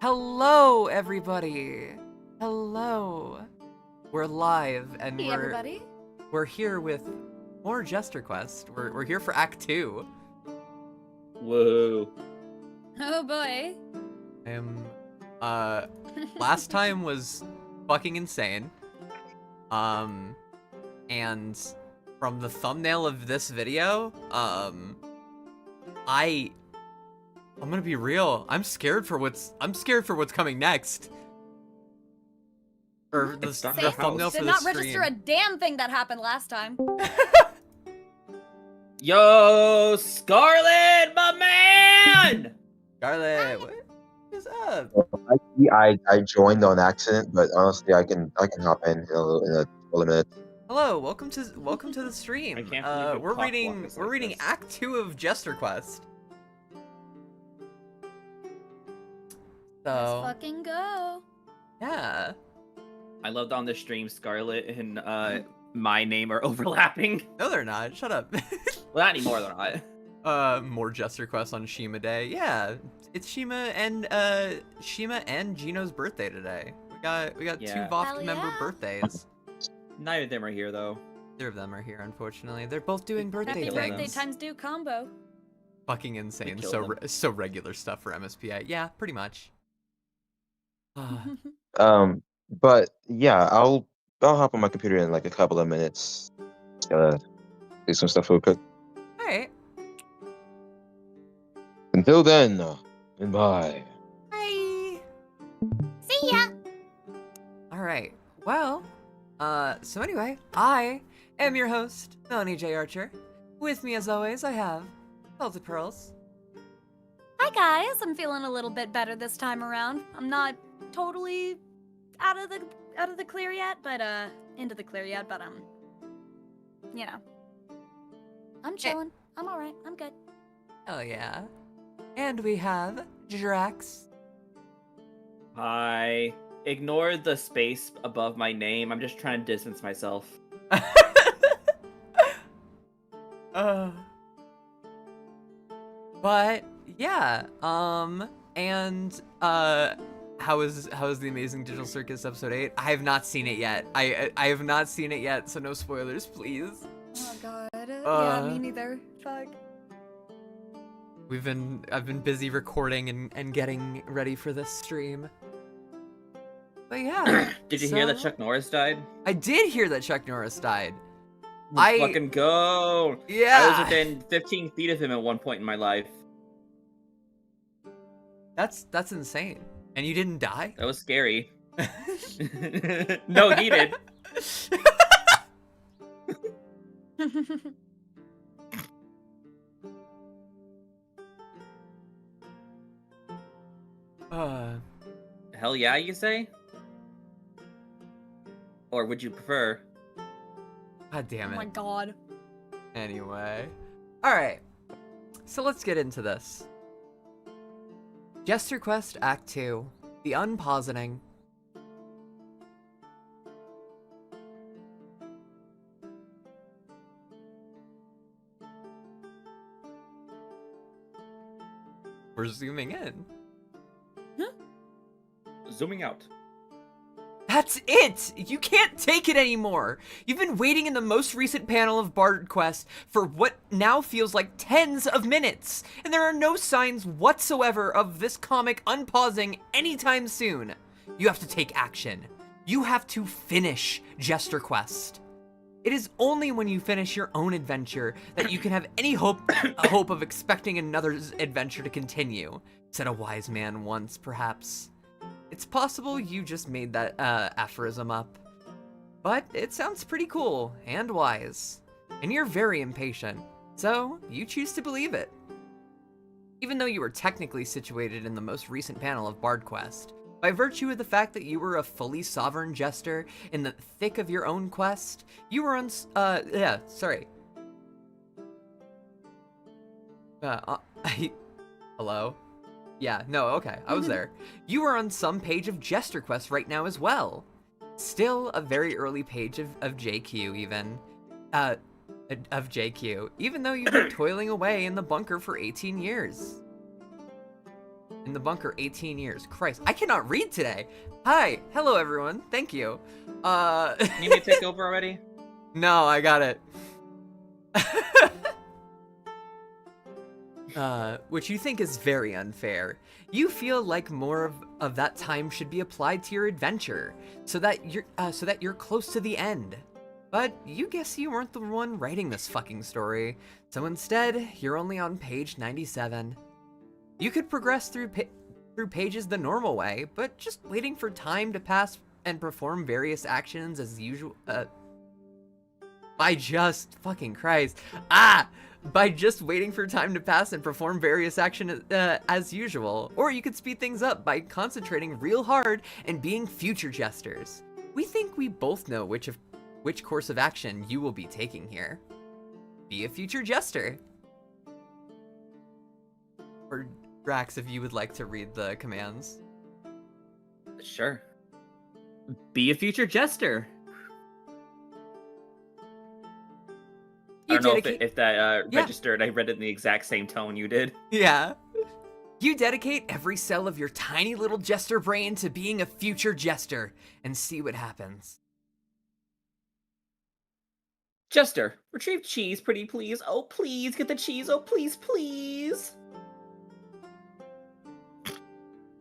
Hello, everybody. Hello. We're live, and Hey, everybody. we're here with more Jester Quest. We're here for Act 2. Whoa. Oh boy. Last time was fucking insane. And from the thumbnail of this video, I'm gonna be real. I'm scared for what's coming next. Or the thumbnail for Did the not stream. register a damn thing that happened last time. Yo, Scarlet, my man! Scarlet, what is up? I joined on accident, but honestly, I can hop in in a couple of minutes. Hello, welcome to the stream. I can't believe you we're cock reading block us we're like reading this. Act 2 of Jester Quest. Let's So fucking go. yeah. I loved on the stream Scarlet and my name are overlapping. No, they're not. Shut up. Well, not anymore, they're not. More Jester Quest on Shima Day. Yeah, it's Shima and Gino's birthday today. We got Yeah. two VOFT Hell member yeah. birthdays. Neither of them are here, though. Neither of them are here, unfortunately. They're both doing birthday Happy things. birthday times due combo. Fucking insane. killed So them. so regular stuff for MSPI. Yeah, pretty much. But yeah, I'll hop on my computer in like a couple of minutes. Just gotta do some stuff real quick. All right. Until then, goodbye. Bye. See ya. All right. Well, so anyway, I am your host, Melanie J. Archer. With me, as always, I have Salted Pearls. Hi guys, I'm feeling a little bit better this time around. I'm not totally out of the clear yet, but into the clear yet, but you know. I'm chilling. I'm all right. I'm good. Oh yeah. And we have Drax. Hi. Ignore the space above my name. I'm just trying to distance myself. But yeah, and how is the Amazing Digital Circus episode 8? I have not seen it yet. I have not seen it yet, so no spoilers, please. Oh god. Yeah, Uh, me neither. Fuck. I've been busy recording and getting ready for this stream. But yeah. Did you hear that so- Chuck Norris died? I did hear that Chuck Norris died. Let's fucking go! Yeah. I was within 15 feet of him at one point in my life. That's insane. And you didn't die? That was scary. No, he did. Hell yeah, you say? Or would you prefer? God damn Oh my it. god. Anyway. Alright. So let's get into this. Jester Quest Act 2. The Unpositing. We're zooming in. Zooming out. That's it! You can't take it anymore! You've been waiting in the most recent panel of Bard Quest for what now feels like tens of minutes, and there are no signs whatsoever of this comic unpausing anytime soon. You have to take action. You have to finish Jester Quest. It is only when you finish your own adventure that you can have any hope of expecting another's adventure to continue, said a wise man once, perhaps. It's possible you just made that aphorism up, but it sounds pretty cool and wise, and you're very impatient, so you choose to believe it. Even though you were technically situated in the most recent panel of Bard Quest, by virtue of the fact that you were a fully sovereign jester in the thick of your own quest, you were hello? Yeah, no, okay, I was there. You are on some page of Jester Quest right now as well. Still a very early page of JQ even. Of JQ, even though you've been toiling away in the bunker for 18 years. In the bunker, 18 years. Christ, I cannot read today. Hi, hello everyone. Thank you. You need me to take over already? No, I got it. Which you think is very unfair. You feel like more of that time should be applied to your adventure, so that you're close to the end. But you guess you weren't the one writing this fucking story, so instead, you're only on page 97. You could progress through pages the normal way, but just waiting for time to pass and perform various actions as usual. By just waiting for time to pass and perform various actions as usual. Or you could speed things up by concentrating real hard and being future jesters. We think we both know which course of action you will be taking here. Be a future jester. Or Drax, if you would like to read the commands. Sure. Be a future jester. I don't know if that registered. I read it in the exact same tone you did. Yeah. You dedicate every cell of your tiny little jester brain to being a future jester and see what happens. Jester, retrieve cheese, pretty please. Oh, please, get the cheese. Oh, please, please.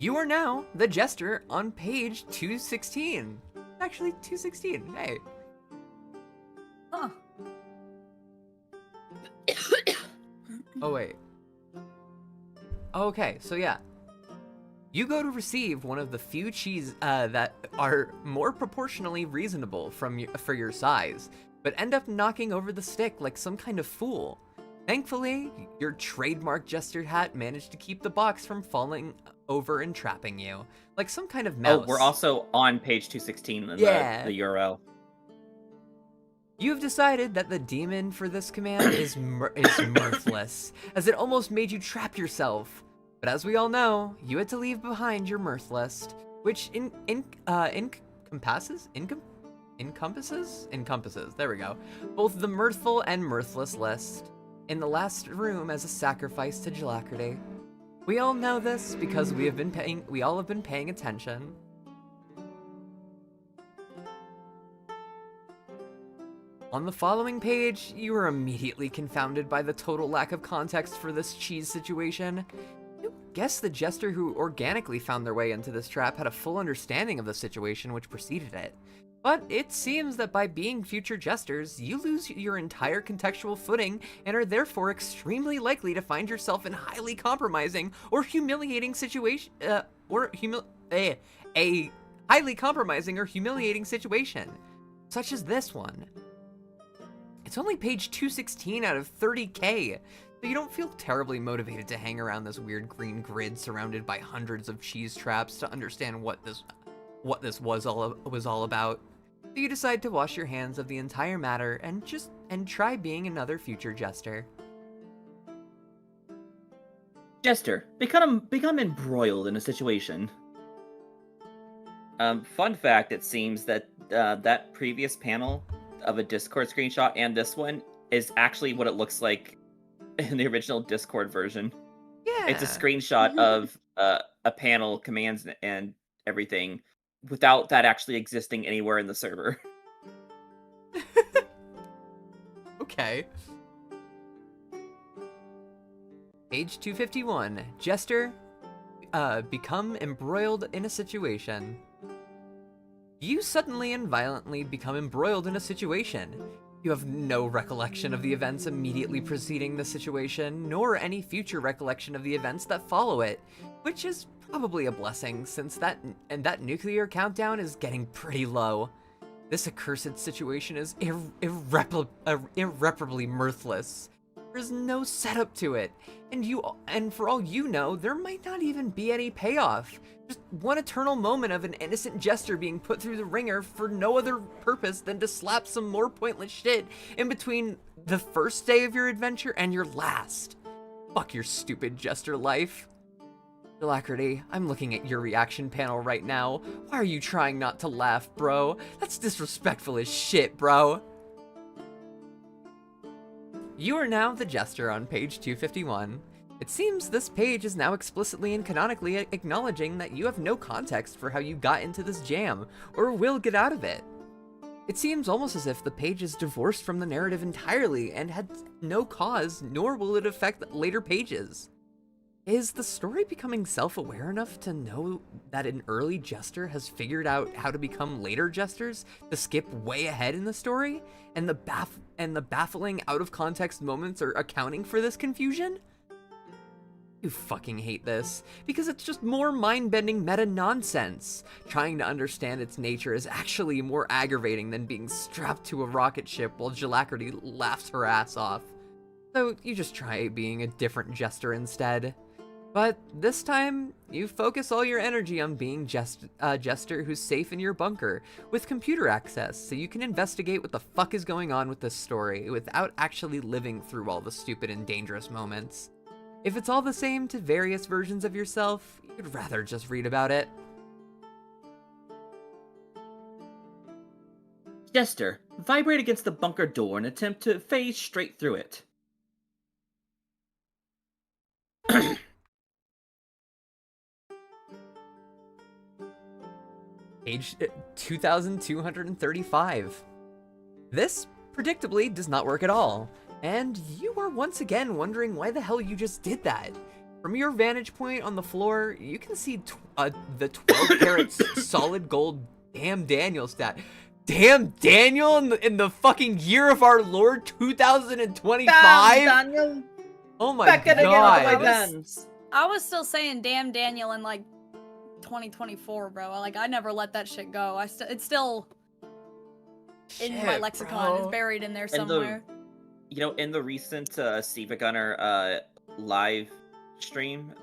You are now the jester on page 216. Actually, 216. Hey. Huh. Oh, wait. Okay, so yeah. You go to receive one of the few cheese that are more proportionally reasonable for your size, but end up knocking over the stick like some kind of fool. Thankfully, your trademark jester hat managed to keep the box from falling over and trapping you, like some kind of mouse. Oh, we're also on page 216 in the URL. You've decided that the demon for this command is mirthless, as it almost made you trap yourself. But as we all know, you had to leave behind your mirth list, which encompasses, there we go, both the mirthful and mirthless list, in the last room as a sacrifice to Jalacrity. We all know this because we all have been paying attention. On the following page, you are immediately confounded by the total lack of context for this cheese situation. You guess the jester who organically found their way into this trap had a full understanding of the situation which preceded it. But it seems that by being future jesters, you lose your entire contextual footing and are therefore extremely likely to find yourself in highly compromising or humiliating situation, a highly compromising or humiliating situation, such as this one. It's only page 216 out of 30K, so you don't feel terribly motivated to hang around this weird green grid surrounded by hundreds of cheese traps to understand what this was all about. So you decide to wash your hands of the entire matter and try being another future jester. Jester, become embroiled in a situation. Fun fact, it seems that that previous panel of a Discord screenshot and this one is actually what it looks like in the original Discord version. Yeah. It's a screenshot of a panel, commands, and everything without that actually existing anywhere in the server. Okay. Page 251. Jester, become embroiled in a situation. You suddenly and violently become embroiled in a situation. You have no recollection of the events immediately preceding the situation, nor any future recollection of the events that follow it, which is probably a blessing, since that nuclear countdown is getting pretty low. This accursed situation is irreparably mirthless. There's no setup to it, and for all you know, there might not even be any payoff. Just one eternal moment of an innocent jester being put through the ringer for no other purpose than to slap some more pointless shit in between the first day of your adventure and your last. Fuck your stupid jester life. Alacrity, I'm looking at your reaction panel right now. Why are you trying not to laugh, bro? That's disrespectful as shit, bro. You are now the jester on page 251. It seems this page is now explicitly and canonically acknowledging that you have no context for how you got into this jam, or will get out of it. It seems almost as if the page is divorced from the narrative entirely and had no cause, nor will it affect later pages. Is the story becoming self-aware enough to know that an early Jester has figured out how to become later Jesters to skip way ahead in the story, and the baffling out-of-context moments are accounting for this confusion? You fucking hate this, because it's just more mind-bending meta-nonsense. Trying to understand its nature is actually more aggravating than being strapped to a rocket ship while Jalacrity laughs her ass off. So you just try being a different Jester instead. But this time, you focus all your energy on being Jester who's safe in your bunker, with computer access, so you can investigate what the fuck is going on with this story without actually living through all the stupid and dangerous moments. If it's all the same to various versions of yourself, you'd rather just read about it. Jester, vibrate against the bunker door and attempt to phase straight through it. Page 2235. This, predictably, does not work at all. And you are once again wondering why the hell you just did that. From your vantage point on the floor, you can see the 12 carats solid gold Damn Daniel stat. Damn Daniel in the fucking year of our Lord 2025? Damn Daniel! Oh my Back at it again god. with my guns. I was still saying damn Daniel in like 2024, bro. Like I never let that shit go. It's still in my Shit, lexicon. bro. It's buried in there And somewhere. in the recent Siva Gunner live stream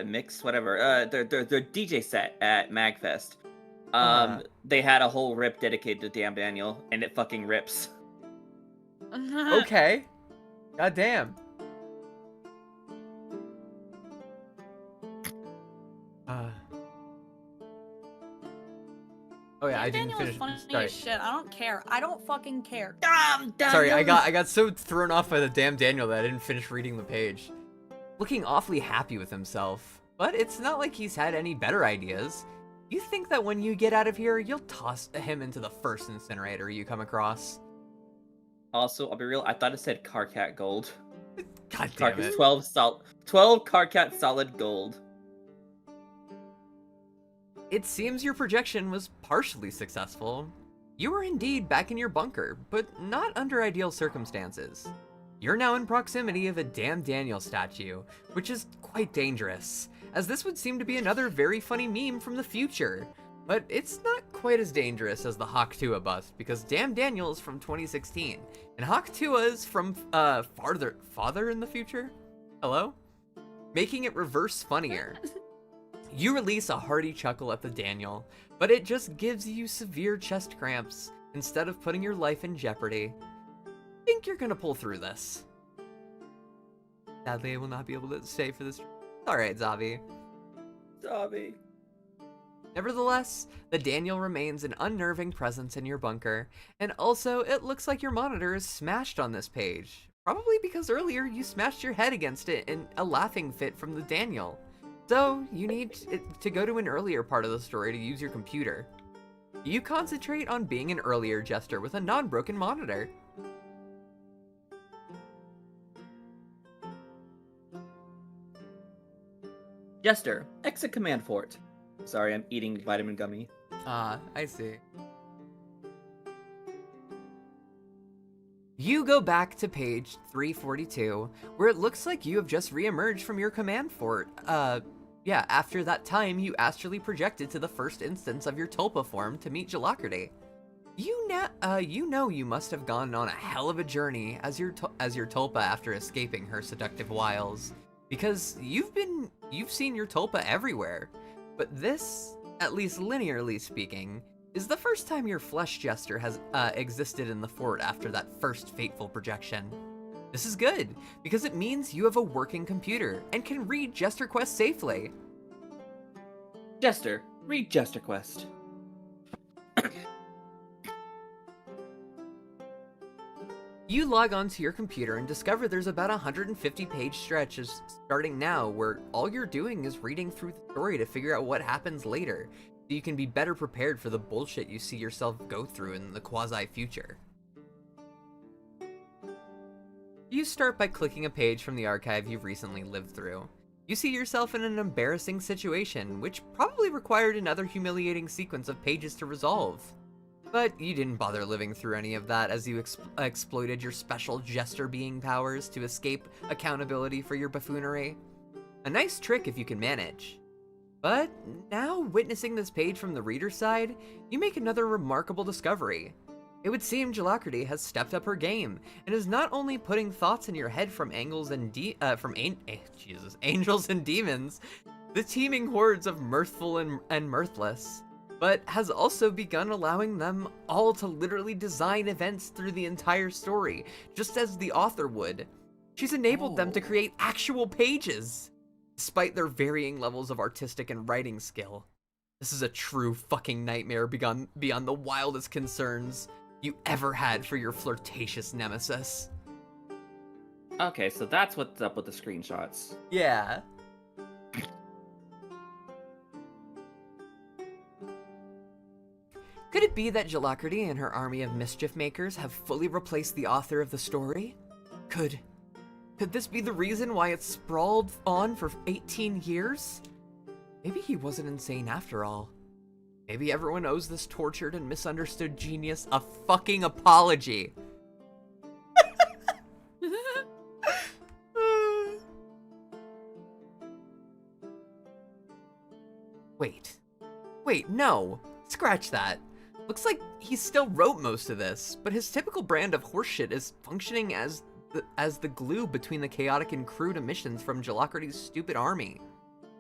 mix, whatever, their DJ set at Magfest, they had a whole rip dedicated to Damn Daniel, and it fucking rips. Okay. God damn. Oh yeah, I didn't Daniel finish. is funny Sorry. as shit. I don't care. I don't fucking care. Damn Daniel! Sorry, I got so thrown off by the Damn Daniel that I didn't finish reading the page. Looking awfully happy with himself, but it's not like he's had any better ideas. You think that when you get out of here, you'll toss him into the first incinerator you come across. Also, I'll be real, I thought it said Carcat Gold. God damn it. 12 Carcat solid gold. It seems your projection was partially successful. You were indeed back in your bunker, but not under ideal circumstances. You're now in proximity of a Damn Daniel statue, which is quite dangerous, as this would seem to be another very funny meme from the future. But it's not quite as dangerous as the Hawk Tua bust, because Damn Daniel is from 2016, and Hawk Tua is from farther in the future? Hello? Making it reverse funnier. You release a hearty chuckle at the Daniel, but it just gives you severe chest cramps instead of putting your life in jeopardy. Think you're gonna pull through this. Sadly, I will not be able to stay for this. Alright, Zavi. Zavi. Nevertheless, the Daniel remains an unnerving presence in your bunker, and also it looks like your monitor is smashed on this page. Probably because earlier you smashed your head against it in a laughing fit from the Daniel. So, you need to go to an earlier part of the story to use your computer. You concentrate on being an earlier Jester with a non-broken monitor. Jester, exit command fort. Sorry, I'm eating vitamin gummy. Ah, I see. You go back to page 342, where it looks like you have just re-emerged from your command fort. Yeah, after that time you astrally projected to the first instance of your Tulpa form to meet Jalacrity. You know you must have gone on a hell of a journey as your Tulpa after escaping her seductive wiles, because you've seen your Tulpa everywhere. But this, at least linearly speaking, is the first time your flesh Jester has existed in the fort after that first fateful projection. This is good, because it means you have a working computer and can read Jester Quest safely. Jester, read Jester Quest. You log onto your computer and discover there's about 150-page stretches starting now where all you're doing is reading through the story to figure out what happens later, so you can be better prepared for the bullshit you see yourself go through in the quasi-future. You start by clicking a page from the archive you've recently lived through. You see yourself in an embarrassing situation, which probably required another humiliating sequence of pages to resolve. But you didn't bother living through any of that as you exploited your special jester being powers to escape accountability for your buffoonery. A nice trick if you can manage. But now, witnessing this page from the reader's side, you make another remarkable discovery. It would seem Jalacrity has stepped up her game, and is not only putting thoughts in your head from angels and demons, the teeming hordes of mirthful and mirthless, but has also begun allowing them all to literally design events through the entire story, just as the author would. She's enabled them to create actual pages, despite their varying levels of artistic and writing skill. This is a true fucking nightmare beyond the wildest concerns you ever had for your flirtatious nemesis. Okay, so that's what's up with the screenshots. Yeah. Could it be that Jalacrity and her army of mischief makers have fully replaced the author of the story? Could this be the reason why it sprawled on for 18 years? Maybe he wasn't insane after all. Maybe everyone owes this tortured and misunderstood genius a fucking apology. Wait, no. Scratch that. Looks like he still wrote most of this, but his typical brand of horseshit is functioning as the glue between the chaotic and crude emissions from Jalacrity's stupid army.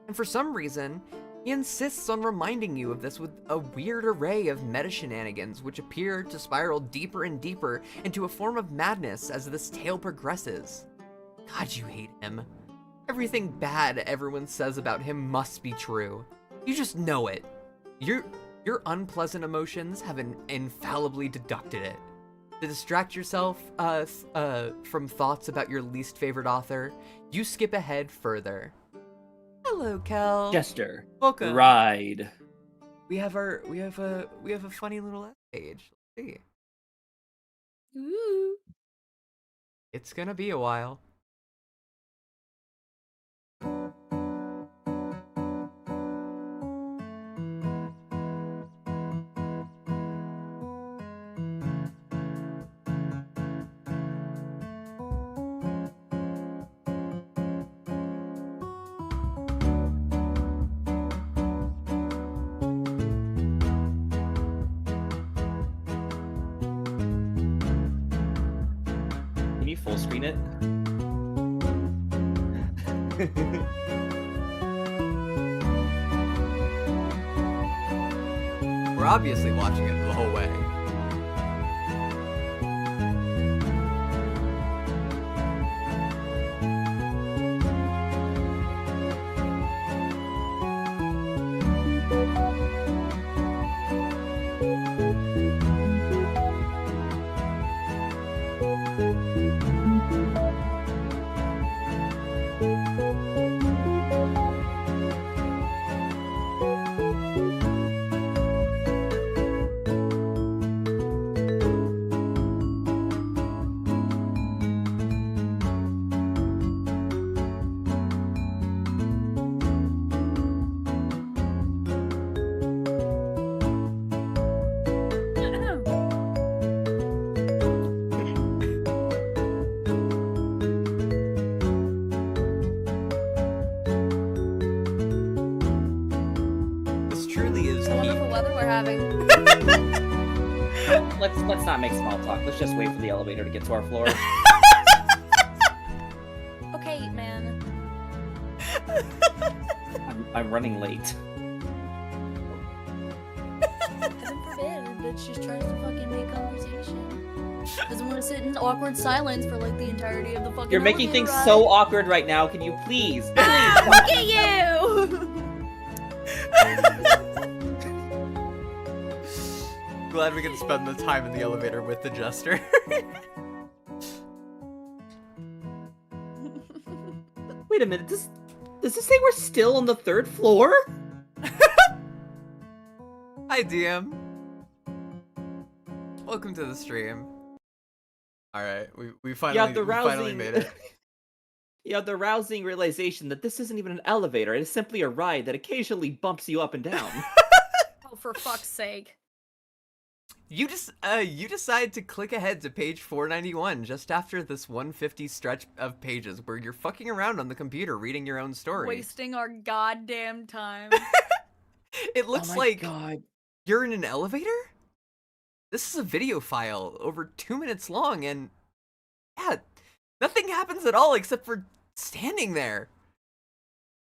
And for some reason, he insists on reminding you of this with a weird array of meta shenanigans which appear to spiral deeper and deeper into a form of madness as this tale progresses. God, you hate him. Everything bad everyone says about him must be true. You just know it. Your unpleasant emotions have infallibly deducted it. To distract yourself from thoughts about your least favorite author, you skip ahead further. Hello, Kel. Jester. Welcome. Ride. We have a funny little page. Let's see. Ooh. It's gonna be a while. Can you full screen it? We're obviously watching it the whole way. This truly is I wonder heat. what weather we're having. Let's not make small talk. Let's just wait for the elevator to get to our floor. Okay, man. I'm running late. Heaven forbid, bitch just tries to fucking make conversation. Doesn't want to sit in awkward silence for like the entirety of the fucking You're making elevator things ride. so awkward right now. Can you please? Look at you! Glad we can spend the time in the elevator with the Jester. Wait a minute, does this say we're still on the 3rd floor? Hi, DM. Welcome to the stream. All right, we finally made it. You have the rousing realization that this isn't even an elevator, it is simply a ride that occasionally bumps you up and down. Oh, for fuck's sake. You decide to click ahead to page 491 just after this 150 stretch of pages where you're fucking around on the computer reading your own story. Wasting our goddamn time. It looks Oh my like God. you're in an elevator? This is a video file over 2 minutes long, and yeah, nothing happens at all except for standing there.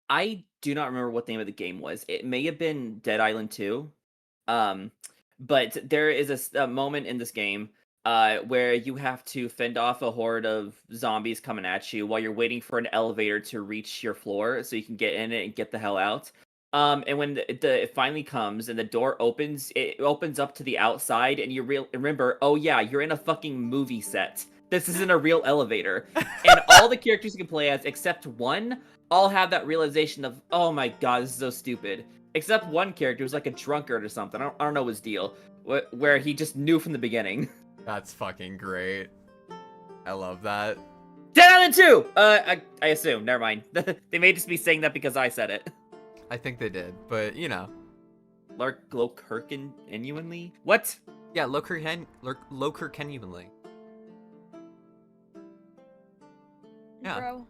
I do not remember what the name of the game was. It may have been Dead Island 2. But there is a moment in this game where you have to fend off a horde of zombies coming at you while you're waiting for an elevator to reach your floor so you can get in it and get the hell out. And when it finally comes and the door opens, it opens up to the outside and you remember, oh yeah, you're in a fucking movie set. This isn't a real elevator. And all the characters you can play as, except one, all have that realization of, oh my god, this is so stupid. Except one character who's like a drunkard or something. I don't know his deal. Where he just knew from the beginning. That's fucking great. I love that. Dead Island 2! I assume. Never mind. They may just be saying that because I said it. I think they did, but you know. Glokirken-genuinely? What? Yeah, Lokirkenhumanly. Yeah. Bro.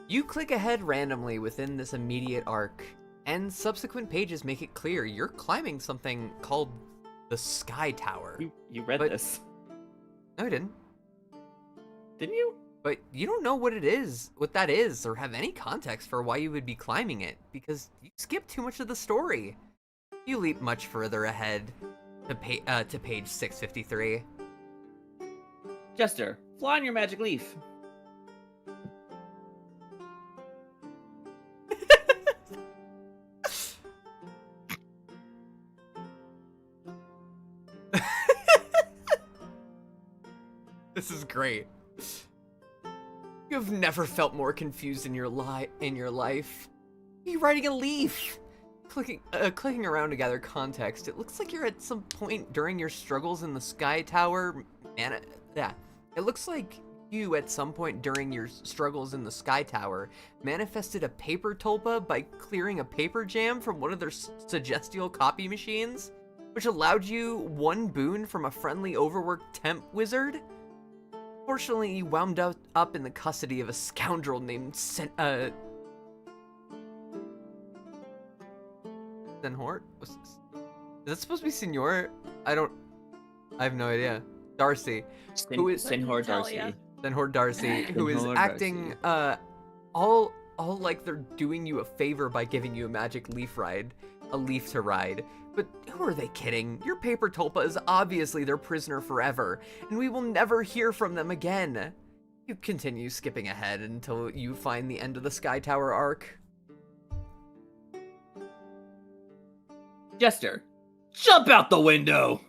You click ahead randomly within this immediate arc, and subsequent pages make it clear you're climbing something called the Sky Tower. You read this. No, I didn't. Didn't you? But you don't know what that is, or have any context for why you would be climbing it, because you skipped too much of the story. You leap much further ahead to page 653. Jester, fly on your magic leaf. This is great. You've never felt more confused in your life. You're riding a leaf. Clicking around to gather context, it looks like you're at some point during your struggles in the Sky Tower. It looks like you at some point during your struggles in the Sky Tower manifested a paper tulpa by clearing a paper jam from one of their suggestial copy machines, which allowed you one boon from a friendly overworked temp wizard. Fortunately, you wound up in the custody of a scoundrel named Senhort? Is that supposed to be Senor? I have no idea. Darcy. Who is Senhor Darcy? Senhor Darcy, who is acting all like they're doing you a favor by giving you a magic leaf to ride. But who are they kidding? Your paper tulpa is obviously their prisoner forever, and we will never hear from them again. You continue skipping ahead until you find the end of the Sky Tower arc. Jester, jump out the window!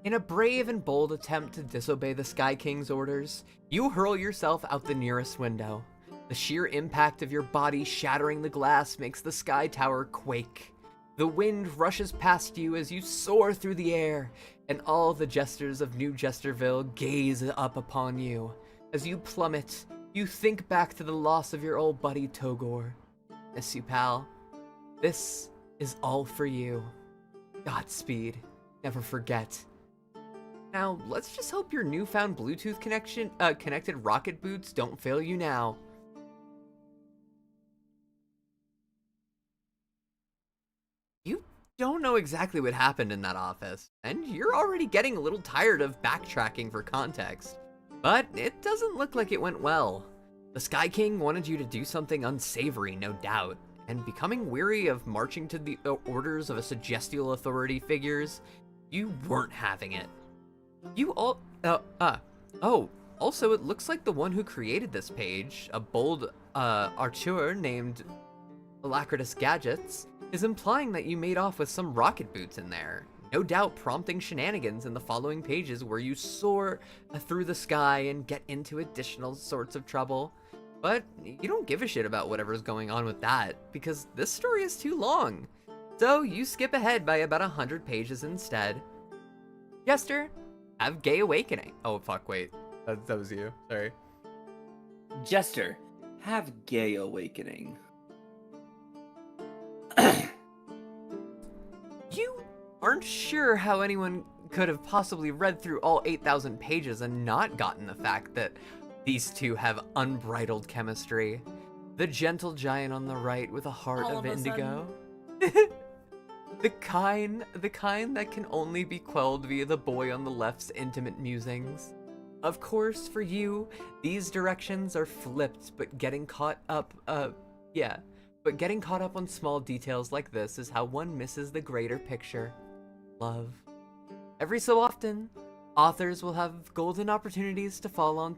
In a brave and bold attempt to disobey the Sky King's orders, you hurl yourself out the nearest window. The sheer impact of your body shattering the glass makes the Sky Tower quake. The wind rushes past you as you soar through the air, and all the jesters of New Jesterville gaze up upon you. As you plummet, you think back to the loss of your old buddy Togor. Miss you, pal. This is all for you. Godspeed. Never forget. Now, let's just hope your newfound Bluetooth connected rocket boots don't fail you now. You don't know exactly what happened in that office, and you're already getting a little tired of backtracking for context. But it doesn't look like it went well. The Sky King wanted you to do something unsavory, no doubt, and becoming weary of marching to the orders of a suggestial authority figures, you weren't having it. Also, it looks like the one who created this page, a bold archer named Alacritus Gadgets, is implying that you made off with some rocket boots in there. no doubt prompting shenanigans in the following pages where you soar through the sky and get into additional sorts of trouble. But you don't give a shit about whatever's going on with that, because this story is too long. So you skip ahead by about 100 pages instead. Jester, have Gay Awakening. Oh, fuck, wait. That was you. Sorry. Jester, have Gay Awakening. You aren't sure how anyone could have possibly read through all 8,000 pages and not gotten the fact that these two have unbridled chemistry. The gentle giant on the right with a heart All of of a indigo. The kind that can only be quelled via the boy on the left's intimate musings. Of course, for you, these directions are flipped, but getting caught up on small details like this is how one misses the greater picture. Love. Every so often, authors will have golden opportunities to fall on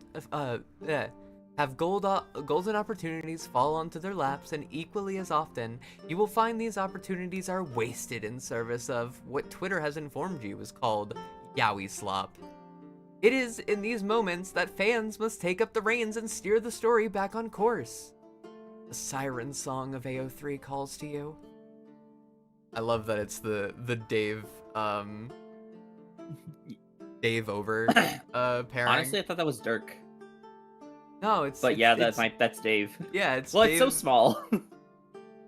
golden opportunities fall onto their laps, and equally as often, you will find these opportunities are wasted in service of what Twitter has informed you is called yaoi slop. It is in these moments that fans must take up the reins and steer the story back on course. The siren song of AO3 calls to you. I love that it's the Dave over pairing. Honestly, I thought that was Dirk. No, it's. But yeah, that's Dave. Yeah, it's. Well, Dave. it's so small. And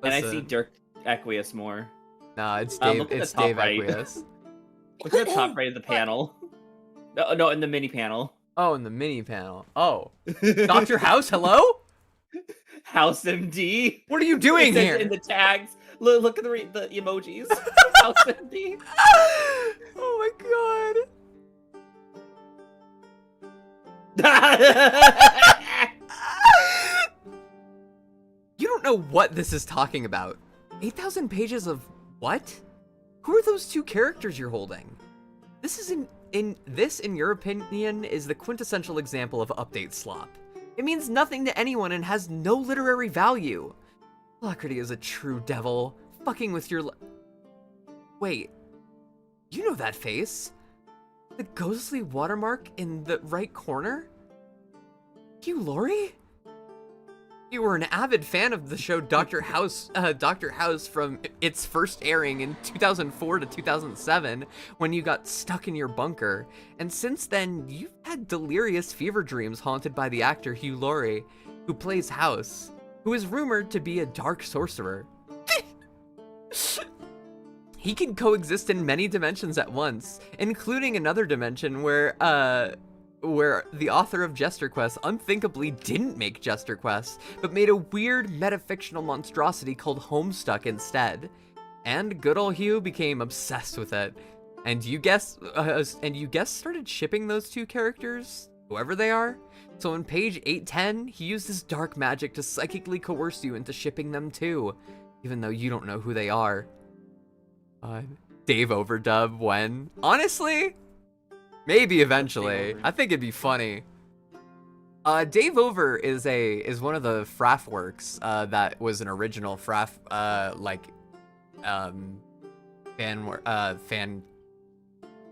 I see Listen. Dirk acquiesce more. No, it's Dave. Look at the It's top Dave right. Acquiesce. Look at the top right of the panel. No, in the mini panel. Oh, in the mini panel. Oh, Dr. House, hello? House MD. What are you doing It says here? in the tags. Look at the emojis. House MD. Oh my god. You don't know what this is talking about. 8,000 pages of what? Who are those two characters you're holding? This is in your opinion, is the quintessential example of update slop. It means nothing to anyone and has no literary value. Alacrity is a true devil, fucking with your Wait, you know that face? The ghostly watermark in the right corner? You, Lori? You were an avid fan of the show Dr. House from its first airing in 2004 to 2007 when you got stuck in your bunker, and since then you've had delirious fever dreams haunted by the actor Hugh Laurie, who plays House, who is rumored to be a dark sorcerer. He can coexist in many dimensions at once, including another dimension where the author of Jester Quest unthinkably didn't make Jester Quest, but made a weird metafictional monstrosity called Homestuck instead. And good ol' Hugh became obsessed with it. And you guess started shipping those two characters, whoever they are? So on page 810, he used his dark magic to psychically coerce you into shipping them too, even though you don't know who they are. Dave overdub when? Honestly? Maybe eventually. I think it'd be funny. Dave Over is one of the Fraff works that was an original Fraff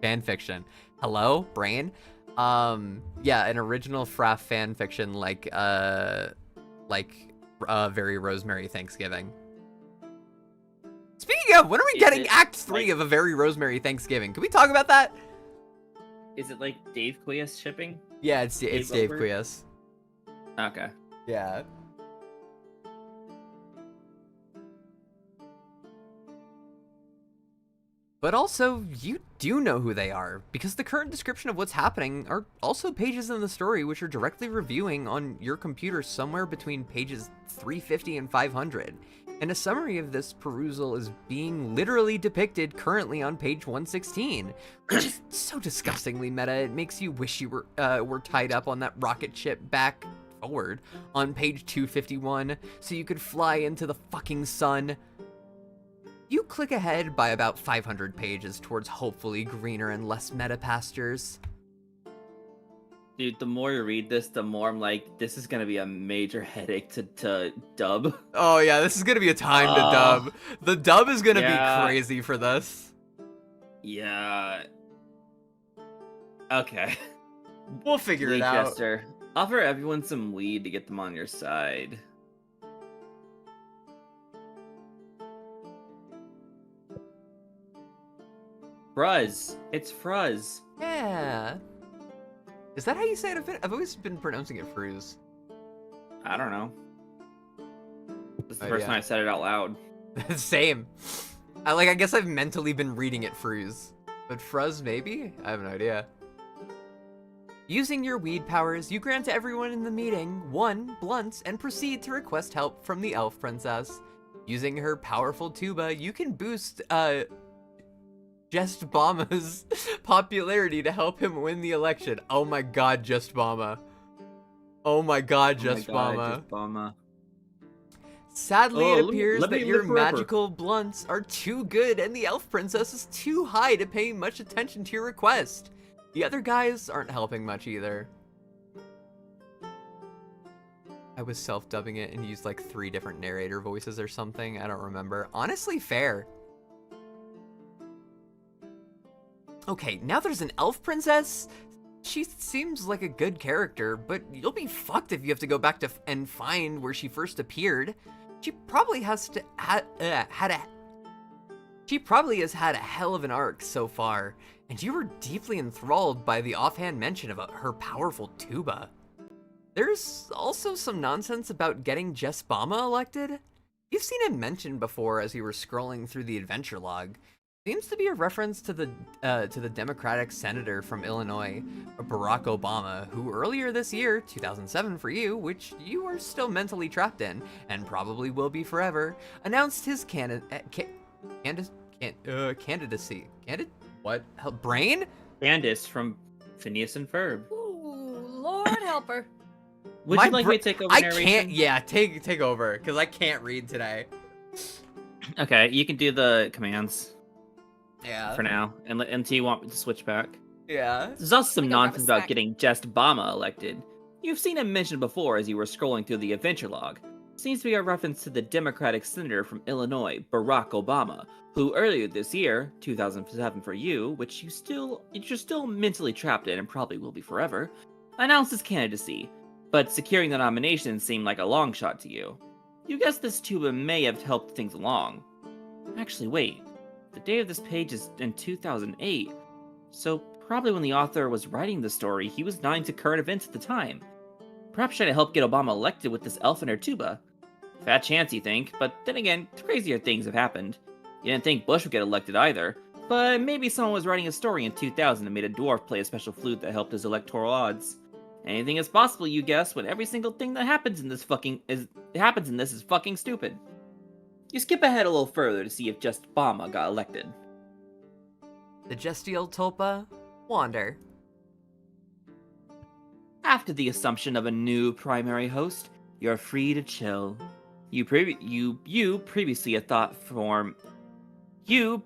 fan fiction. Hello, brain. Yeah, an original Fraff fan fiction like Very Rosemary Thanksgiving. Speaking of, when are we getting Act 3 of A Very Rosemary Thanksgiving? Can we talk about that? Is it like Dave Quias shipping? Yeah, it's Dave Over? Quias. Okay. Yeah. But also, you do know who they are, because the current description of what's happening are also pages in the story which are directly reviewing on your computer somewhere between pages 350 and 500. And a summary of this perusal is being literally depicted currently on page 116, which is so disgustingly meta, it makes you wish you were tied up on that rocket ship back forward on page 251 so you could fly into the fucking sun. You click ahead by about 500 pages towards hopefully greener and less meta pastures. Dude, the more you read this, the more I'm like, this is gonna be a major headache to dub. Oh yeah, this is gonna be a time to dub. The dub is gonna be Yeah. crazy for this. Yeah. Okay. We'll figure Lead it out. Jester, offer everyone some weed to get them on your side. Fruzz. It's Fruzz. Yeah. Is that how you say it? I've always been pronouncing it Fruz. I don't know. This is the Oh, first yeah. time I said it out loud. Same. I guess I've mentally been reading it Fruz. But Fruz, maybe? I have no idea. Using your weed powers, you grant to everyone in the meeting 1 blunt and proceed to request help from the elf princess. Using her powerful tuba, you can boost Just Bama's popularity to help him win the election. Oh my god, Just Bama. Oh my god, Just Bama. Just Bama. Sadly, Oh, it let me- appears let that me your live forever. magical blunts are too good and the elf princess is too high to pay much attention to your request. The other guys aren't helping much either. I was self-dubbing it and used like 3 different narrator voices or something. I don't remember. Honestly, fair. Okay, now there's an elf princess. She seems like a good character, but you'll be fucked if you have to go back to and find where she first appeared. She probably has had a hell of an arc so far, and you were deeply enthralled by the offhand mention of her powerful tuba. There's also some nonsense about getting Jess Bama elected. You've seen him mentioned before as you were scrolling through the adventure log. Seems to be a reference to the Democratic senator from Illinois, Barack Obama, who earlier this year, 2007 for you, which you are still mentally trapped in, and probably will be forever, announced his candidacy. What? Brain? Candace from Phineas and Ferb. Ooh, Lord help her. Would My you like me to take over narration? I can't. Yeah, take over, because I can't read today. Okay, you can do the commands Yeah. for now, until you want me to switch back. Yeah. There's also some I'm gonna grab a nonsense about snack. getting Just Bama elected. You've seen him mentioned before as you were scrolling through the adventure log. Seems to be a reference to the Democratic senator from Illinois, Barack Obama, who earlier this year, 2007 for you, which you're still mentally trapped in and probably will be forever, announced his candidacy. But securing the nomination seemed like a long shot to you. You guess this tuba may have helped things along. Actually, wait. The date of this page is in 2008, so probably when the author was writing the story, he was nodding to current events at the time. Perhaps trying to help get Obama elected with this elf and her tuba. Fat chance, you think, but then again, crazier things have happened. You didn't think Bush would get elected either, but maybe someone was writing a story in 2000 and made a dwarf play a special flute that helped his electoral odds. Anything is possible, you guess, when every single thing that happens in this is fucking stupid. You skip ahead a little further to see if Just Bama got elected. The Gestial Tulpa wander. After the assumption of a new primary host, you're free to chill. You previously a thought form who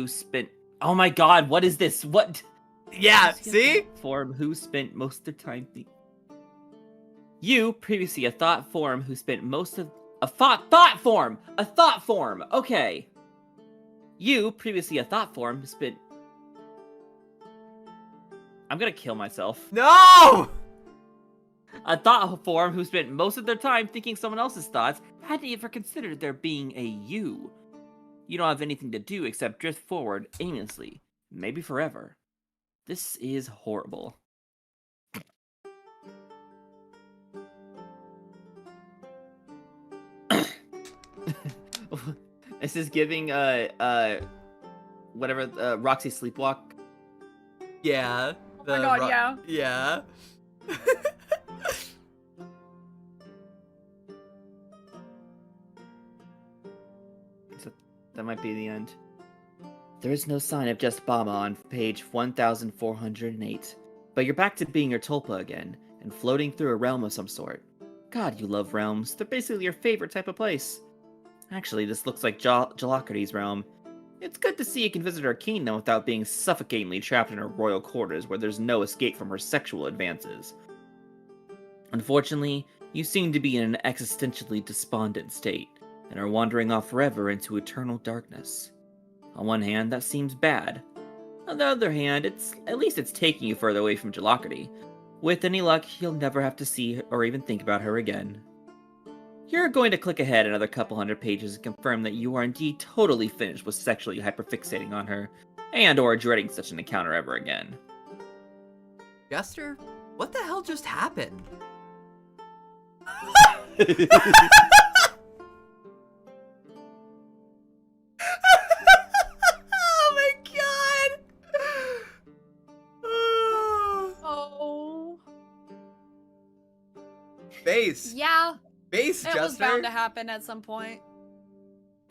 spent. Oh my god, what is this? What? Yeah, see? Form who spent most of their time. You previously a thought form who spent most of a thought form. Okay. You previously a thought form who spent. I'm gonna kill myself. No! A thought form who spent most of their time thinking someone else's thoughts hadn't ever considered there being a you. You don't have anything to do except drift forward aimlessly, maybe forever. This is horrible. This is giving whatever Roxy Sleepwalk. Yeah. Oh my god, yeah. Yeah. So that might be the end. There is no sign of Just Bama on page 1408, but you're back to being your tulpa again, and floating through a realm of some sort. God, you love realms. They're basically your favorite type of place. Actually, this looks like Jalacrity's realm. It's good to see you can visit her kingdom without being suffocatingly trapped in her royal quarters where there's no escape from her sexual advances. Unfortunately, you seem to be in an existentially despondent state. and are wandering off forever into eternal darkness. On one hand, that seems bad. On the other hand, at least it's taking you further away from Jalakity. With any luck, you'll never have to see or even think about her again. You're going to click ahead another couple hundred pages and confirm that you are indeed totally finished with sexually hyperfixating on her, and or dreading such an encounter ever again. Jester, what the hell just happened? Oh my god! Oh. Base. Yeah, Base, it Jester. was bound to happen at some point.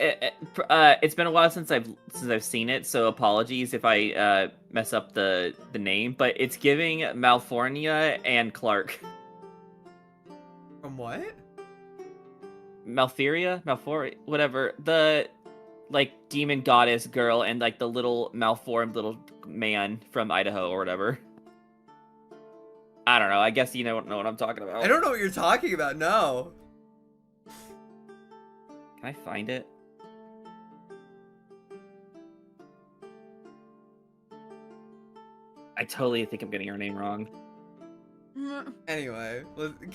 It's been a while since I've seen it, so apologies if I mess up the name. But it's giving Malfornia and Clark. From what? Malforia, whatever. The like demon goddess girl and like the little malformed little man from Idaho or whatever. I don't know. I guess you don't know what I'm talking about. I don't know what you're talking about, no. Can I find it? I totally think I'm getting her name wrong. Anyway,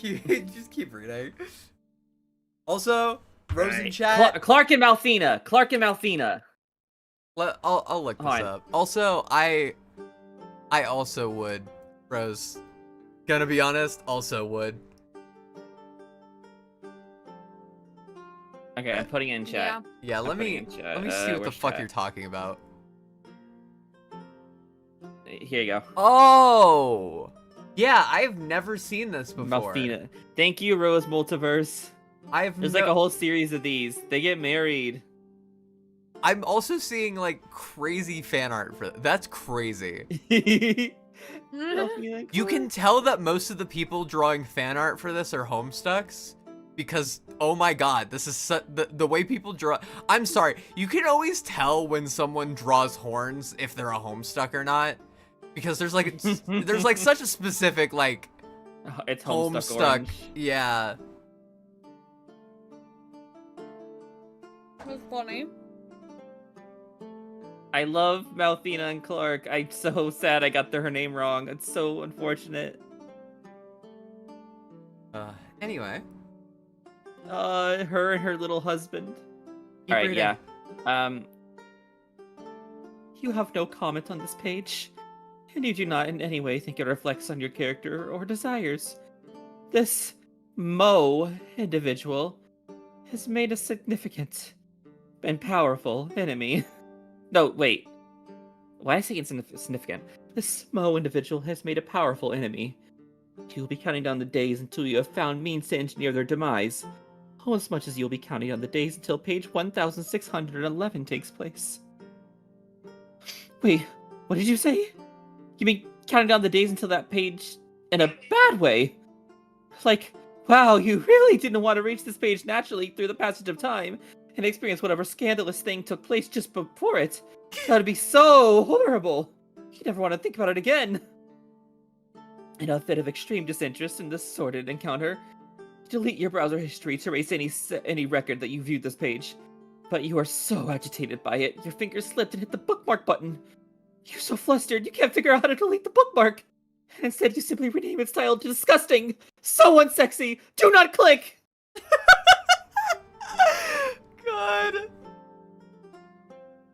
just keep reading. Also, Rose in chat. Clark and Malfina. Clark and Malfina. I'll look this up. Also, I also would, Rose. Gonna be honest, also would. Okay, I'm putting it in chat. Yeah, let me see what the fuck you're talking about. Here you go. Oh! Yeah, I've never seen this before. Malfina. Thank you, Rose Multiverse. There's like a whole series of these. They get married. I'm also seeing like crazy fan art for that's crazy. You can tell that most of the people drawing fan art for this are Homestucks because oh my god, this is the way people draw. I'm sorry, you can always tell when someone draws horns if they're a Homestuck or not because there's like such a specific like it's Homestuck. Yeah. That's funny. I love Malfina and Clark. I'm so sad I got her name wrong. It's so unfortunate. Anyway. Her and her little husband. Alright, yeah. You have no comment on this page, and you do not in any way think it reflects on your character or desires. This Mo individual has made a significant and powerful enemy. No, wait. Why did I say insignificant? This Mo individual has made a powerful enemy. You'll be counting down the days until you have found means to engineer their demise. Almost as much as you'll be counting down the days until page 1611 takes place. Wait, what did you say? You mean counting down the days until that page in a bad way? Like, wow, you really didn't want to reach this page naturally through the passage of time and experience whatever scandalous thing took place just before it. That would be so horrible. You never want to think about it again. In a fit of extreme disinterest in this sordid encounter, delete your browser history to erase any record that you viewed this page. But you are so agitated by it, your fingers slipped and hit the bookmark button. You're so flustered, you can't figure out how to delete the bookmark. And instead, you simply rename its title to Disgusting. So unsexy. Do not click. God.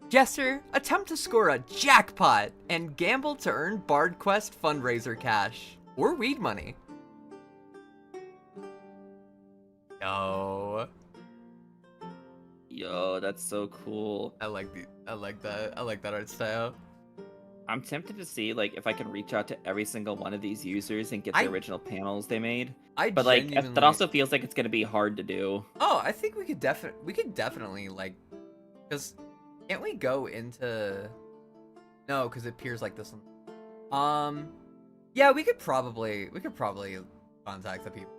Jester, attempt to score a jackpot and gamble to earn Bard Quest fundraiser cash or weed money. Yo. Yo, that's so cool. I like that art style. I'm tempted to see like if I can reach out to every single one of these users and get the original panels they made. But like that also feels like it's gonna be hard to do. Oh, I think we could definitely like, because can't we go into? No, because it appears like this one. Yeah, we could probably contact the people.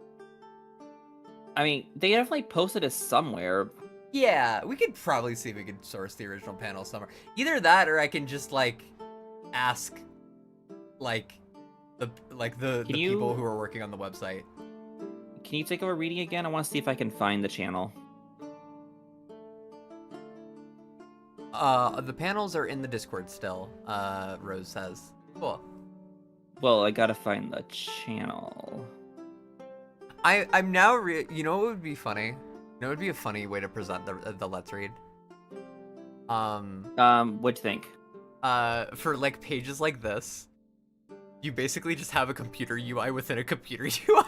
I mean, they definitely posted it somewhere. Yeah, we could probably see if we could source the original panel somewhere. Either that, or I can just like ask, like the people who are working on the website. Can you take over reading again? I want to see if I can find the channel. The panels are in the Discord still, Rose says. Cool. Well, I gotta find the channel. I'm now you know what would be funny? You know what would be a funny way to present the Let's Read? What'd you think? For like pages like this, you basically just have a computer UI within a computer UI.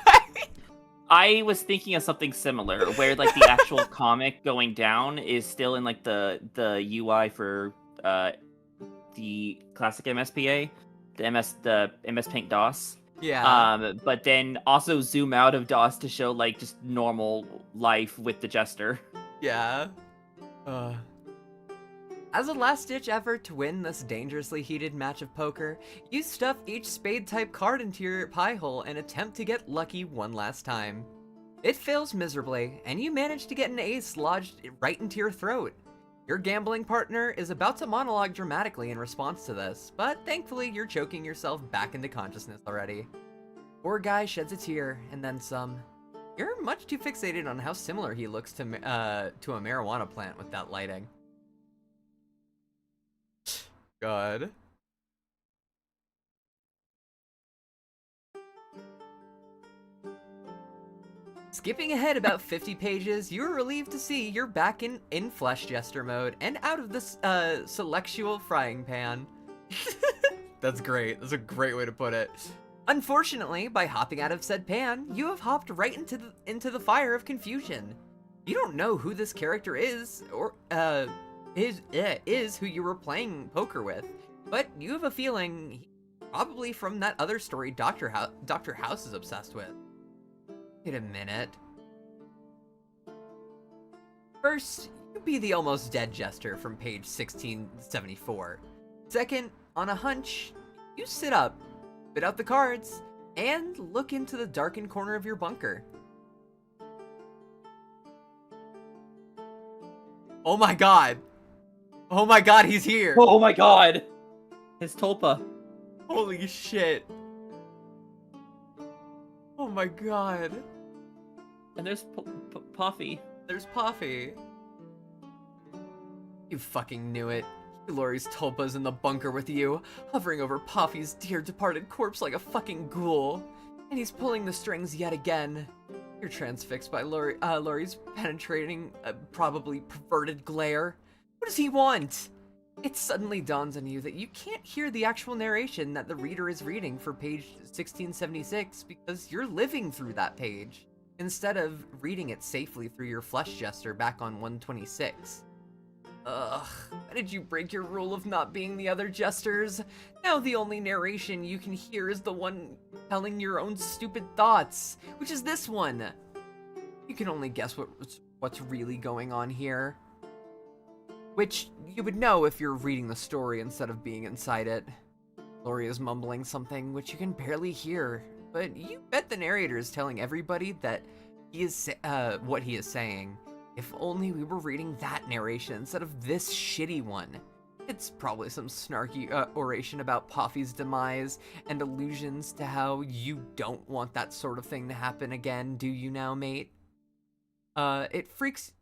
I was thinking of something similar, where like the actual comic going down is still in like the UI for the classic MSPA, the MS Paint DOS. Yeah. But then also zoom out of DOS to show like just normal life with the Jester. Yeah. As a last-ditch effort to win this dangerously heated match of poker, you stuff each spade-type card into your pie hole and attempt to get lucky one last time. It fails miserably, and you manage to get an ace lodged right into your throat. Your gambling partner is about to monologue dramatically in response to this, but thankfully you're choking yourself back into consciousness already. Poor guy sheds a tear, and then some. You're much too fixated on how similar he looks to a marijuana plant with that lighting. God. Skipping ahead about 50 pages, you're relieved to see you're back in Flesh Jester mode and out of this selectual frying pan. That's great. That's a great way to put it. Unfortunately, by hopping out of said pan, you have hopped right into the fire of confusion. You don't know who this character is, or is who you were playing poker with, but you have a feeling he's probably from that other story Dr. House is obsessed with. Wait a minute. First, you be the almost dead Jester from page 1674. Second, on a hunch, you sit up, spit out the cards, and look into the darkened corner of your bunker. Oh my god! Oh my god, he's here! Oh my god! His Tulpa. Holy shit. Oh my god. And there's Puffy. There's Puffy. You fucking knew it. Lori's Tulpa's in the bunker with you, hovering over Puffy's dear departed corpse like a fucking ghoul. And he's pulling the strings yet again. You're transfixed by Lori's penetrating, probably perverted glare. What does he want? It suddenly dawns on you that you can't hear the actual narration that the reader is reading for page 1676 because you're living through that page, instead of reading it safely through your Flesh Jester back on 126. Ugh, why did you break your rule of not being the other Jesters? Now the only narration you can hear is the one telling your own stupid thoughts, which is this one. You can only guess what's really going on here. Which you would know if you're reading the story instead of being inside it. Lori is mumbling something which you can barely hear, but you bet the narrator is telling everybody that he is what he is saying. If only we were reading that narration instead of this shitty one. It's probably some snarky oration about Puffy's demise and allusions to how you don't want that sort of thing to happen again, do you now, mate? It freaks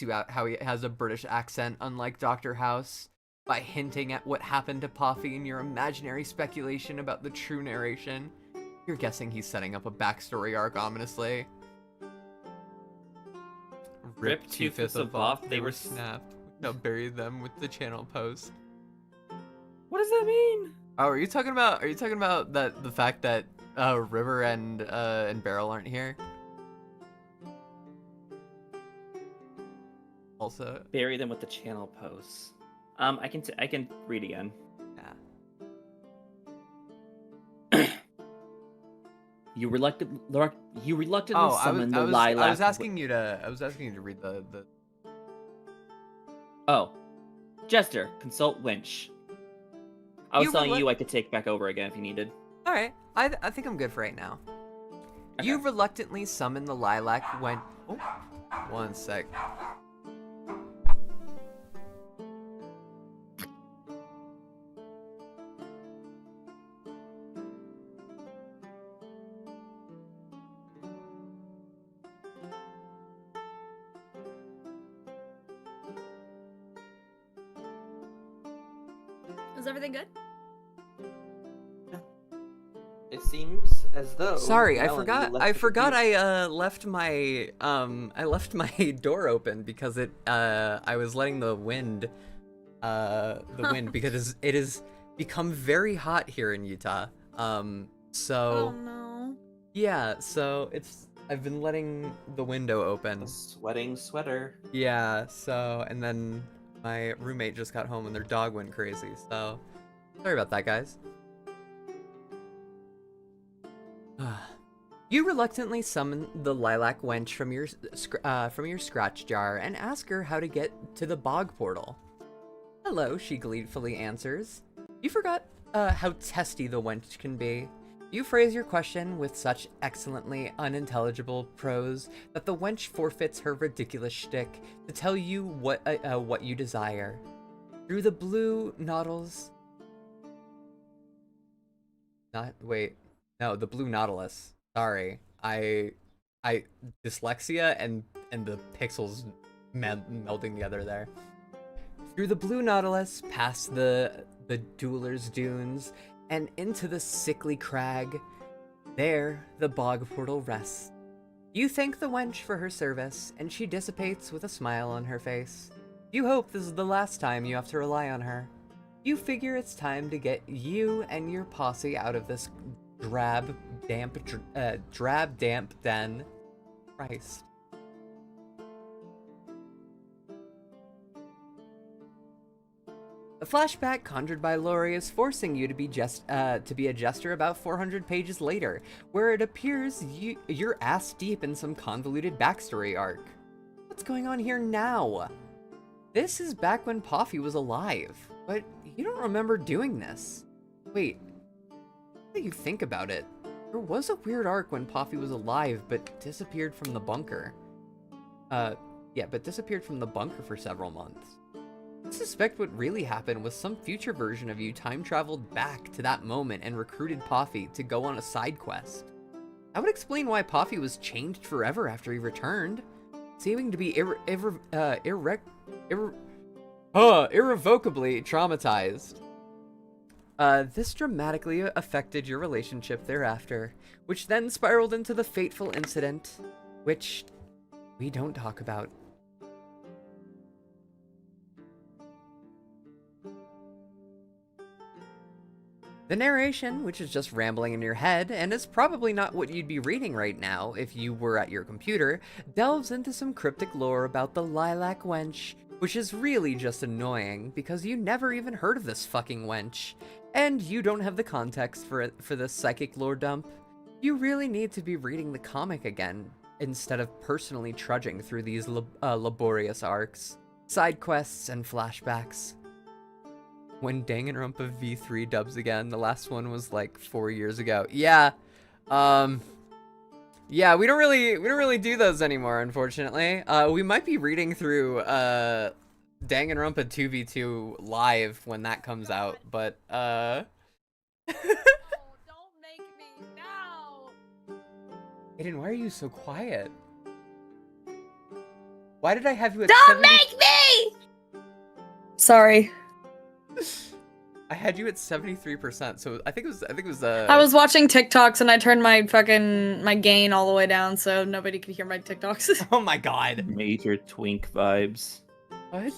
you out how he has a British accent unlike Dr. House, by hinting at what happened to Puffy in your imaginary speculation about the true narration. You're guessing he's setting up a backstory arc ominously. Rip 2/5 of VOFT, they were snapped. Now bury them with the channel post. What does that mean? Oh, are you talking about the fact that River and Beryl aren't here? Also, Bury them with the channel posts. I can read again. yeah. You reluctantly Oh, summon the lilac. I was asking you to read the. Oh, Jester, consult winch. I was You telling relu- you I could take back over again if you needed. All right, I think I'm good for right now. Okay. You reluctantly summon the lilac when. Oh, one sec. Is everything good? It seems as though. Sorry, I Melanie forgot. left I the forgot computer. I left my door open because I was letting the wind because it has become very hot here in Utah. Oh So no. yeah, so I've been letting the window open. A sweating sweater. Yeah, so and then my roommate just got home and their dog went crazy. So sorry about that, guys. You reluctantly summon the lilac wench from your scratch jar and ask her how to get to the bog portal. Hello, she gleefully answers. You forgot how testy the wench can be. You phrase your question with such excellently unintelligible prose that the wench forfeits her ridiculous shtick to tell you what you desire. Through the blue Nautilus. The blue Nautilus. Sorry, I dyslexia and the pixels melding together there. Through the blue Nautilus, past the Dueler's Dunes, and into the sickly crag. There, the bog portal rests. You thank the wench for her service, and she dissipates with a smile on her face. You hope this is the last time you have to rely on her. You figure it's time to get you and your posse out of this drab, damp den. Christ. A flashback conjured by Lori is forcing you to be a jester about 400 pages later, where it appears you're ass deep in some convoluted backstory arc. What's going on here now? This is back when Poffy was alive, but you don't remember doing this. Wait, now that you think about it, there was a weird arc when Poffy was alive but disappeared from the bunker. Disappeared from the bunker for several months. I suspect what really happened was some future version of you time-traveled back to that moment and recruited Poffy to go on a side quest. That would explain why Poffy was changed forever after he returned, seeming to be irrevocably traumatized. This dramatically affected your relationship thereafter, which then spiraled into the fateful incident, which we don't talk about. The narration, which is just rambling in your head, and is probably not what you'd be reading right now if you were at your computer, delves into some cryptic lore about the lilac wench, which is really just annoying, because you never even heard of this fucking wench, and you don't have the context for this psychic lore dump. You really need to be reading the comic again, instead of personally trudging through these laborious arcs, side quests, and flashbacks. When Danganronpa V3 dubs again, the last one was like 4 years ago. Yeah, yeah, we don't really do those anymore, unfortunately. We might be reading through Danganronpa 2v2 live when that comes out, but Oh, don't make me now. Aiden, why are you so quiet? Why did I have you at Don't make me! Sorry. I had you at 73%, so I think it was I was watching TikToks and I turned my gain all the way down so nobody could hear my TikToks. Oh my god. Major twink vibes. What?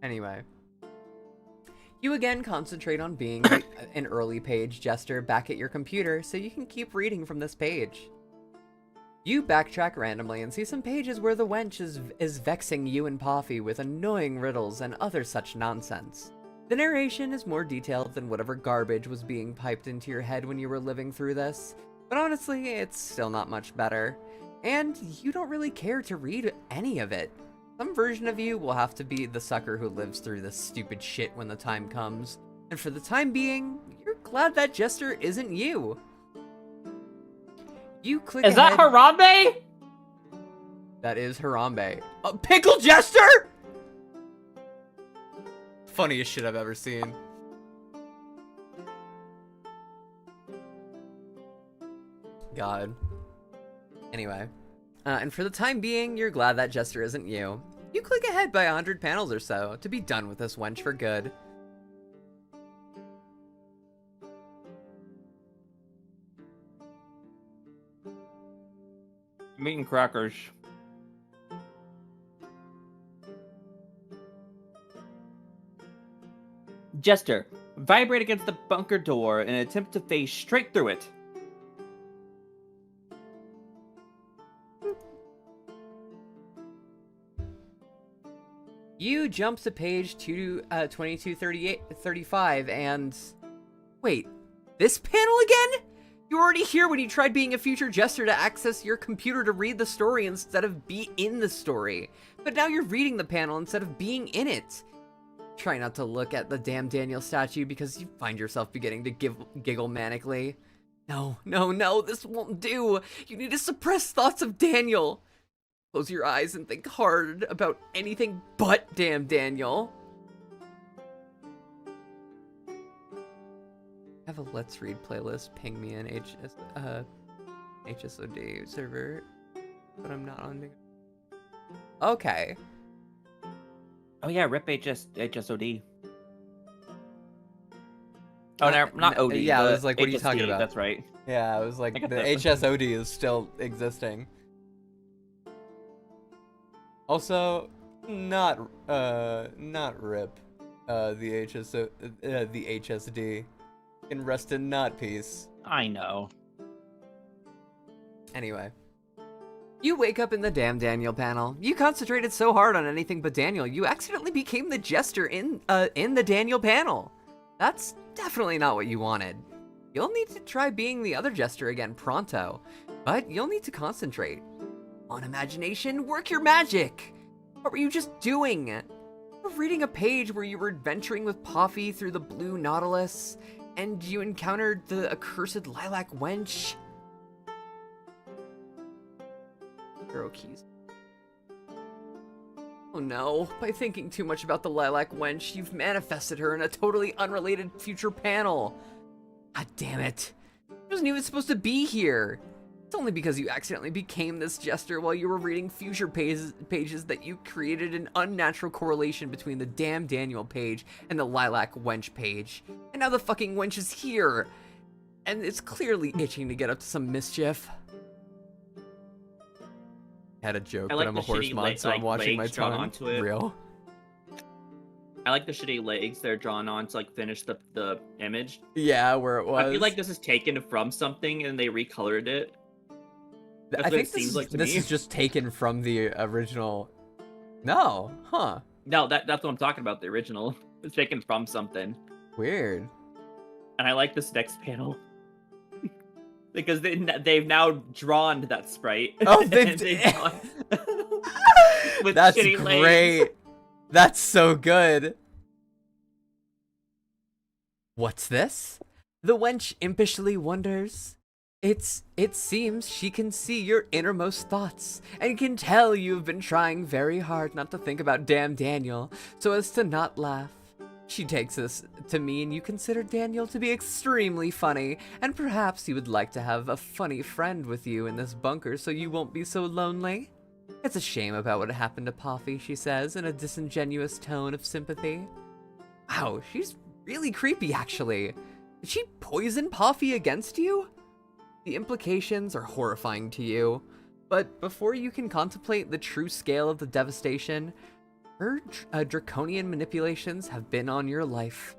Anyway. You again concentrate on being an early page jester back at your computer so you can keep reading from this page. You backtrack randomly and see some pages where the wench is vexing you and Poffy with annoying riddles and other such nonsense. The narration is more detailed than whatever garbage was being piped into your head when you were living through this, but honestly, it's still not much better. And you don't really care to read any of it. Some version of you will have to be the sucker who lives through this stupid shit when the time comes. And for the time being, you're glad that Jester isn't you. You click Is that ahead. Harambe? That is Harambe. Pickle Jester? Funniest shit I've ever seen. God. Anyway. And for the time being, you're glad that Jester isn't you. You click ahead by 100 panels or so to be done with this wench for good. I'm eating crackers. Jester, vibrate against the bunker door in an attempt to phase straight through it. You jump to page 2238-35 and... Wait, this panel again? You were already here when you tried being a future jester to access your computer to read the story instead of be in the story. But now you're reading the panel instead of being in it. Try not to look at the damn Daniel statue because you find yourself beginning to giggle manically. No, no, no, this won't do. You need to suppress thoughts of Daniel. Close your eyes and think hard about anything but damn Daniel. I have a Let's Read playlist. Ping me an HSOD server, but I'm not on. Okay. Oh yeah, rip HSOD. Oh, no, not OD. Yeah, I was like, what are you HSD, talking about? That's right. Yeah, I was like, got the that. HSOD is still existing. Also, not rip, the HSD. Can rest in not peace. I know. Anyway. You wake up in the damn Daniel panel. You concentrated so hard on anything but Daniel, you accidentally became the jester in the Daniel panel. That's definitely not what you wanted. You'll need to try being the other jester again pronto, but you'll need to concentrate. On imagination, work your magic! What were you just doing? You were reading a page where you were adventuring with Poffy through the blue Nautilus, and you encountered the accursed lilac wench. Arrow keys. Oh no, by thinking too much about the lilac wench, you've manifested her in a totally unrelated future panel. God damn it. She wasn't even supposed to be here. It's only because you accidentally became this jester while you were reading future pages that you created an unnatural correlation between the damn Daniel page and the lilac wench page. And now the fucking wench is here. And it's clearly itching to get up to some mischief. I had a joke, I like but I'm the a horse shitty mod, so I'm watching my legs drawn tongue. onto it. Real. I like the shitty legs they're drawn on to like finish the image. Yeah, where it was. I feel like this is taken from something and they recolored it. That's I what think it seems this, like to this me. is just taken from the original. No, huh? No, that's what I'm talking about. The original. It's taken from something. Weird. And I like this next panel. Because they've now drawn that sprite. Oh, they've drawn... with That's shitty legs. great. That's so good. What's this? The wench impishly wonders. It seems she can see your innermost thoughts, and can tell you've been trying very hard not to think about damn Daniel, so as to not laugh. She takes this to mean you consider Daniel to be extremely funny, and perhaps you would like to have a funny friend with you in this bunker so you won't be so lonely. It's a shame about what happened to Poffy, she says in a disingenuous tone of sympathy. Wow, she's really creepy actually. Did she poison Poffy against you? The implications are horrifying to you, but before you can contemplate the true scale of the devastation, her draconian manipulations have been on your life.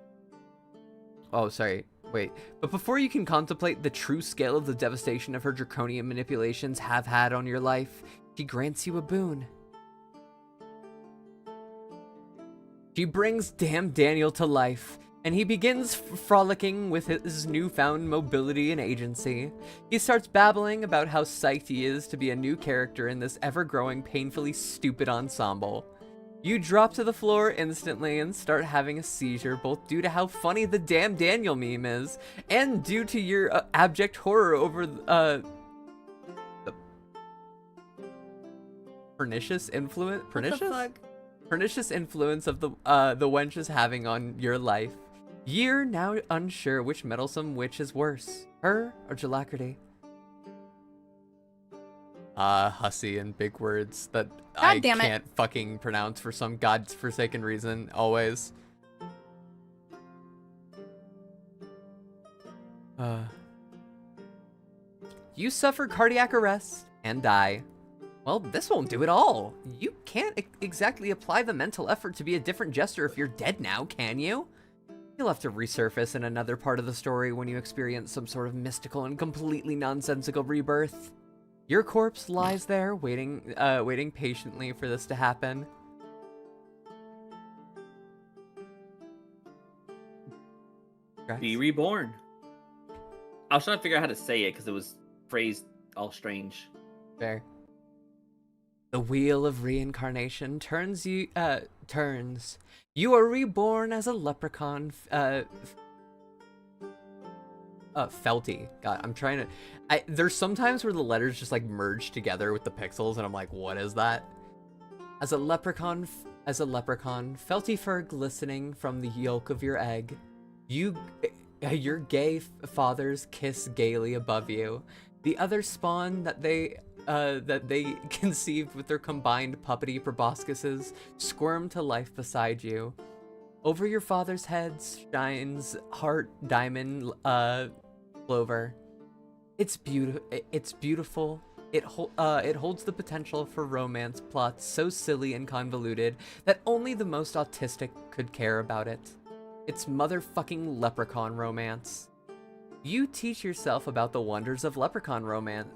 Oh, sorry, wait. But before you can contemplate the true scale of the devastation of her draconian manipulations have had on your life, she grants you a boon. She brings damn Daniel to life, and he begins frolicking with his newfound mobility and agency. He starts babbling about how psyched he is to be a new character in this ever-growing, painfully stupid ensemble. You drop to the floor instantly and start having a seizure, both due to how funny the damn Daniel meme is, and due to your abject horror over the pernicious influence. Pernicious? What the fuck? Pernicious influence of the wench is having on your life. You're now unsure which meddlesome witch is worse, her or Jalacrity. hussy and big words that God damn it. can't fucking pronounce for some godforsaken reason, always. You suffer cardiac arrest and die. Well, this won't do it all. You can't exactly apply the mental effort to be a different jester if you're dead now, can you? You'll have to resurface in another part of the story when you experience some sort of mystical and completely nonsensical rebirth. Your corpse lies there, waiting patiently for this to happen. Be reborn. I was trying to figure out how to say it because it was phrased all strange. Fair. The wheel of reincarnation turns. You are reborn as a leprechaun. Felty. God, I'm trying to. There's sometimes where the letters just like merge together with the pixels, and I'm like, what is that? As a leprechaun, felty fur glistening from the yolk of your egg. Your gay fathers kiss gaily above you. The other spawn that they conceived with their combined puppety proboscises squirm to life beside you. Over your father's heads shines heart diamond clover. It's beautiful. It holds the potential for romance plots so silly and convoluted that only the most autistic could care about it. It's motherfucking leprechaun romance. You teach yourself about the wonders of leprechaun romance.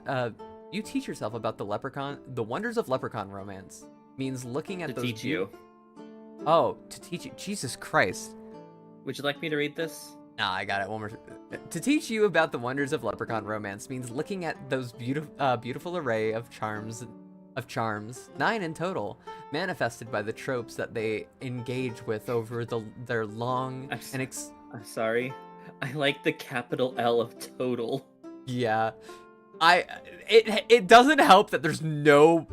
You teach yourself about the wonders of leprechaun romance. Means looking at To those. teach you. Oh, to teach you. Jesus Christ. Would you like me to read this? Nah, I got it. One more. To teach you about the wonders of leprechaun romance means looking at those beautiful array of charms, 9 in total, manifested by the tropes that they engage with over their long I'm sorry. I like the capital L of total. Yeah. It doesn't help that there's no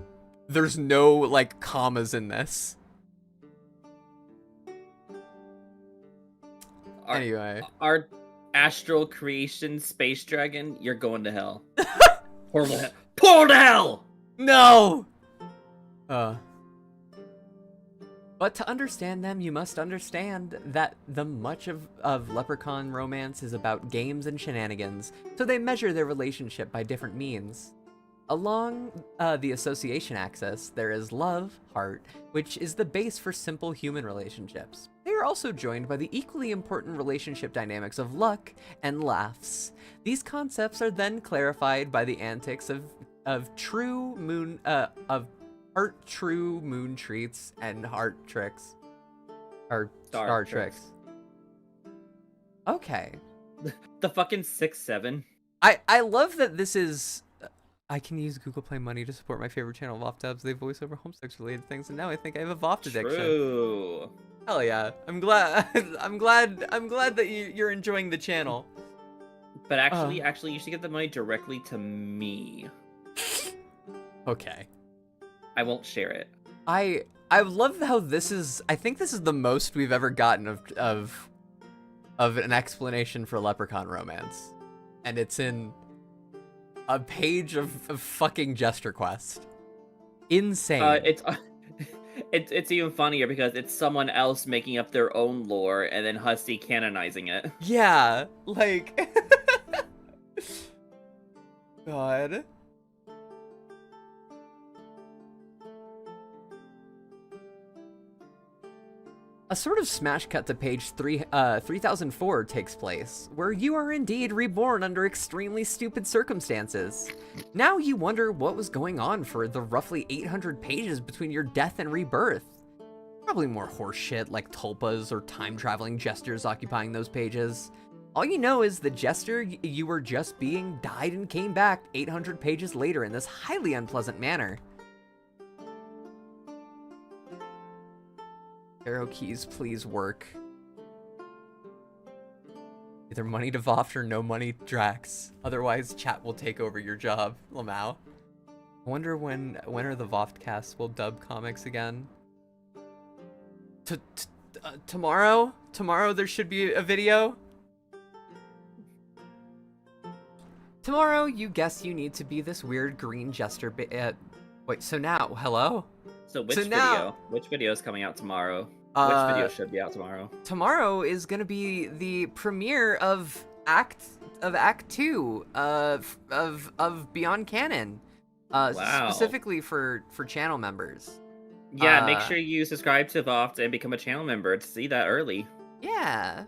like commas in this. Anyway, our astral creation space dragon, you're going to hell. Portal to hell. no. But to understand them, you must understand that the much of leprechaun romance is about games and shenanigans, so they measure their relationship by different means. Along the association axis, there is love, heart, which is the base for simple human relationships. They are also joined by the equally important relationship dynamics of luck and laughs. These concepts are then clarified by the antics of heart true moon treats and heart tricks. Or star tricks. Okay. The fucking 6-7. I love that this is. I can use Google Play Money to support my favorite channel, VOFT Dubs. They voice over homesex related things, and now I think I have a VOFT addiction. True. Hell yeah! I'm glad. I'm glad that you're enjoying the channel. But actually, you should get the money directly to me. Okay. I won't share it. I love how this is. I think this is the most we've ever gotten of an explanation for leprechaun romance, and it's in a page of fucking Jester Quest. Insane. It's even funnier because it's someone else making up their own lore and then Hussey canonizing it. Yeah, like God. A sort of smash cut to page 3004 takes place, where you are indeed reborn under extremely stupid circumstances. Now you wonder what was going on for the roughly 800 pages between your death and rebirth. Probably more horseshit like tulpas or time-traveling jesters occupying those pages. All you know is the jester you were just being died and came back 800 pages later in this highly unpleasant manner. Arrow keys, please work. Either money to VOFT or no money Drax. Otherwise, chat will take over your job, Lamau. I wonder when are the VOFT casts will dub comics again? Tomorrow? Tomorrow there should be a video? Tomorrow, you guess you need to be this weird green jester. Wait, so now, hello? So which So video? now- Which video is coming out tomorrow? Which video should be out tomorrow? Tomorrow is gonna be the premiere of Act 2 of Beyond Canon. Wow. Specifically for channel members. Yeah, make sure you subscribe to VOFT and become a channel member to see that early. Yeah.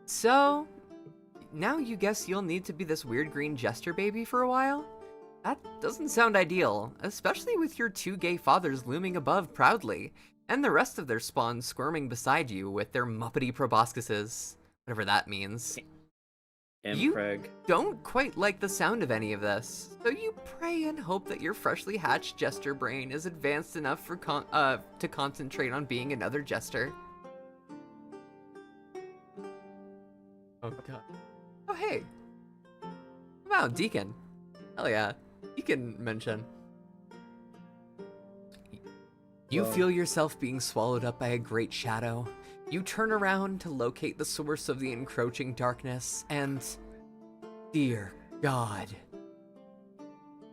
So, now you guess you'll need to be this weird green jester baby for a while? That doesn't sound ideal, especially with your 2 gay fathers looming above proudly, and the rest of their spawn squirming beside you with their muppety proboscises, whatever that means. Impreg. Don't quite like the sound of any of this, so you pray and hope that your freshly hatched jester brain is advanced enough for to concentrate on being another jester. Oh god. Oh hey. Wow, Deacon. Hell yeah. Deacon mention. You feel yourself being swallowed up by a great shadow. You turn around to locate the source of the encroaching darkness, and... dear God.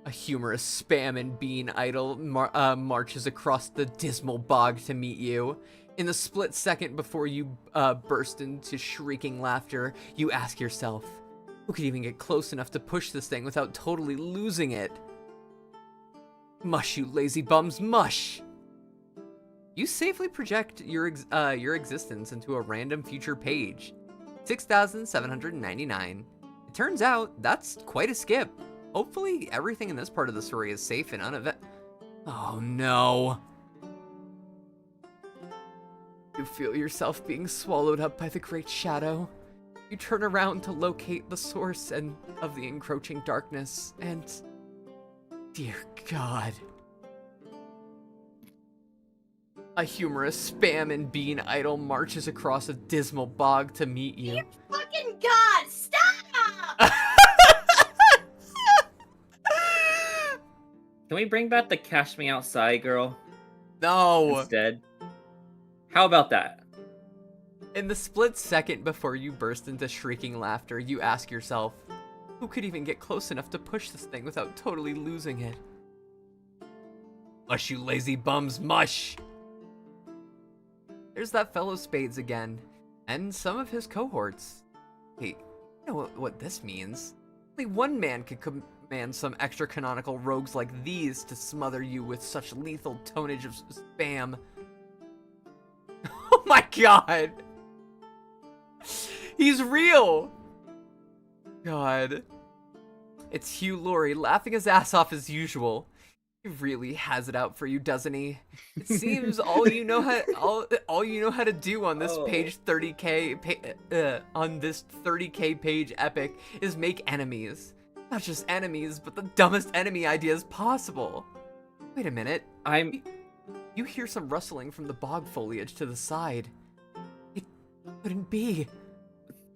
A humorous spam and bean idol marches across the dismal bog to meet you. In the split second before you burst into shrieking laughter, you ask yourself, who could even get close enough to push this thing without totally losing it? Mush, you lazy bums, mush! You safely project your existence into a random future page. 6,799. It turns out, that's quite a skip. Hopefully, everything in this part of the story is safe and Oh no. You feel yourself being swallowed up by the great shadow. You turn around to locate the source of the encroaching darkness, and... dear God. A humorous spam and bean idol marches across a dismal bog to meet you. Dear fucking God, stop! Can we bring back the Cash Me Outside girl No! instead? How about that? In the split second before you burst into shrieking laughter, you ask yourself, who could even get close enough to push this thing without totally losing it? Mush, you lazy bums, mush! There's that fellow Spades again, and some of his cohorts. Hey, you know what this means? Only one man could command some extra canonical rogues like these to smother you with such lethal tonnage of spam. Oh my god! He's real! God. It's Hugh Laurie laughing his ass off as usual. He really has it out for you, doesn't he? It seems all you know how to do on this page 30k on this 30k page epic is make enemies. Not just enemies, but the dumbest enemy ideas possible. Wait a minute. You hear some rustling from the bog foliage to the side. It couldn't be.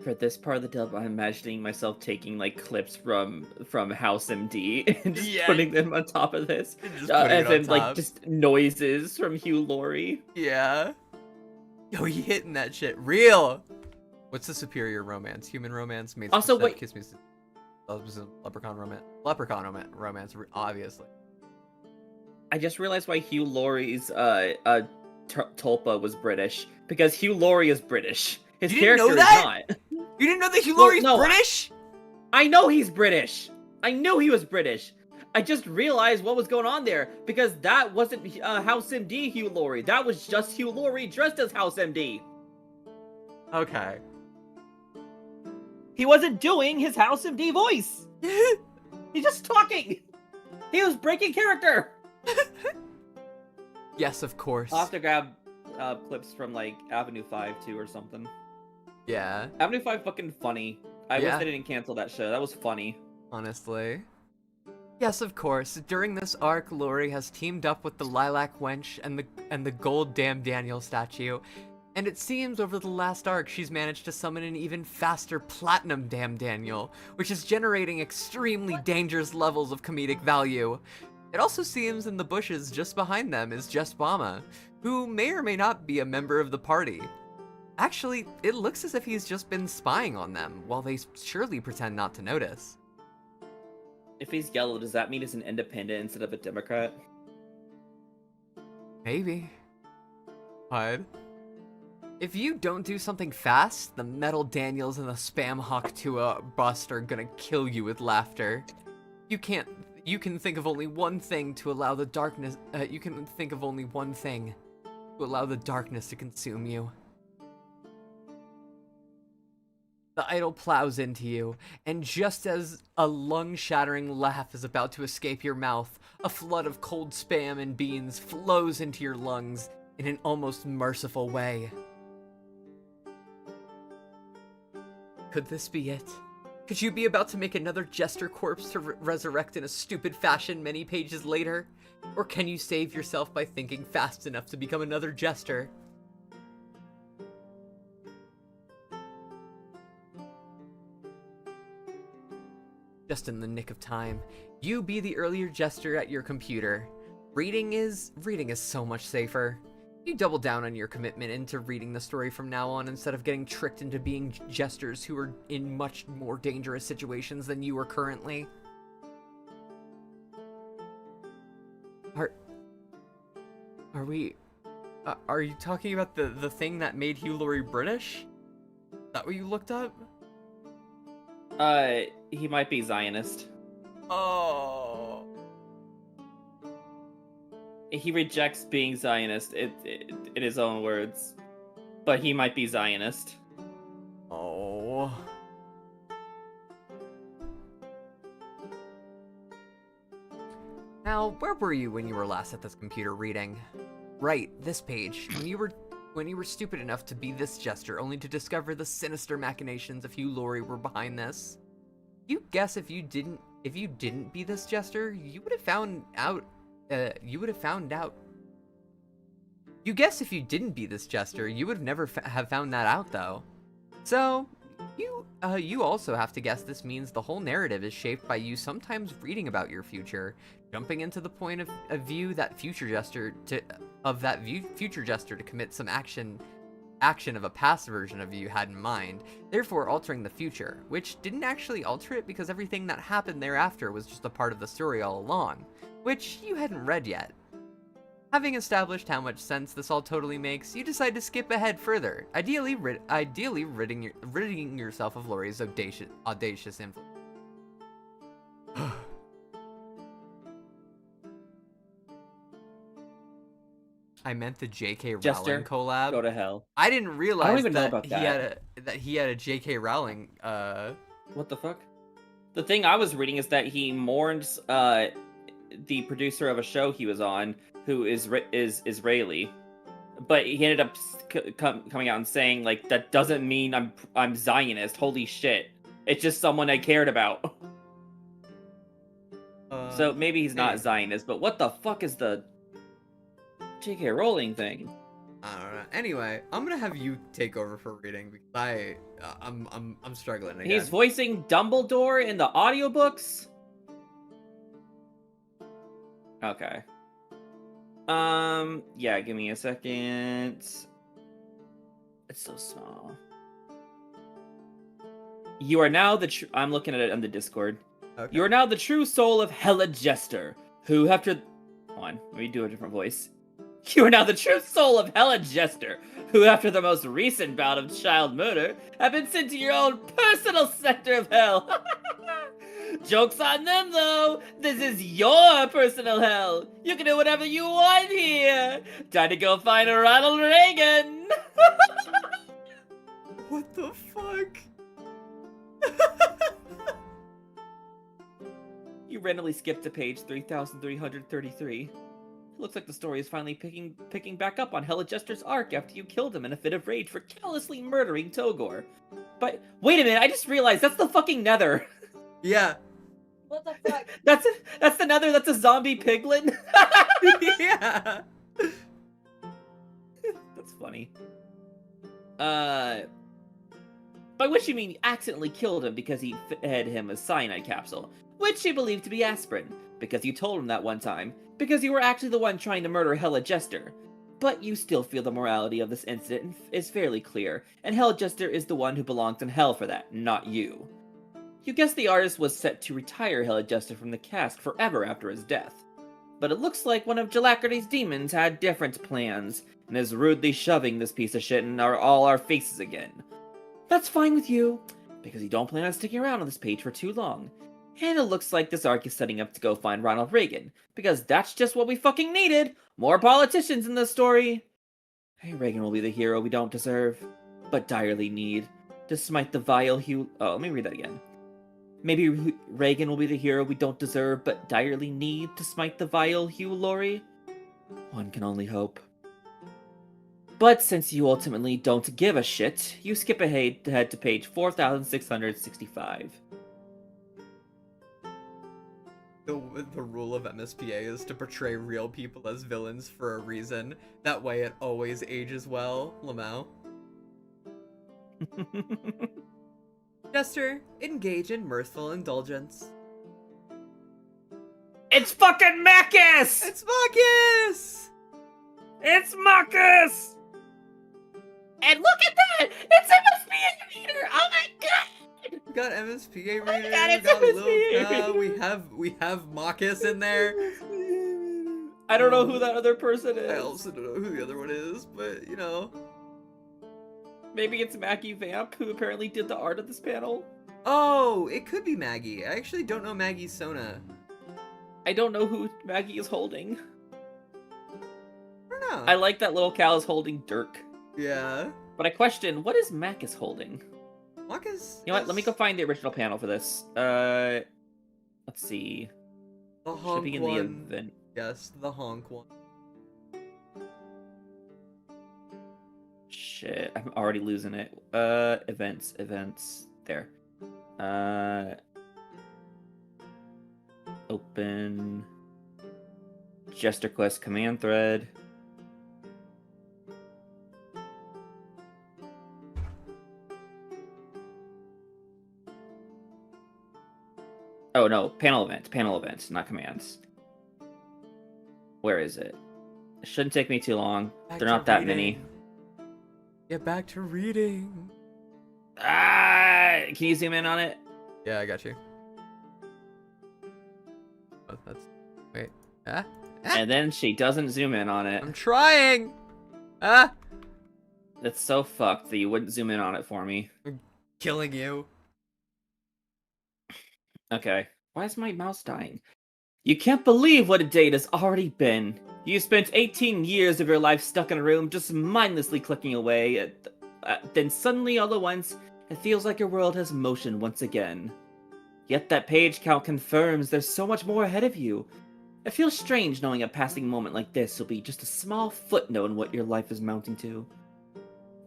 For this part of the dub, I'm imagining myself taking like clips from House MD and just putting them on top of this, as in like just noises from Hugh Laurie. Yeah. Yo, you hitting that shit real. What's the superior romance? Human romance? Made Also, wait. Kiss me. Leprechaun romance. Leprechaun romance, obviously. I just realized why Hugh Laurie's Tulpa was British, because Hugh Laurie is British. His You didn't character know that? is not. You didn't know that Hugh Laurie's no, British? I know he's British. I knew he was British. I just realized what was going on there, because that wasn't House MD Hugh Laurie. That was just Hugh Laurie dressed as House MD. Okay. He wasn't doing his House MD voice. He's just talking. He was breaking character. Yes, of course. I'll have to grab clips from like Avenue 5 too or something. Yeah. Avenue 5 fucking funny. I wish they didn't cancel that show. That was funny. Honestly. Yes, of course. During this arc, Laurie has teamed up with the Lilac Wench and the Gold Damn Daniel statue. And it seems over the last arc, she's managed to summon an even faster Platinum Damn Daniel, which is generating extremely dangerous levels of comedic value. It also seems in the bushes just behind them is Jess Bama, who may or may not be a member of the party. Actually, it looks as if he's just been spying on them, while they surely pretend not to notice. If he's yellow, does that mean he's an independent instead of a Democrat? Maybe. But if you don't do something fast, the Metal Daniels and the Spam Hawk 2 bust are gonna kill you with laughter. You can think of only one thing to allow the darkness, you can think of only one thing to allow the darkness to consume you. The idol plows into you, and just as a lung-shattering laugh is about to escape your mouth, a flood of cold spam and beans flows into your lungs in an almost merciful way. Could this be it? Could you be about to make another Jester corpse to resurrect in a stupid fashion many pages later? Or can you save yourself by thinking fast enough to become another Jester? Just in the nick of time, you be the earlier Jester at your computer. Reading is so much safer. You double down on your commitment into reading the story from now on instead of getting tricked into being Jesters who are in much more dangerous situations than you are currently. Are you talking about the thing that made Hugh Laurie British? Is that what you looked up? He might be Zionist. Oh. He rejects being Zionist, in his own words. But he might be Zionist. Oh. Now, where were you when you were last at this computer reading? Right, this page. When you were stupid enough to be this Jester, only to discover the sinister machinations of Hugh Laurie were behind this. You guess if you didn't be this Jester, you would have found out. You guess if you didn't be this Jester, you would have never have found that out, though. So, you also have to guess this means the whole narrative is shaped by you sometimes reading about your future, jumping into the point of view that future Jester to commit some action of a past version of you had in mind, therefore altering the future, which didn't actually alter it because everything that happened thereafter was just a part of the story all along, which you hadn't read yet. Having established how much sense this all totally makes, you decide to skip ahead further, ideally ridding yourself of Laurie's audacious influence. I meant the J.K. Jester, Rowling collab. Go to hell. I didn't realize I don't even know that about he had a J.K. Rowling. What the fuck? The thing I was reading is that he mourns the producer of a show he was on, who is Israeli, but he ended up coming out and saying, like, that doesn't mean I'm Zionist. Holy shit! It's just someone I cared about. So maybe he's not Zionist, but what the fuck is the J.K. Rowling thing? I don't know. Anyway, I'm gonna have you take over for reading because I'm struggling again. He's voicing Dumbledore in the audiobooks? Okay. Yeah, give me a second. It's so small. You are now I'm looking at it on the Discord. Okay. You are now the true soul of Hella Jester, who after... Hold on, let me do a different voice. You are now the true soul of Hella Jester, who after the most recent bout of child murder, have been sent to your own personal sector of hell. Joke's on them, though. This is your personal hell. You can do whatever you want here. Time to go find Ronald Reagan. What the fuck? You randomly skipped to page 3,333. It looks like the story is finally picking back up on Hella Jester's arc after you killed him in a fit of rage for callously murdering Togor. But wait a minute, I just realized that's the fucking Nether. Yeah. What the fuck? That's the Nether. That's a zombie piglin. Yeah. That's funny. By which you mean you accidentally killed him because he fed him a cyanide capsule, which you believed to be aspirin, because you told him that one time, because you were actually the one trying to murder Hella Jester. but you still feel the morality of this incident is fairly clear, and Hell Jester is the one who belongs in hell for that, not you. You guess the artist was set to retire Hell Jester from the cast forever after his death, but it looks like one of Jalacrity's demons had different plans, and is rudely shoving this piece of shit in all our faces again. That's fine with you, because you don't plan on sticking around on this page for too long. And it looks like this arc is setting up to go find Ronald Reagan, because that's just what we fucking needed! More politicians in this story! Hey, Reagan will be the hero we don't deserve, but direly need, to smite the vile Hugh... Oh, let me read that again. Maybe Reagan will be the hero we don't deserve, but direly need to smite the vile Hugh Laurie? One can only hope. But since you ultimately don't give a shit, you skip ahead to page 4665. The rule of MSPA is to portray real people as villains for a reason. That way it always ages well, Lamau. Jester, engage in mirthful indulgence. It's fucking Marcus! It's Marcus! It's Marcus! And look at that! It's MSPA reader! Oh my god! We got MSPA Oh my reader, God, we it's got MSPA Luca, we have Marcus in there. I don't know who that other person is. I also don't know who the other one is, but you know. Maybe it's Maggie Vamp, who apparently did the art of this panel. Oh, it could be Maggie. I actually don't know Maggie's Sona. I don't know who Maggie is holding. I don't know. I like that little Cal is holding Dirk. Yeah. But I question, what is Marcus holding? Marcus. You know what? Let me go find the original panel for this. Let's see. The Should honk be in one. the event. Yes, the honk one. Shit, I'm already losing it. Events. There. Open. Jester Quest command thread. Oh no, panel event, not commands. Where is it? It shouldn't take me too long. Back They're to not that reading. many. Get back to reading. Ah! Can you zoom in on it? Yeah, I got you. Oh, that's... Wait. Ah? And then she doesn't zoom in on it. I'm trying! Ah! That's so fucked that you wouldn't zoom in on it for me. Killing you. Okay. Why is my mouse dying? You can't believe what a day it has already been. You spent 18 years of your life stuck in a room just mindlessly clicking away. Then suddenly, all at once, it feels like your world has motion once again. Yet that page count confirms there's so much more ahead of you. It feels strange knowing a passing moment like this will be just a small footnote in what your life is mounting to.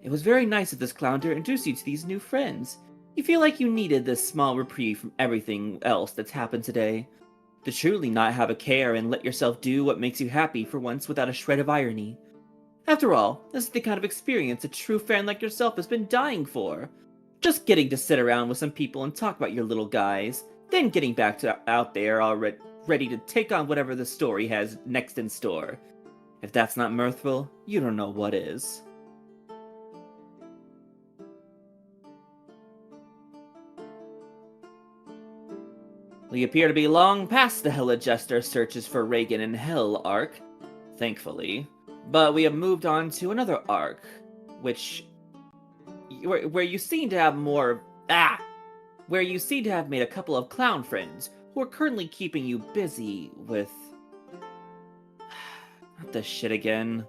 It was very nice of this clown to introduce you to these new friends. You feel like you needed this small reprieve from everything else that's happened today. To truly not have a care and let yourself do what makes you happy for once without a shred of irony. After all, this is the kind of experience a true fan like yourself has been dying for. Just getting to sit around with some people and talk about your little guys, then getting back to out there already ready to take on whatever the story has next in store. If that's not mirthful, you don't know what is. We appear to be long past the Hella Jester searches for Reagan and Hell arc, thankfully, but we have moved on to another arc, where you seem to have where you seem to have made a couple of clown friends who are currently keeping you busy with... Not this shit again.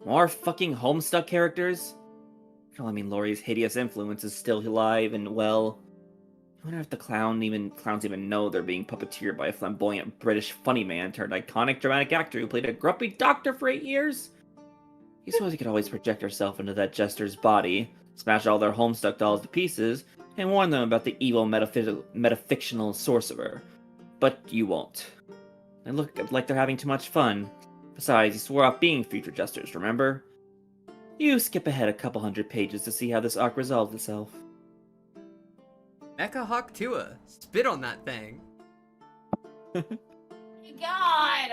More fucking Homestuck characters? Hell, I mean, Laurie's hideous influence is still alive and well. I wonder if the clowns even know they're being puppeteered by a flamboyant British funny man turned iconic dramatic actor who played a grumpy doctor for 8 years? You suppose you could always project yourself into that Jester's body, smash all their Homestuck dolls to pieces, and warn them about the evil metafictional sorcerer. But you won't. They look like they're having too much fun. Besides, you swore off being future Jesters, remember? You skip ahead a couple hundred pages to see how this arc resolves itself. Mecha Hawk Tua. Spit on that thing. God!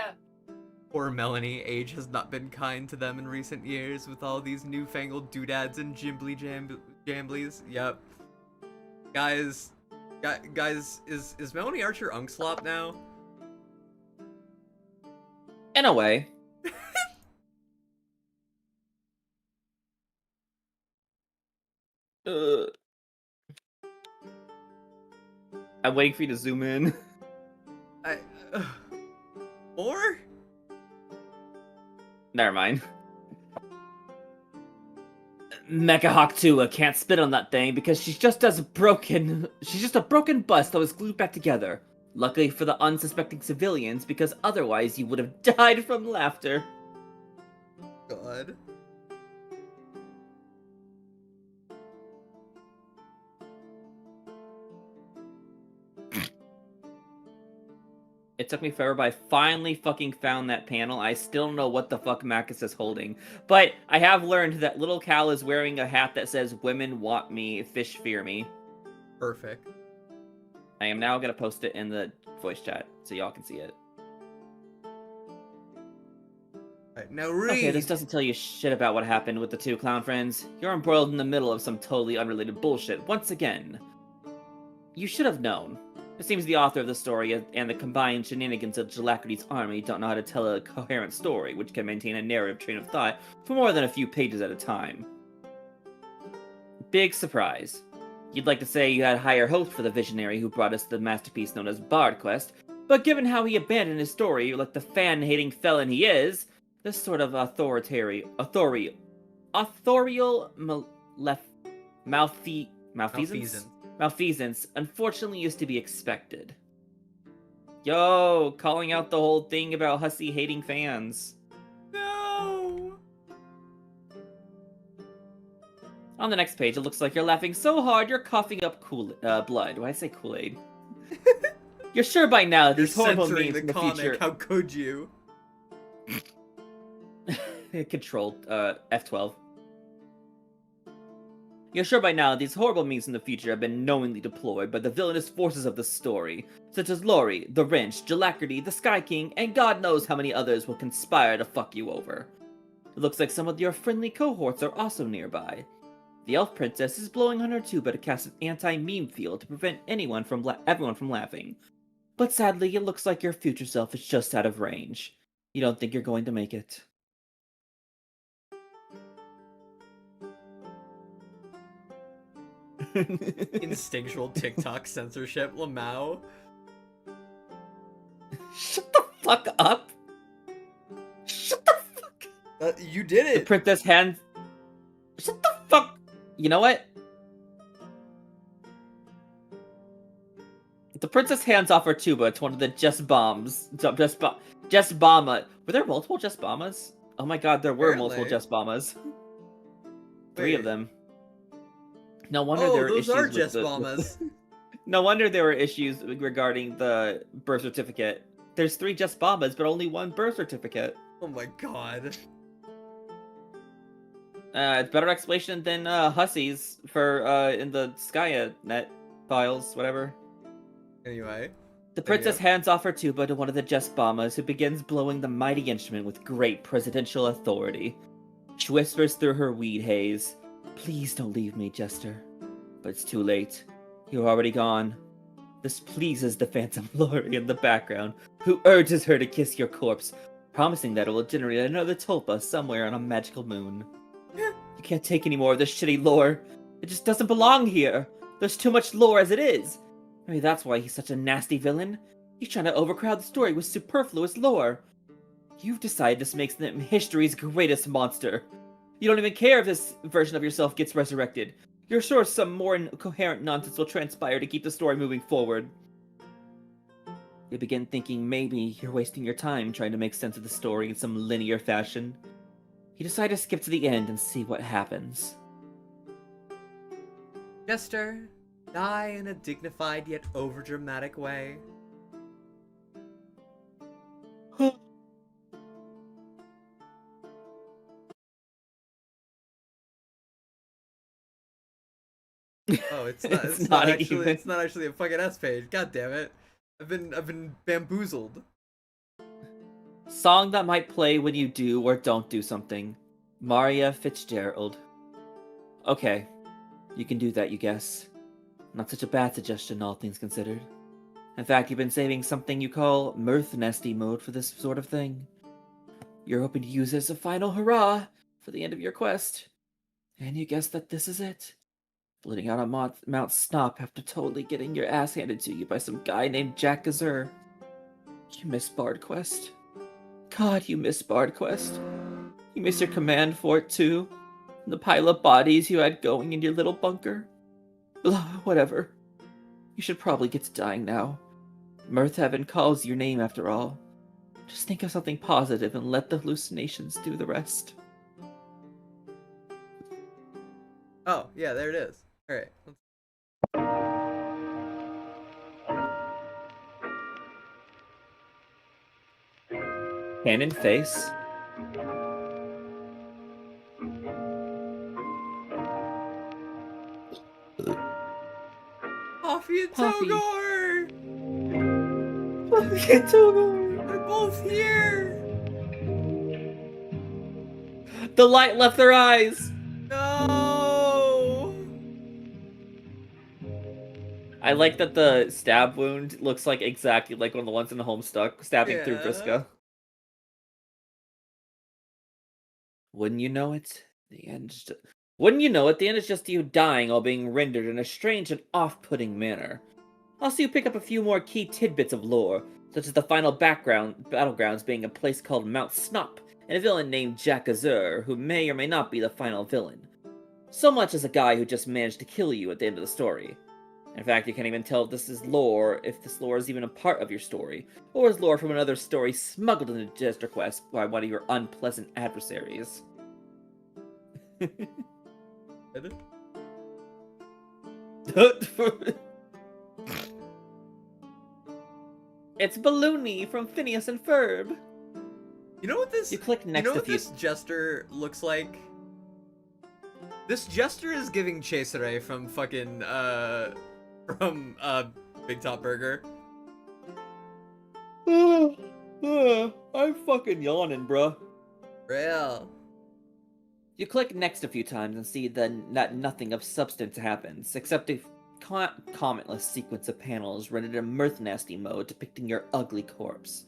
Poor Melanie, age has not been kind to them in recent years with all these newfangled doodads and jamblies. Yep. Guys, is Melanie Archer Unkslop now? In a way. I'm waiting for you to zoom in. More? Never mind. Mecha Hawk 2 can't spit on that thing because she's just a broken bust that was glued back together. Luckily for the unsuspecting civilians, because otherwise you would have died from laughter. God. It took me forever, but I finally fucking found that panel. I still don't know what the fuck Marcus is holding. But I have learned that little Cal is wearing a hat that says, "Women want me, fish fear me." Perfect. I am now gonna post it in the voice chat, so y'all can see it. Alright, now read! Okay, this doesn't tell you shit about what happened with the two clown friends. You're embroiled in the middle of some totally unrelated bullshit, once again. You should have known. It seems the author of the story and the combined shenanigans of Jalacrity's army don't know how to tell a coherent story, which can maintain a narrative train of thought for more than a few pages at a time. Big surprise. You'd like to say you had higher hopes for the visionary who brought us the masterpiece known as Jester Quest, but given how he abandoned his story like the fan-hating felon he is, this sort of authorial malfeasance unfortunately is to be expected. Yo, calling out the whole thing about Hussy hating fans. No! On the next page, it looks like you're laughing so hard you're coughing up blood. Why did I say Kool-Aid? You're sure by now You're these horrible censoring memes the in the comic, future... how could you? Control, F12. You're sure by now these horrible memes in the future have been knowingly deployed by the villainous forces of the story, such as Lori, the Wrench, Jalacrity, the Sky King, and God knows how many others will conspire to fuck you over. It looks like some of your friendly cohorts are also nearby. The Elf Princess is blowing on her tuba to cast an anti-meme field to prevent everyone from laughing. But sadly, it looks like your future self is just out of range. You don't think you're going to make it. Instinctual TikTok censorship, Lamau. Shut the fuck up! Shut the fuck! You did it! The princess hands... Shut the fuck... You know what? The princess hands off her tuba to one of the Just Bomba. Were there multiple Just Bombas? Oh my god, there were Apparently. multiple Just Bombas. 3 of Wait. them. No wonder there were those issues are with Jess the... Bombas. No wonder there were issues regarding the birth certificate. There's 3 Just Bombas, but only 1 birth certificate. Oh my god. It's better explanation than Hussies for in the SkyNet files, whatever. Anyway. The princess hands off her tuba to one of the Just Bombas, who begins blowing the mighty instrument with great presidential authority. She whispers through her weed haze, "Please don't leave me, Jester." But it's too late. You're already gone. This pleases the phantom Lori in the background, who urges her to kiss your corpse, promising that it will generate another tulpa somewhere on a magical moon. You can't take any more of this shitty lore. It just doesn't belong here. There's too much lore as it is. Maybe that's why he's such a nasty villain. He's trying to overcrowd the story with superfluous lore. You've decided this makes them history's greatest monster. You don't even care if this version of yourself gets resurrected. You're sure some more coherent nonsense will transpire to keep the story moving forward. You begin thinking maybe you're wasting your time trying to make sense of the story in some linear fashion. You decide to skip to the end and see what happens. Jester, die in a dignified yet overdramatic way. Oh, it's not. It's not even. It's not actually a fucking S page. God damn it! I've been bamboozled. Song that might play when you do or don't do something. Maria Fitzgerald. Okay, you can do that, you guess. Not such a bad suggestion, all things considered. In fact, you've been saving something you call Mirth Nasty mode for this sort of thing. You're hoping to use it as a final hurrah for the end of your quest. And you guess that this is it. Bleeding out on Mount Snop after totally getting your ass handed to you by some guy named Jack Gazur. You miss Bard Quest. God, you miss Bard Quest. You miss your command fort too. And the pile of bodies you had going in your little bunker. Blah, whatever. You should probably get to dying now. Mirth Heaven calls your name after all. Just think of something positive and let the hallucinations do the rest. Oh, yeah, there it is. Alright. Cannon face. Poppy and Poppy. Togor! Poppy and Togor! They're both here! The light left their eyes! No! I like that the stab wound looks like exactly like one of the ones in the Homestuck, stabbing through Yeah. Vriska. Wouldn't you know it? The end is Wouldn't you know it, the end is just you dying while being rendered in a strange and off-putting manner. Also, you pick up a few more key tidbits of lore, such as the final battlegrounds being a place called Mount Snop, and a villain named Jack Azur, who may or may not be the final villain. So much as a guy who just managed to kill you at the end of the story. In fact, you can't even tell if this is lore, if this lore is even a part of your story, or is lore from another story smuggled into Jester Quest by one of your unpleasant adversaries. It's Balloony from Phineas and Ferb. You know what this? You click next you know to what this Jester looks like? This Jester is giving Cesare from fucking Big Top Burger. I'm fucking yawning, bruh. Real. You click next a few times and see that nothing of substance happens, except a commentless sequence of panels rendered in Mirth Nasty mode depicting your ugly corpse.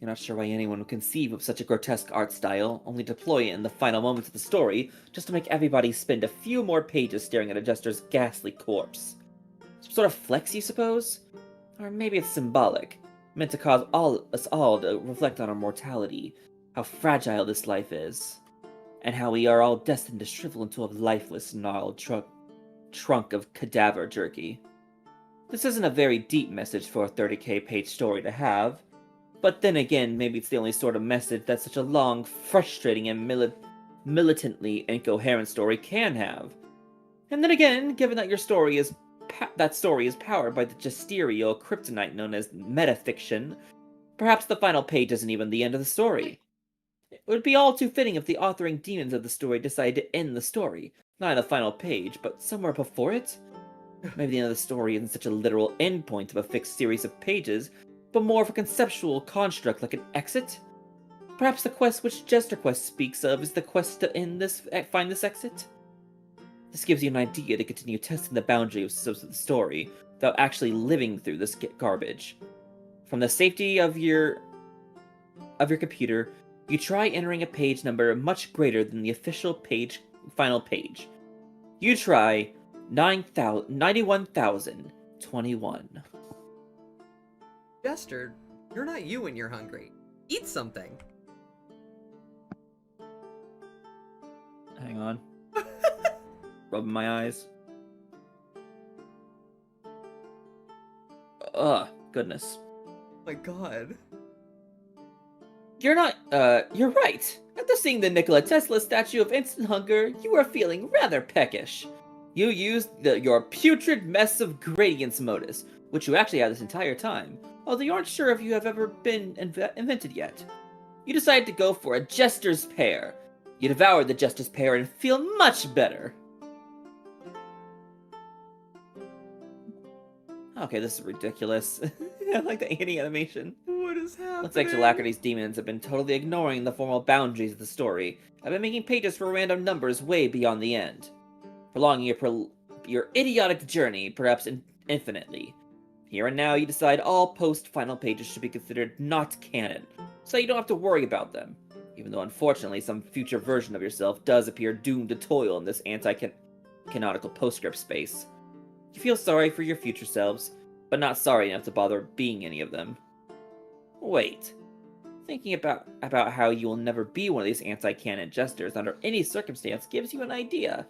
You're not sure why anyone would conceive of such a grotesque art style, only deploy it in the final moments of the story, just to make everybody spend a few more pages staring at a Jester's ghastly corpse. Some sort of flex, you suppose? Or maybe it's symbolic, meant to cause us all to reflect on our mortality, how fragile this life is, and how we are all destined to shrivel into a lifeless, gnarled trunk of cadaver jerky. This isn't a very deep message for a 30k page story to have, but then again, maybe it's the only sort of message that such a long, frustrating, and militantly incoherent story can have. And then again, given that your story is powered by the Jesterial kryptonite known as metafiction, perhaps the final page isn't even the end of the story. It would be all too fitting if the authoring demons of the story decided to end the story, not in the final page, but somewhere before it? Maybe the end of the story isn't such a literal endpoint of a fixed series of pages, but more of a conceptual construct like an exit? Perhaps the quest which Jester Quest speaks of is the quest to find this exit? This gives you an idea to continue testing the boundaries of the story, without actually living through this garbage. From the safety of your computer, you try entering a page number much greater than the official final page. You try 91,021. Jester, you're not you when you're hungry. Eat something. Hang on. Rubbing my eyes. Ugh, goodness. Oh my god. You're right. After seeing the Nikola Tesla statue of instant hunger, you are feeling rather peckish. You used your putrid mess of gradients modus, which you actually had this entire time, although you aren't sure if you have ever been invented yet. You decided to go for a Jester's Pear. You devour the Jester's Pear and feel much better. Okay, this is ridiculous. I like the Annie animation. What is is happening? Looks like Jalacrity's demons have been totally ignoring the formal boundaries of the story. I've been making pages for random numbers way beyond the end, prolonging your idiotic journey, perhaps infinitely. Here and now, you decide all post-final pages should be considered not canon, so you don't have to worry about them, even though unfortunately some future version of yourself does appear doomed to toil in this anti-canonical postscript space. You feel sorry for your future selves, but not sorry enough to bother being any of them. Wait. Thinking about how you will never be one of these anti-canon jesters under any circumstance gives you an idea.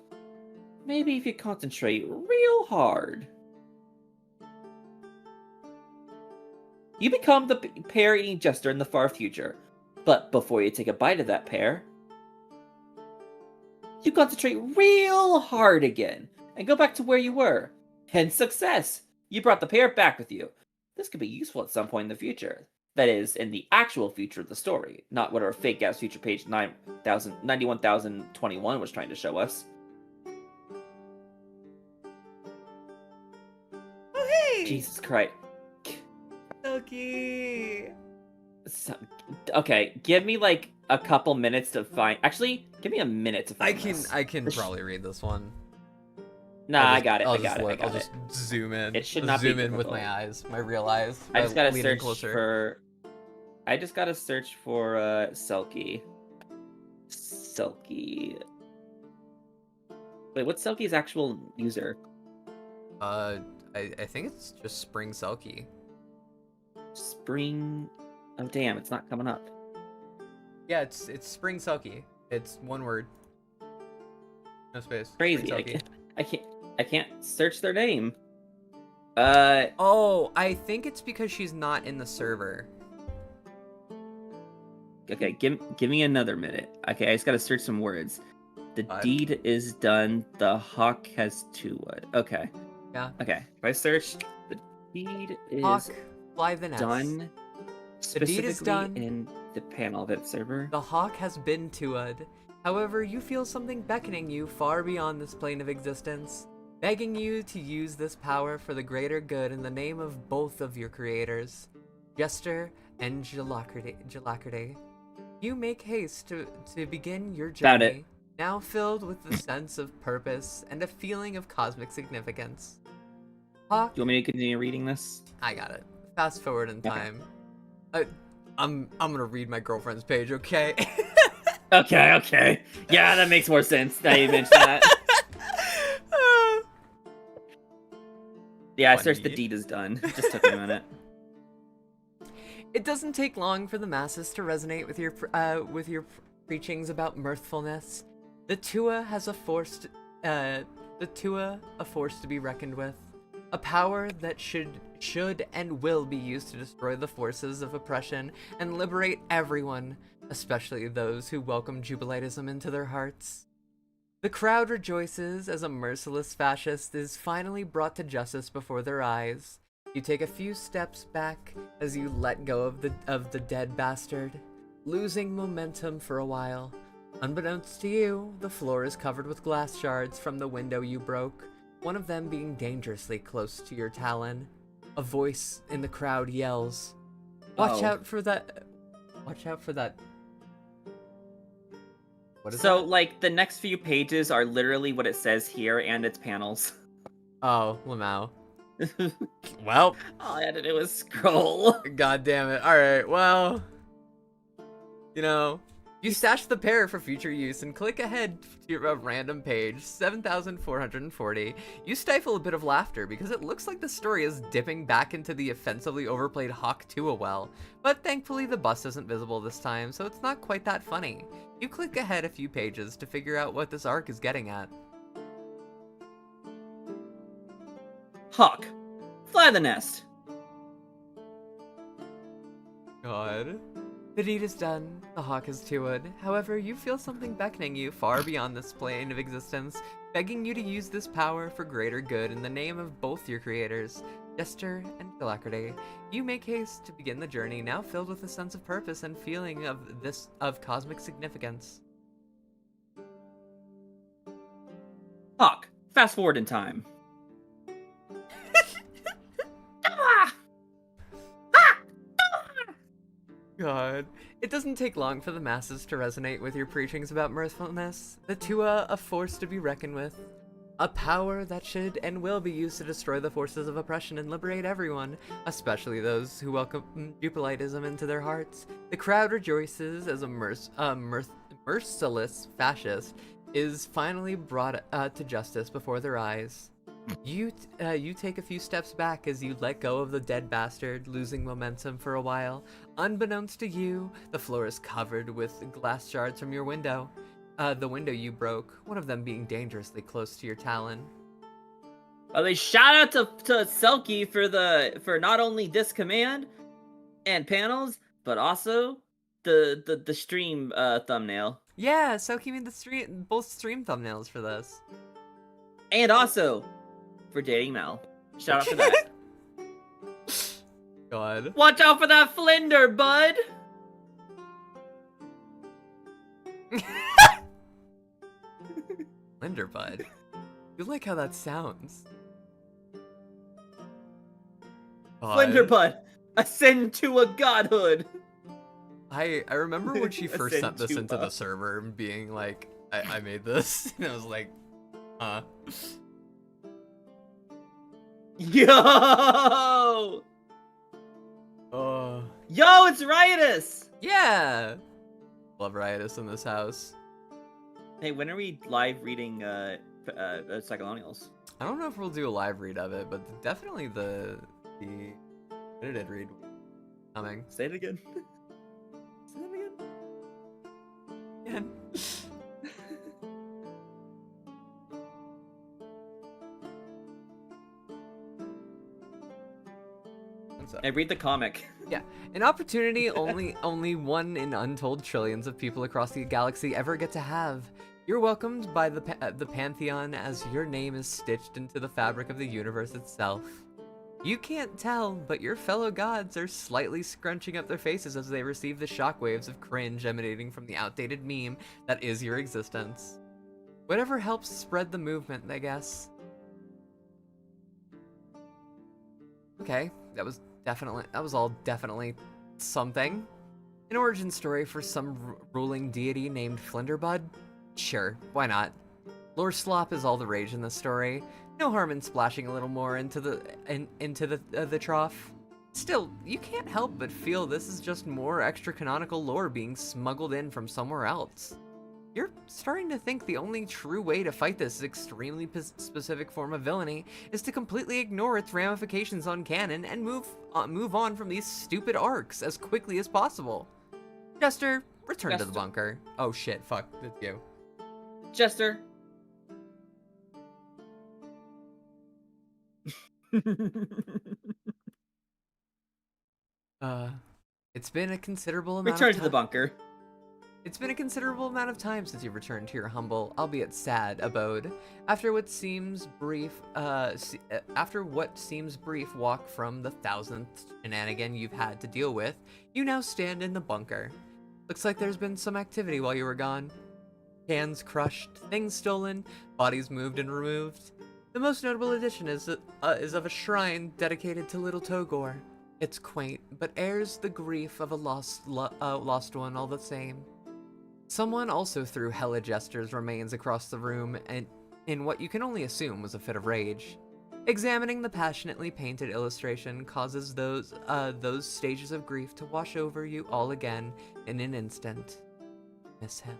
Maybe if you concentrate real hard. You become the pear-eating jester in the far future, but before you take a bite of that pear, you concentrate real hard again, and go back to where you were. And success! You brought the pear back with you. This could be useful at some point in the future. That is, in the actual future of the story, not whatever fake-ass future page 91,021 was trying to show us. Oh, hey! Jesus Christ. Selkie! Okay, give me like a couple minutes to find. Actually, give me a minute to find this. I can probably read this one. Nah, I got it. I'll I got it. I'll just zoom in. It should not be zoom in with difficult. my eyes, my real eyes. I just gotta leaning search closer. for. I just gotta search for Selkie. Selkie. Wait, what's Selkie's actual user? I think it's just SpringSelkie. Spring. Oh damn! It's not coming up. Yeah, it's SpringSelkie. It's one word. No space. Crazy. SpringSelkie. I can't search their name. Oh, I think it's because she's not in the server. Okay, give me another minute. Okay, I just gotta search some words. The deed is done. The hawk has two wood. Okay. Yeah. Okay. If I search, the deed is Hawk, fly the nest. done. The deed is done. In the panel of its server. The hawk has been tua'd. However, you feel something beckoning you far beyond this plane of existence, begging you to use this power for the greater good in the name of both of your creators, Jester and Jalacrity. You make haste to begin your Found journey, it. now filled with the sense of purpose and a feeling of cosmic significance. Hawk, Do you want me to continue reading this? I got it. Fast forward in time. I'm gonna read my girlfriend's page, okay? Okay. Yeah, that makes more sense now you mentioned that. Yeah, I searched the Funny. deed is done. It just took me a minute. It doesn't take long for the masses to resonate with your preachings about mirthfulness. The Tua has a force to be reckoned with, a power that should and will be used to destroy the forces of oppression and liberate everyone, especially those who welcome jubilitism into their hearts. The crowd rejoices as a merciless fascist is finally brought to justice before their eyes. You take a few steps back as you let go of the dead bastard, losing momentum for a while. Unbeknownst to you, the floor is covered with glass shards from the window you broke, one of them being dangerously close to your talon. A voice in the crowd yells, "Watch out for that! Watch out for that!" What is So, that? like, the next few pages are literally what it says here and its panels. Oh, Lamau. Well, All I had to do was scroll. God damn it. Alright, well. You know, you stash the pair for future use and click ahead to a random page, 7,440. You stifle a bit of laughter because it looks like the story is dipping back into the offensively overplayed Hawk Tua well, but thankfully the bust isn't visible this time, so it's not quite that funny. You click ahead a few pages to figure out what this arc is getting at. Hawk, fly the nest. God. The deed is done, the hawk is tua'd. However, you feel something beckoning you far beyond this plane of existence, begging you to use this power for greater good in the name of both your creators, Jester and Jalacrity. You make haste to begin the journey, now filled with a sense of purpose and feeling of cosmic significance. Hawk, fast forward in time. Ah! Ah! Ah! God. It doesn't take long for the masses to resonate with your preachings about mirthfulness. The Tua, a force to be reckoned with. A power that should and will be used to destroy the forces of oppression and liberate everyone, especially those who welcome Jupolitism into their hearts. The crowd rejoices as a merciless fascist is finally brought to justice before their eyes. You take a few steps back as you let go of the dead bastard, losing momentum for a while. Unbeknownst to you, the floor is covered with glass shards from your window. The window you broke, one of them being dangerously close to your talon. Well, they shout out to Selkie for not only this command and panels, but also the stream thumbnail. Yeah, Selkie made both stream thumbnails for this. And also for dating Mel. Shout out for that. God. Watch out for that Flinder, bud! Linderbud. You like how that sounds. Flinder, bud! Ascend to a godhood! I remember when she first Ascend sent this to into the a- server and being like, I made this. And I was like, huh. Yo! Oh. Yo, it's Riotous! Yeah! Love Riotous in this house. Hey, when are we live reading Cyclonials? I don't know if we'll do a live read of it, but definitely the edited read coming. Say it again. Say that again. Yeah. I read the comic. Yeah, an opportunity only one in untold trillions of people across the galaxy ever get to have. You're welcomed by the Pantheon as your name is stitched into the fabric of the universe itself. You can't tell, but your fellow gods are slightly scrunching up their faces as they receive the shockwaves of cringe emanating from the outdated meme that is your existence. Whatever helps spread the movement, I guess. Okay, that was all definitely something. An origin story for some ruling deity named Flinderbud? Sure, why not? Lore slop is all the rage in this story. No harm in splashing a little more into the trough. Still, you can't help but feel this is just more extra canonical lore being smuggled in from somewhere else. You're starting to think the only true way to fight this extremely specific form of villainy is to completely ignore its ramifications on canon and move on from these stupid arcs as quickly as possible. Jester, return to the bunker. Oh shit, fuck, it's you. Jester. It's been a considerable amount Return of to time. the bunker. It's been a considerable amount of time since you've returned to your humble, albeit sad, abode. After what seems brief walk from the 1000th shenanigan you've had to deal with, you now stand in the bunker. Looks like there's been some activity while you were gone. Cans crushed, things stolen, bodies moved and removed. The most notable addition is of a shrine dedicated to little Togor. It's quaint, but airs the grief of a lost one all the same. Someone also threw Hella Jester's remains across the room, and in what you can only assume was a fit of rage. Examining the passionately painted illustration causes those stages of grief to wash over you all again in an instant. Miss him.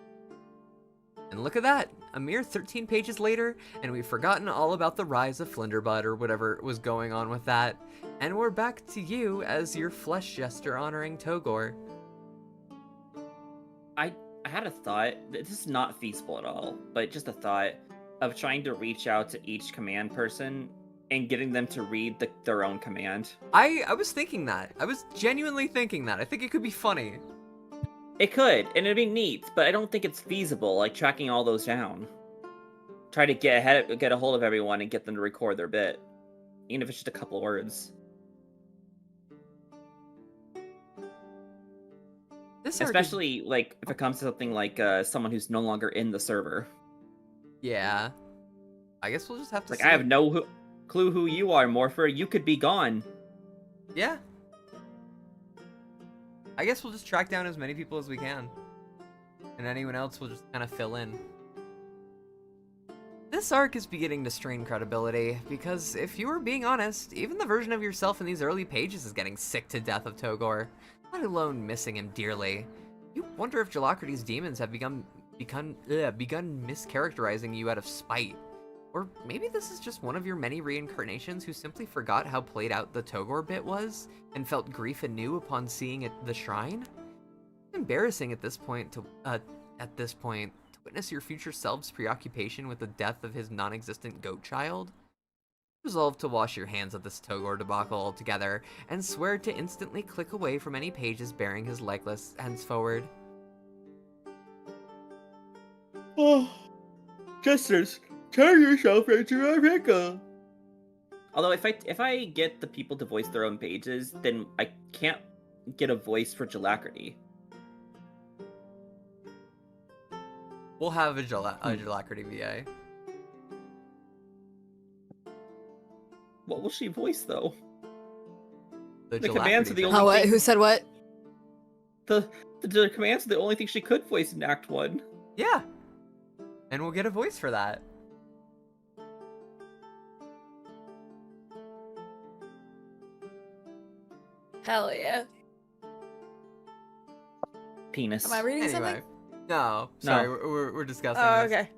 And look at that! A mere 13 pages later, and we've forgotten all about the rise of Flinderbud or whatever was going on with that. And we're back to you as your flesh jester honoring Togor. I had a thought. This is not feasible at all, but just a thought of trying to reach out to each command person and getting them to read their own command. I was thinking that. I was genuinely thinking that. I think it could be funny. It could, and it'd be neat, but I don't think it's feasible, like tracking all those down. Try to get a hold of everyone and get them to record their bit, even if it's just a couple words. Especially, like, if it comes to something like someone who's no longer in the server. Yeah. I guess we'll just have to Like, see. I have no clue who you are, Morpher. You could be gone. Yeah. I guess we'll just track down as many people as we can. And anyone else will just kind of fill in. This arc is beginning to strain credibility, because if you were being honest, even the version of yourself in these early pages is getting sick to death of Togor, let alone missing him dearly. You wonder if Jalacrity's demons have begun mischaracterizing you out of spite. Or maybe this is just one of your many reincarnations who simply forgot how played out the Togor bit was, and felt grief anew upon seeing it the shrine? It's embarrassing at this point to witness your future self's preoccupation with the death of his non-existent goat child. Resolve to wash your hands of this Togor debacle altogether, and swear to instantly click away from any pages bearing his likeness henceforward. Oh, Jesters, turn yourself into a pickle. Although if I get the people to voice their own pages, then I can't get a voice for Jalacrity. We'll have a Jalacrity VA. What will she voice though? The commands are the Jalacrity. only Oh, what? thing- Who said what? The commands are the only thing she could voice in Act 1. Yeah. And we'll get a voice for that. Hell yeah. Penis. Am I reading Anyway. something? No, sorry, we're discussing Oh, this. okay.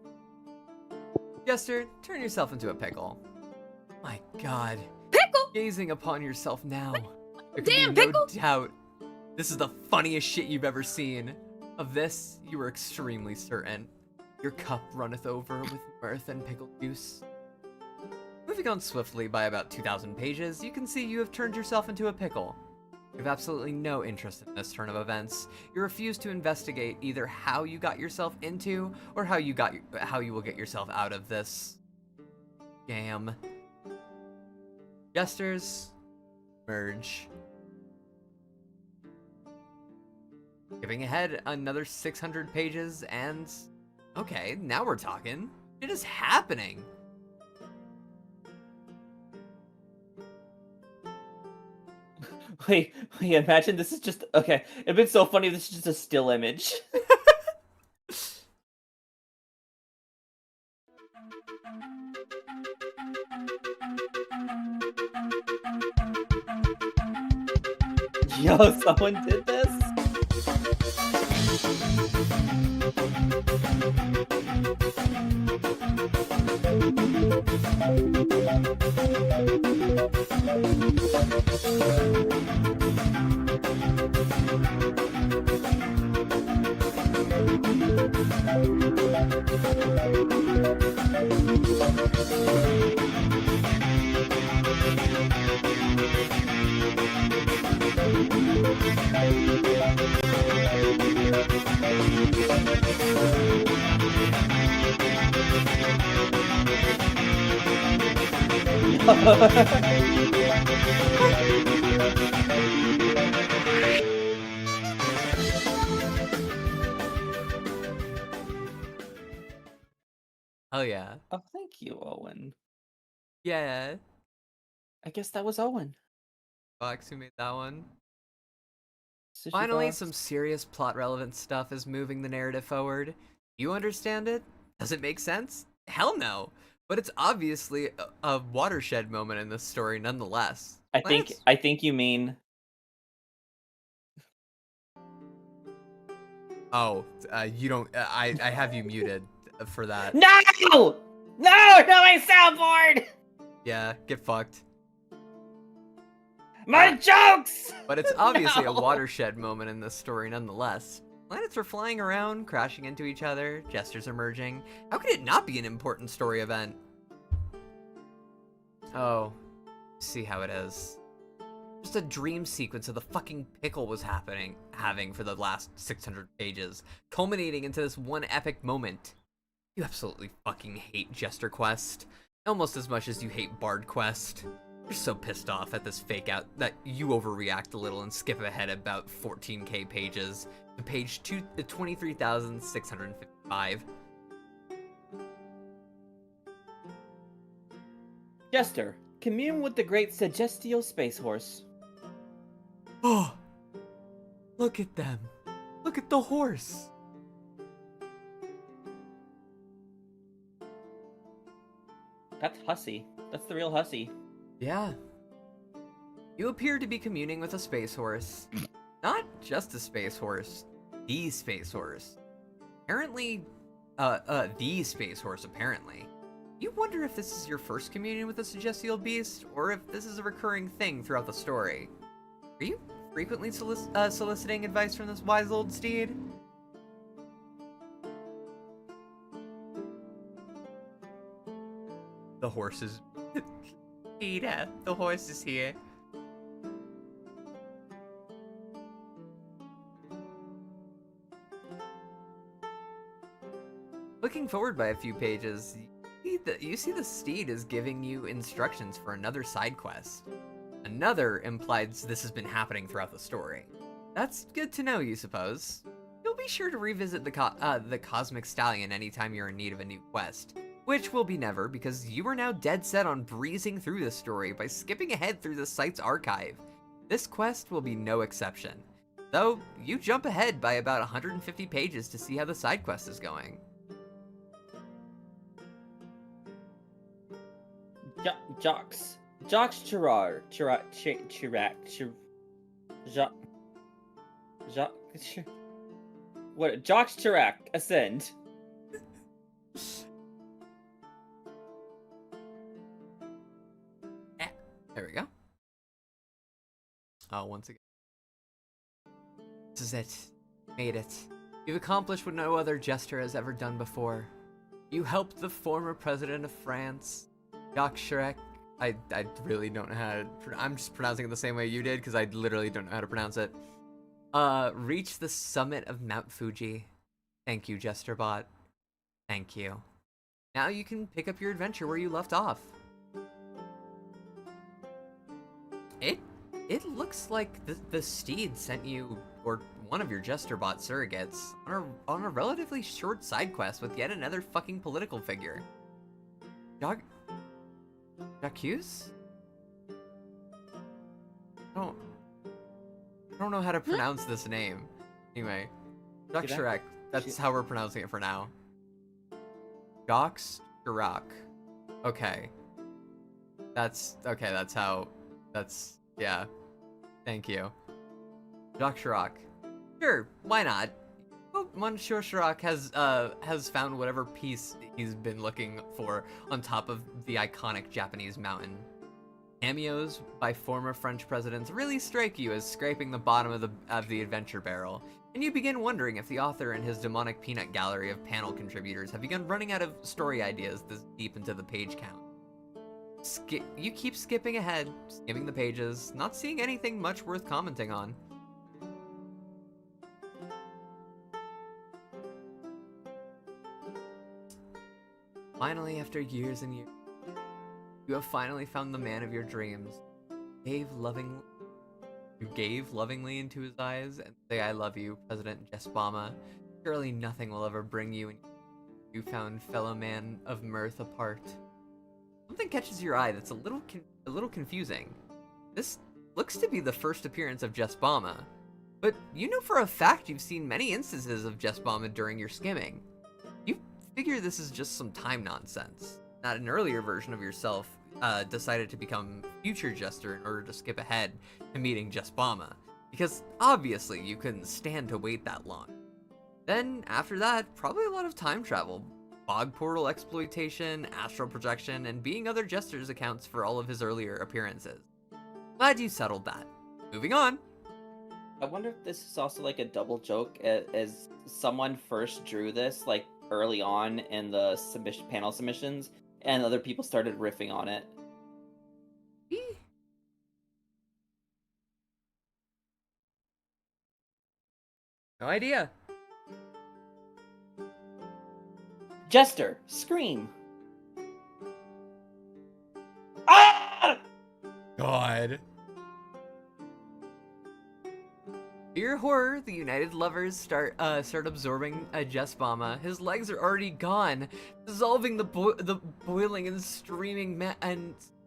Jester, turn yourself into a pickle. My god. Pickle! Gazing upon yourself now. There Damn, can be pickle! no doubt. This is the funniest shit you've ever seen. Of this, you are extremely certain. Your cup runneth over with mirth and pickle juice. Moving on swiftly by about 2,000 pages, you can see you have turned yourself into a pickle. You have absolutely no interest in this turn of events. You refuse to investigate either how you got yourself into, or how you will get yourself out of this jam. Jesters, merge. Skipping ahead another 600 pages, and okay, now we're talking. It is happening. Wait, imagine this is just... Okay, it'd been so funny if this is just a still image. Yo, someone did this? Oh yeah. Oh, thank you, Owen. Yeah. I guess that was Owen. Fox who made that one. Sushi Finally, box. some serious plot relevant stuff is moving the narrative forward. You understand it? Does it make sense? Hell no. But it's obviously a watershed moment in this story nonetheless. I think you mean... Oh, you don't. I have you muted for that. No! No! My soundboard! Yeah, get fucked. My jokes! But it's obviously No! a watershed moment in this story nonetheless. Planets are flying around, crashing into each other, jesters are merging. How could it not be an important story event? Oh, see how it is. Just a dream sequence of the fucking pickle was having for the last 600 pages, culminating into this one epic moment. You absolutely fucking hate Jester Quest, almost as much as you hate Bard Quest. You're so pissed off at this fake out that you overreact a little and skip ahead about 14k pages to page 23,655. Jester, commune with the great Suggestio Space Horse. Oh, Look at them. Look at the horse. That's Hussy. That's the real Hussy. Yeah. You appear to be communing with a space horse. Not just a space horse. The space horse. Apparently, the space horse, apparently. You wonder if this is your first communion with a celestial beast, or if this is a recurring thing throughout the story. Are you frequently soliciting advice from this wise old steed? The horse is... Peter, the horse is here. Looking forward by a few pages, you see the steed is giving you instructions for another side quest. Another implies this has been happening throughout the story. That's good to know, you suppose. You'll be sure to revisit the Cosmic Stallion anytime you're in need of a new quest. Which will be never, because you are now dead set on breezing through this story by skipping ahead through the site's archive. This quest will be no exception. Though, you jump ahead by about 150 pages to see how the side quest is going. Jocks Chirac, what? Jocks Chirac, ascend. There we go. Oh, once again. This is it. Made it. You've accomplished what no other jester has ever done before. You helped the former president of France, Jacques Chirac. I really don't know how to... I'm just pronouncing it the same way you did, because I literally don't know how to pronounce it. Reach the summit of Mount Fuji. Thank you, Jesterbot. Thank you. Now you can pick up your adventure where you left off. It looks like the steed sent you, or one of your Jesterbot surrogates, on a relatively short side quest with yet another fucking political figure. Jacques? I don't know how to pronounce this name. Anyway, Jacques Chirac. That's how we're pronouncing it for now. Jacques Chirac. Okay. That's yeah. Thank you. Jacques Chirac. Sure, why not? Well, Monsieur Chirac has found whatever piece he's been looking for on top of the iconic Japanese mountain. Cameos by former French presidents really strike you as scraping the bottom of the adventure barrel, and you begin wondering if the author and his demonic peanut gallery of panel contributors have begun running out of story ideas this deep into the page count. You keep skipping ahead, skimming the pages, not seeing anything much worth commenting on. Finally, after years and years, you have finally found the man of your dreams. You gave lovingly into his eyes and say, "I love you, President Jespama. Surely nothing will ever bring you and you found fellow man of mirth apart." Something catches your eye that's a little confusing. This looks to be the first appearance of Jespama, but you know for a fact you've seen many instances of Jespama during your skimming. You figure this is just some time nonsense, not an earlier version of yourself decided to become future Jester in order to skip ahead to meeting Jespama, because obviously you couldn't stand to wait that long. Then, after that, probably a lot of time travel, bog portal exploitation, astral projection, and being other Jesters accounts for all of his earlier appearances. Glad you settled that. Moving on. I wonder if this is also like a double joke, as someone first drew this like early on in the panel submissions, and other people started riffing on it. No idea. Jester, scream! Ah! God. To your horror, the united lovers start absorbing Jespama. His legs are already gone, dissolving the boiling and streaming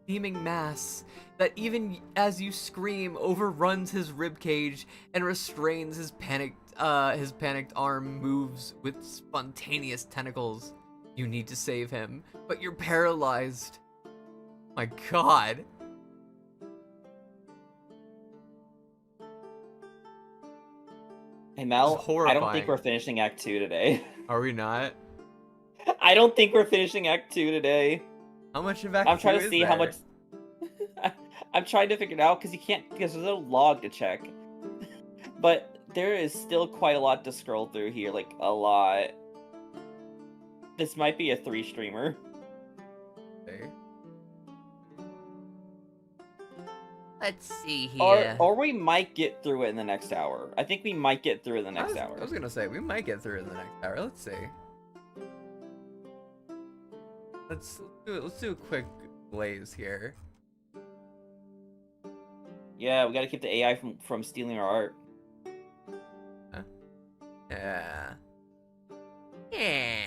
steaming mass that even as you scream overruns his ribcage and restrains his panicked arm moves with spontaneous tentacles. You need to save him, but you're paralyzed. My god. Hey Mel, It's I don't horrifying. think we're finishing Act 2 today. Are we not? I don't think we're finishing Act 2 today. How much of Act I'm trying 2 to is see how there? much. I'm trying to figure it out because there's no log to check. But there is still quite a lot to scroll through here, like a lot. This might be a 3-streamer. Okay. Let's see Or, here. or we might get through it in the next hour. I think we might get through it in the next hour. I was gonna say we might get through it in the next hour. Let's see. Let's do a quick blaze here. Yeah, we gotta keep the AI from stealing our art. Yeah. Yeah.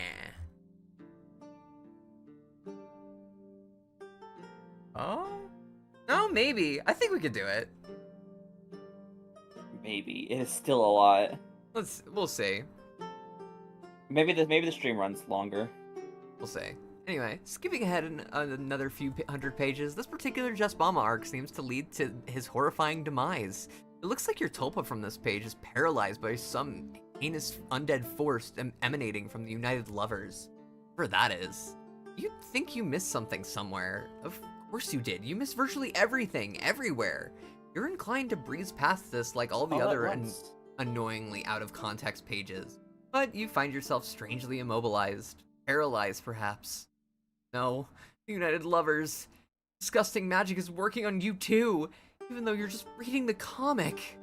Oh? No, maybe. I think we could do it. Maybe. It is still a lot. We'll see. Maybe the stream runs longer. We'll see. Anyway, skipping ahead another few hundred pages, this particular Just Mama arc seems to lead to his horrifying demise. It looks like your tulpa from this page is paralyzed by some heinous undead force emanating from the United Lovers. Whatever that is. You'd think you missed something somewhere. Of course you did. You missed virtually everything, everywhere. You're inclined to breeze past this like all the other annoyingly out of context pages. But you find yourself strangely immobilized. Paralyzed, perhaps. No, the United Lovers. Disgusting magic is working on you too, even though you're just reading the comic.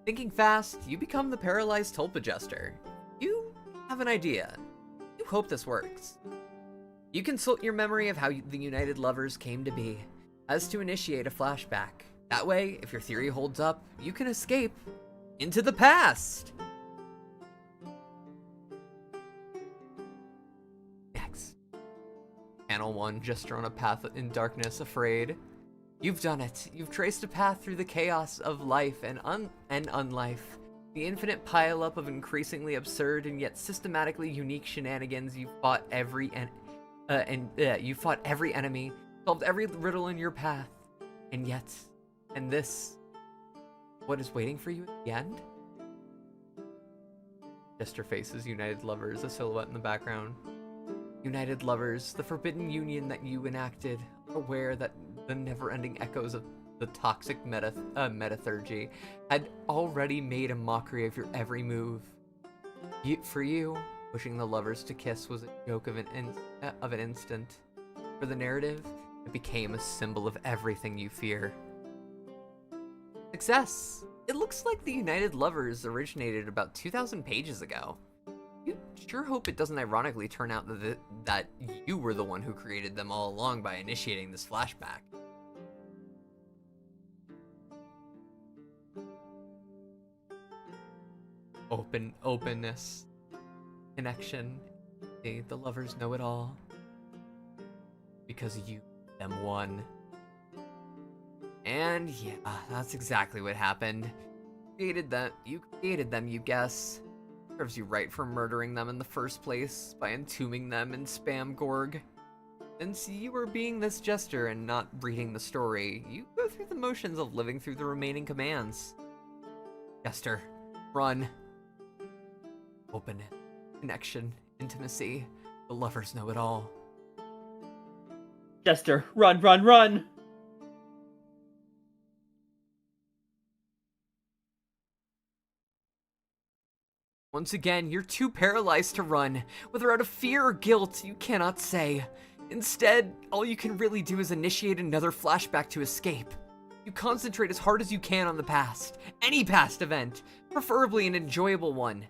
Thinking fast, you become the paralyzed tulpa jester. You have an idea. You hope this works. You consult your memory of how the United Lovers came to be, as to initiate a flashback. That way, if your theory holds up, you can escape into the past. Next. Panel 1, Jester on a path in darkness, afraid. You've done it. You've traced a path through the chaos of life and unlife. The infinite pileup of increasingly absurd and yet systematically unique shenanigans. You fought every enemy, solved every riddle in your path, and yet, what is waiting for you at the end? Jester faces United Lovers, a silhouette in the background. United Lovers, the forbidden union that you enacted, aware that the never-ending echoes of the toxic metathurgy had already made a mockery of your every move. For you, pushing the lovers to kiss was a joke of an instant. For the narrative, it became a symbol of everything you fear. Success! It looks like the United Lovers originated about 2,000 pages ago. You sure hope it doesn't ironically turn out that you were the one who created them all along by initiating this flashback. Openness, connection. The lovers know it all. Because you, them, won. And yeah, that's exactly what happened. You created them, you guess. Serves you right for murdering them in the first place by entombing them in Spam Gorg. Since you were being this jester and not reading the story, you go through the motions of living through the remaining commands. Jester, run. Openness, connection, intimacy. The lovers know it all. Jester, run, run, run! Once again, you're too paralyzed to run. Whether out of fear or guilt, you cannot say. Instead, all you can really do is initiate another flashback to escape. You concentrate as hard as you can on the past. Any past event. Preferably an enjoyable one.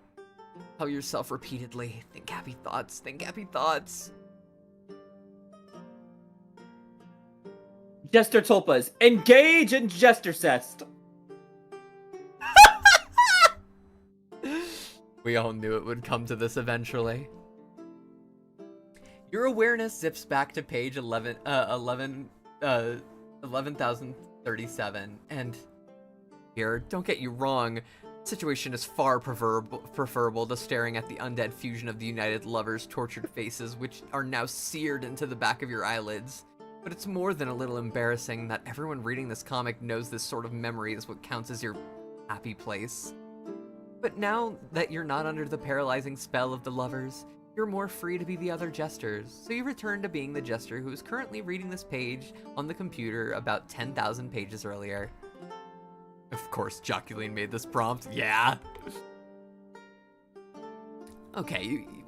Tell yourself repeatedly, think happy thoughts, think happy thoughts. Jester Tulpas, engage in Jester Cest! We all knew it would come to this eventually. Your awareness zips back to page 11,037, and here, don't get you wrong, situation is far preferable to staring at the undead fusion of the United Lovers' tortured faces, which are now seared into the back of your eyelids. But it's more than a little embarrassing that everyone reading this comic knows this sort of memory is what counts as your happy place. But now that you're not under the paralyzing spell of the Lovers, you're more free to be the other Jesters, so you return to being the Jester who is currently reading this page on the computer about 10,000 pages earlier. Of course, Joculine made this prompt, yeah! Okay, you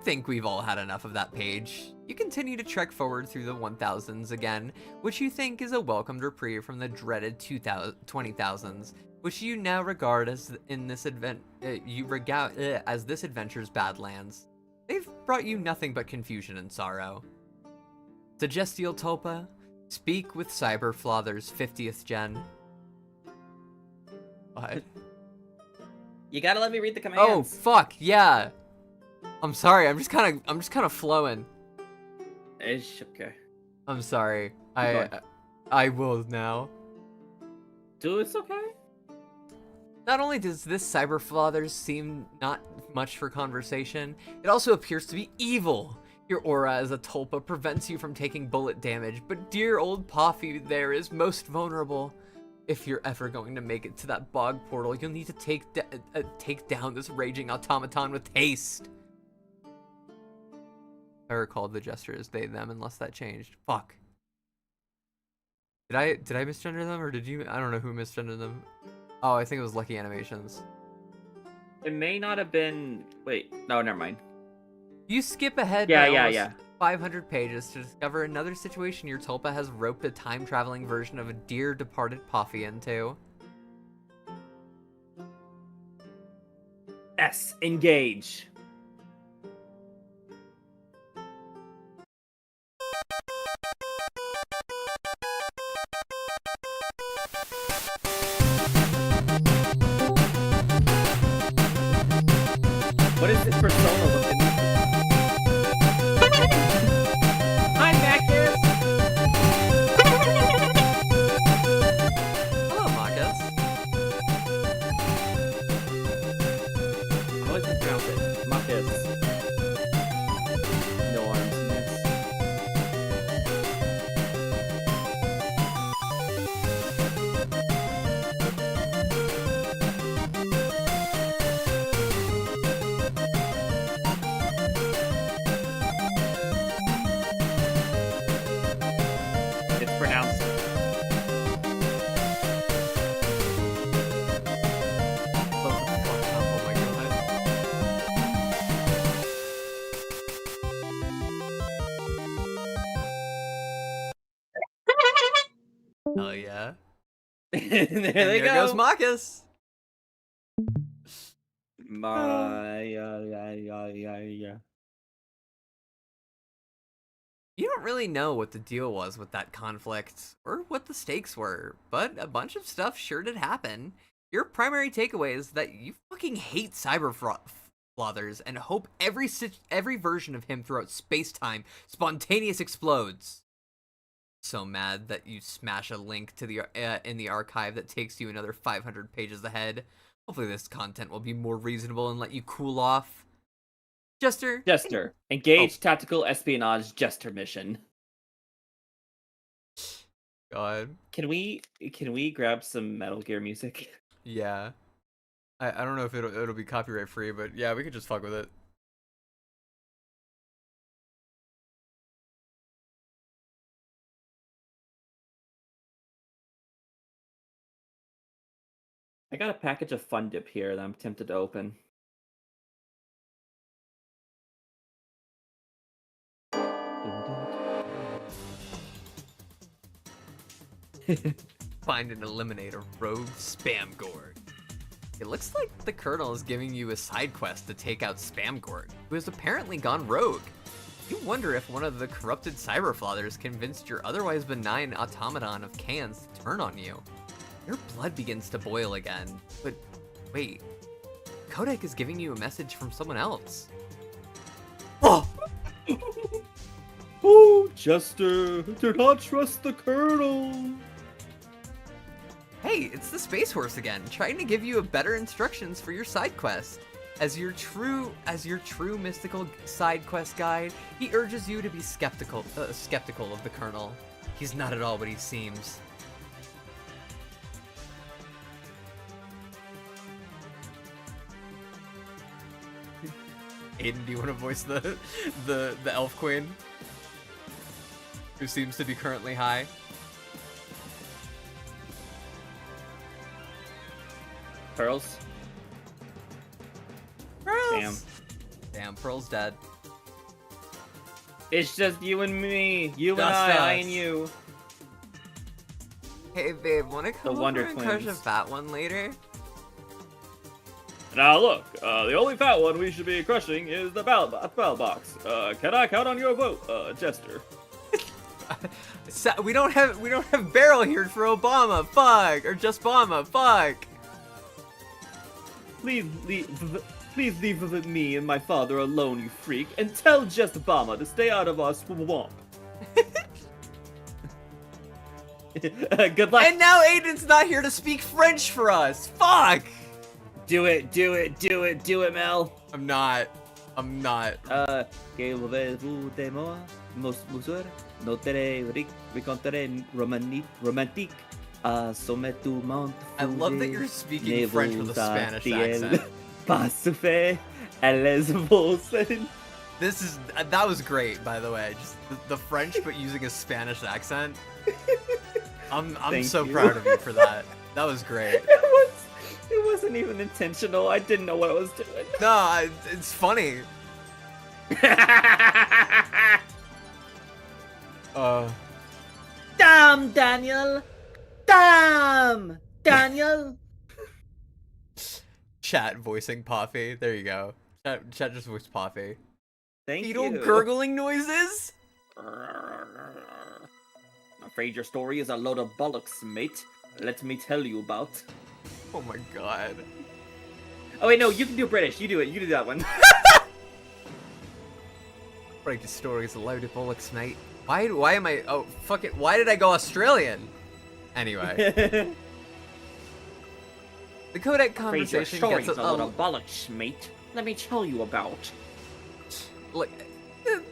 think we've all had enough of that page. You continue to trek forward through the 1000s again, which you think is a welcomed reprieve from the dreaded 20,000s, which you now regard as this adventure's badlands. They've brought you nothing but confusion and sorrow. Suggestial Tulpa, speak with Cyberflother's 50th gen. What? You gotta let me read the commands. Oh fuck, yeah. I'm sorry, I'm just kind of flowing. It's okay. I'm sorry. Go I will now. Dude, it's okay. Not only does this Cyberflother seem not much for conversation, it also appears to be evil. Your aura as a Tulpa prevents you from taking bullet damage, but dear old Poffy there is most vulnerable. If you're ever going to make it to that bog portal, you'll need to take down this raging automaton with haste. I recalled the Jester as they, them, unless that changed. Fuck. Did I misgender them, or did you? I don't know who misgendered them. Oh, I think it was Lucky Animations. It may not have been... Wait, no, never mind. You skip ahead by almost 500 pages to discover another situation your Tulpa has roped a time-traveling version of a dear departed Poffy into. S, engage. What is this persona looking like? Hi, Macus! Hello, Marcus. I like to pronounce it. Macus. No arms, miss. It's pronounced. Oh my god. Hell yeah. There goes Marcus. Yeah. You don't really know what the deal was with that conflict, or what the stakes were, but a bunch of stuff sure did happen. Your primary takeaway is that you fucking hate Cyberflothers and hope every version of him throughout space-time spontaneous explodes. So mad that you smash a link to the in the archive that takes you another 500 pages ahead. Hopefully this content will be more reasonable and let you cool off. Jester, Engage tactical espionage Jester mission. God. Can we grab some Metal Gear music? Yeah. I don't know if it'll be copyright free, but yeah, we could just fuck with it. I got a package of Fun Dip here that I'm tempted to open. Find and eliminate a rogue spam gorg. It looks like the Colonel is giving you a side quest to take out Spam Gorg, who has apparently gone rogue. You wonder if one of the corrupted Cyberflothers convinced your otherwise benign automaton of cans to turn on you. Your blood begins to boil again, but wait, Kodak is giving you a message from someone else. Oh! Jester, do not trust the Colonel. Hey, it's the Space Horse again, trying to give you a better instructions for your side quest. As your true mystical side quest guide, he urges you to be skeptical of the Colonel. He's not at all what he seems. Aiden, do you want to voice the Elf Queen, who seems to be currently high? Pearls. Pearls. Damn, Pearl's dead. It's just you and me. You and Just I us. and you. Hey babe, wanna come over Wonder and crush a Twins. fat one later? Now look, the only fat one we should be crushing is the ballot box. Can I count on your vote, Jester? We don't have barrel here for Obama. Fuck, or just Obama. Fuck. Please leave me and my father alone, you freak, and tell Just Obama to stay out of our swamp. Good luck. And now Aiden's not here to speak French for us. Fuck. Do it, Mel. I'm not. Que voulez-vous de moi, monsieur? Notere racontere romantique. Sommet du monde. I love that you're speaking French with a Spanish accent. Pas souffler, elles vosen. That was great, by the way. Just the French, but using a Spanish accent. I'm Thank so you. proud of you for that. That was great. It wasn't even intentional. I didn't know what I was doing. No, it's funny. Damn, Daniel! Damn, Daniel! Chat voicing Poffy. There you go. Chat just voiced Poffy. Thank Fetal you. gurgling noises? I'm afraid your story is a load of bollocks, mate. Let me tell you about. Oh my god. Oh wait, no, you can do British. You do it. You do that one. Break the story is a load of bollocks, mate. Why am I... Oh, fuck it. Why did I go Australian? Anyway. The codec Afraid your conversation story's gets a load of bollocks, mate. Let me tell you about. like,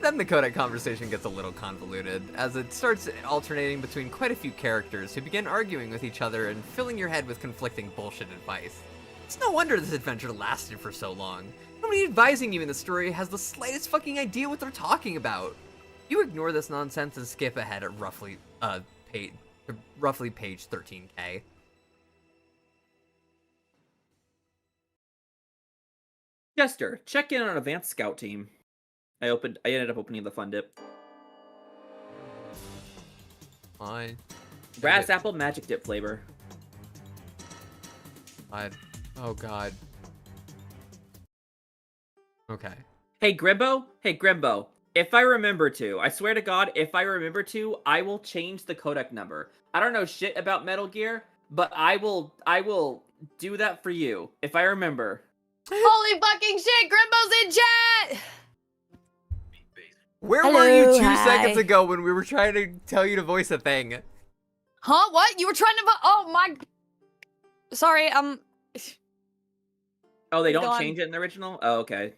then the codec conversation gets a little convoluted, as it starts alternating between quite a few characters who begin arguing with each other and filling your head with conflicting bullshit advice. It's no wonder this adventure lasted for so long. Nobody advising you in the story has the slightest fucking idea what they're talking about. You ignore this nonsense and skip ahead at roughly page 13k. Jester, check in on Advanced Scout Team. I ended up opening the fun dip. Fine. Brass apple magic dip flavor. Oh god. Okay. Hey Grimbo. If I remember to, I swear to God, if I remember to, I will change the codec number. I don't know shit about Metal Gear, but I will do that for you if I remember. Holy fucking shit, Grimbo's in chat! Where were you Hello, 2 hi. seconds ago when we were trying to tell you to voice a thing? Huh? What? You were trying to oh my... Sorry, Oh, they don't Gone. change it in the original? Oh, okay.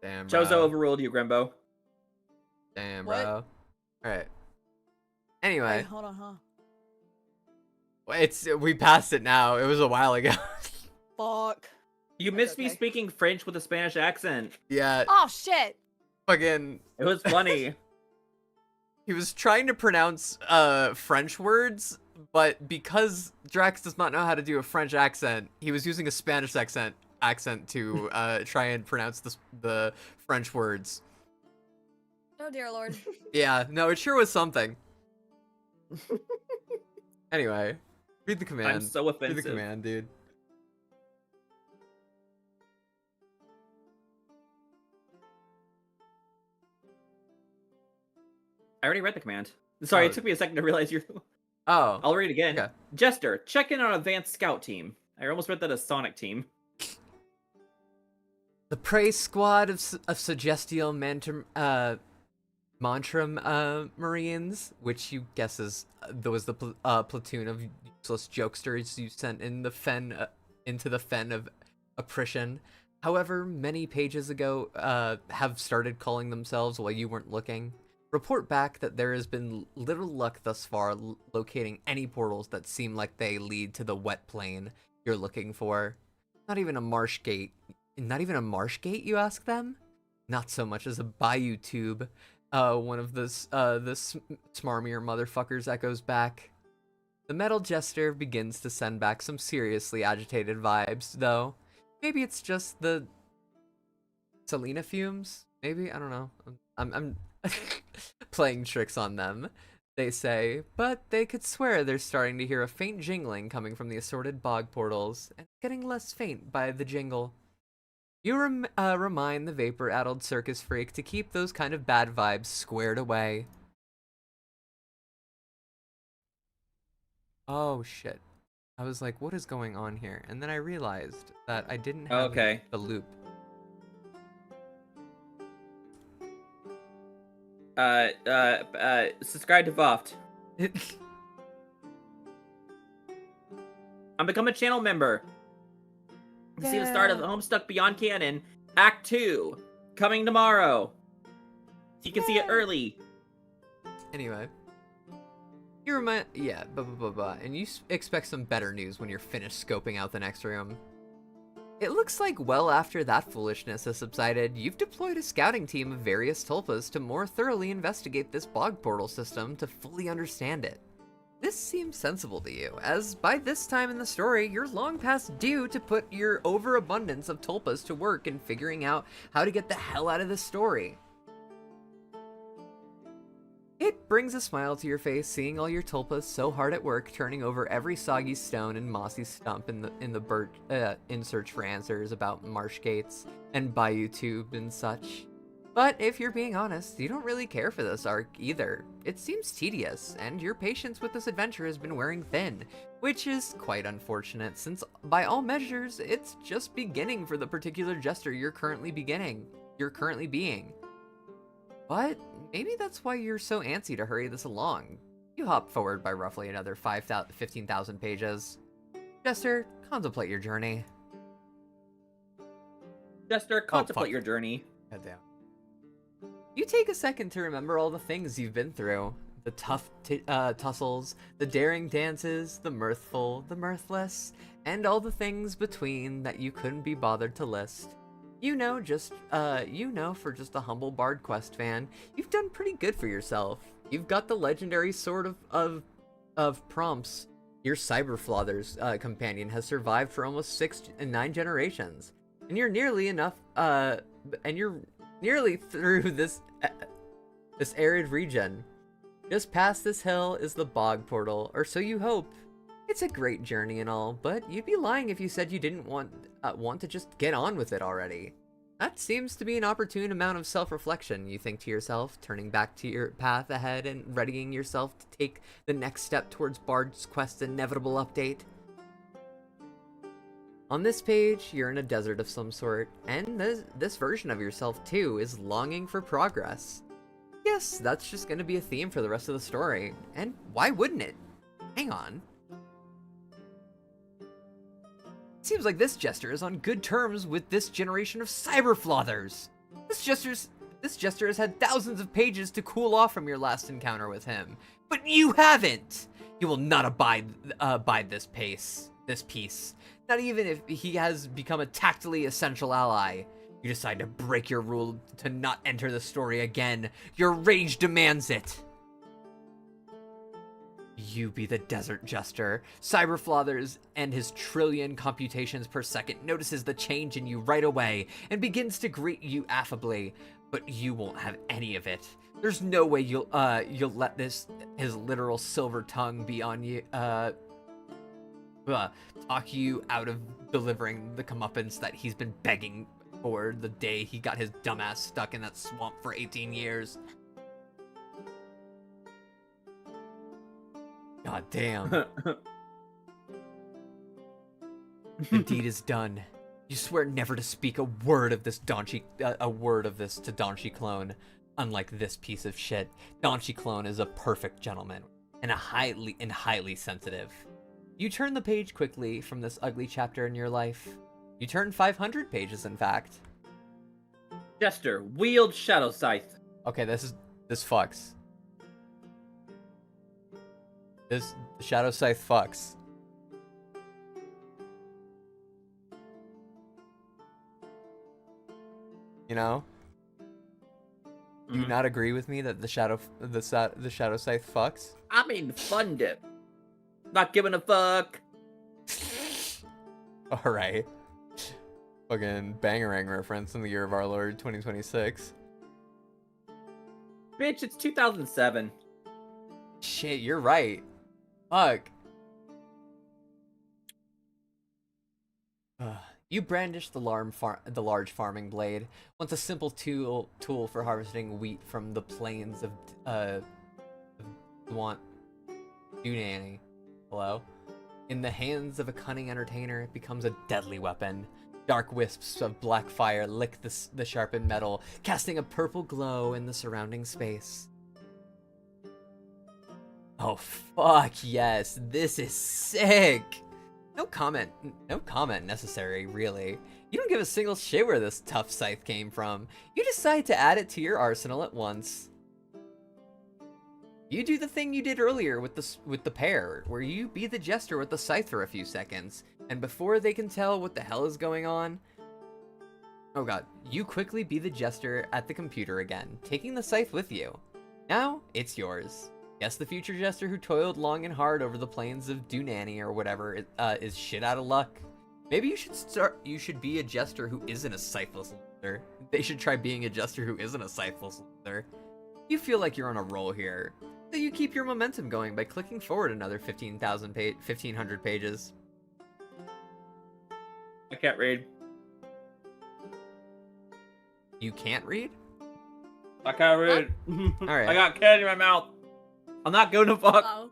Damn, Chozo bro. overruled you, Grimbo. Damn, What? bro. Alright. Anyway, Wait, hold on, huh? we passed it now. It was a while ago. Fuck. You That's missed me okay. speaking French with a Spanish accent. Yeah, Oh, shit. fucking... It was funny. He was trying to pronounce French words, but because Drax does not know how to do a French accent, he was using a Spanish accent to try and pronounce the French words. Oh, dear lord. Yeah, no, it sure was something. Anyway, read the command. I'm so Read the offensive. command, dude. I already read the command. Sorry, Oh. it took me a second to realize you're... Oh, I'll read again. Okay. Jester, check in on Advanced Scout Team. I almost read that as Sonic Team. the prey squad of suggestial mantra Marines, which you guess is was the platoon of useless jokesters you sent in the fen into the fen of oppression. However, many pages ago have started calling themselves while you weren't looking. Report back that there has been little luck thus far locating any portals that seem like they lead to the wet plain you're looking for. Not even a marsh gate. Not even a marsh gate, you ask them? Not so much as a bayou tube. One of the smarmier motherfuckers echoes back. The metal jester begins to send back some seriously agitated vibes, though. Maybe it's just the Selena fumes? Maybe? I don't know. I'm playing tricks on them, they say, but they could swear they're starting to hear a faint jingling coming from the assorted bog portals, and getting less faint by the jingle. You remind the vapor-addled circus freak to keep those kind of bad vibes squared away. Oh shit. I was like, what is going on here? And then I realized that I didn't have the loop. Subscribe to VOFT. I'm become a channel member. See the start of Homestuck Beyond Canon, Act 2, coming tomorrow. So you can see it early. Anyway. Yeah, and you expect some better news when you're finished scoping out the next room. It looks like well after that foolishness has subsided, you've deployed a scouting team of various tulpas to more thoroughly investigate this bog portal system to fully understand it. This seems sensible to you, as by this time in the story, you're long past due to put your overabundance of tulpas to work in figuring out how to get the hell out of this story. It brings a smile to your face seeing all your tulpas so hard at work turning over every soggy stone and mossy stump in the bird in search for answers about marsh gates and bayou tube and such. But if you're being honest, you don't really care for this arc either. It seems tedious, and your patience with this adventure has been wearing thin, which is quite unfortunate since by all measures, it's just beginning for the particular jester you're currently being. But maybe that's why you're so antsy to hurry this along. You hop forward by roughly another 15,000 pages. Jester, contemplate your journey. Jester, contemplate your journey. Goddamn. You take a second to remember all the things you've been through. The tough tussles, the daring dances, the mirthful, the mirthless, and all the things between that you couldn't be bothered to list. For just a humble Bard Quest fan, you've done pretty good for yourself. You've got the legendary Sword of Prompts. Your Cyberflother's companion has survived for almost 9 generations, and you're nearly through this arid region. Just past this hill is the bog portal, or so you hope. It's a great journey and all, but you'd be lying if you said you didn't want to just get on with it already. That seems to be an opportune amount of self-reflection, you think to yourself, turning back to your path ahead and readying yourself to take the next step towards Bard's Quest's inevitable update. On this page, you're in a desert of some sort, and this version of yourself, too, is longing for progress. Yes, that's just gonna be a theme for the rest of the story, and why wouldn't it? Hang on. Seems like this jester is on good terms with this generation of cyberflothers. This jester has had thousands of pages to cool off from your last encounter with him, but you haven't. You will not abide this peace. Not even if he has become a tactily essential ally. You decide to break your rule to not enter the story again. Your rage demands it. You be the desert jester. Cyberflothers and his trillion computations per second notices the change in you right away and begins to greet you affably, but you won't have any of it. There's no way you'll let his literal silver tongue be on you, talk you out of delivering the comeuppance that he's been begging for the day he got his dumbass stuck in that swamp for 18 years. God damn. The deed is done. You swear never to speak a word of this to Donchi Clone. unlike this piece of shit, Donchi Clone is a perfect gentleman and highly sensitive. You turn the page quickly from this ugly chapter in your life. You turn 500 pages, in fact. Jester, wield Shadow Scythe. Okay, this fucks. This Shadow Scythe fucks. You know? Do you not agree with me that the Shadow Scythe fucks? I mean, fund it. Not giving a fuck. Alright. Fucking Bangarang reference in the year of our Lord 2026. Bitch, it's 2007. Shit, you're right. Fuck. You brandish the large farming blade, once a simple tool for harvesting wheat from the plains of Dunani. Hello? In the hands of a cunning entertainer, it becomes a deadly weapon. Dark wisps of black fire lick the sharpened metal, casting a purple glow in the surrounding space. Oh, fuck yes, this is sick! No comment necessary, really. You don't give a single shit where this tough scythe came from. You decide to add it to your arsenal at once. You do the thing you did earlier with the pair, where you be the jester with the scythe for a few seconds, and before they can tell what the hell is going on... Oh god, you quickly be the jester at the computer again, taking the scythe with you. Now, it's yours. Yes, the future jester who toiled long and hard over the plains of Dunani or whatever is shit out of luck. Maybe you should be a jester who isn't a scytheless loser. They should try being a jester who isn't a scytheless loser. You feel like you're on a roll here, so you keep your momentum going by clicking forward another 1,500 pages. I can't read. You can't read? I can't read. Alright. I got candy in my mouth. I'm not going to fuck. Oh.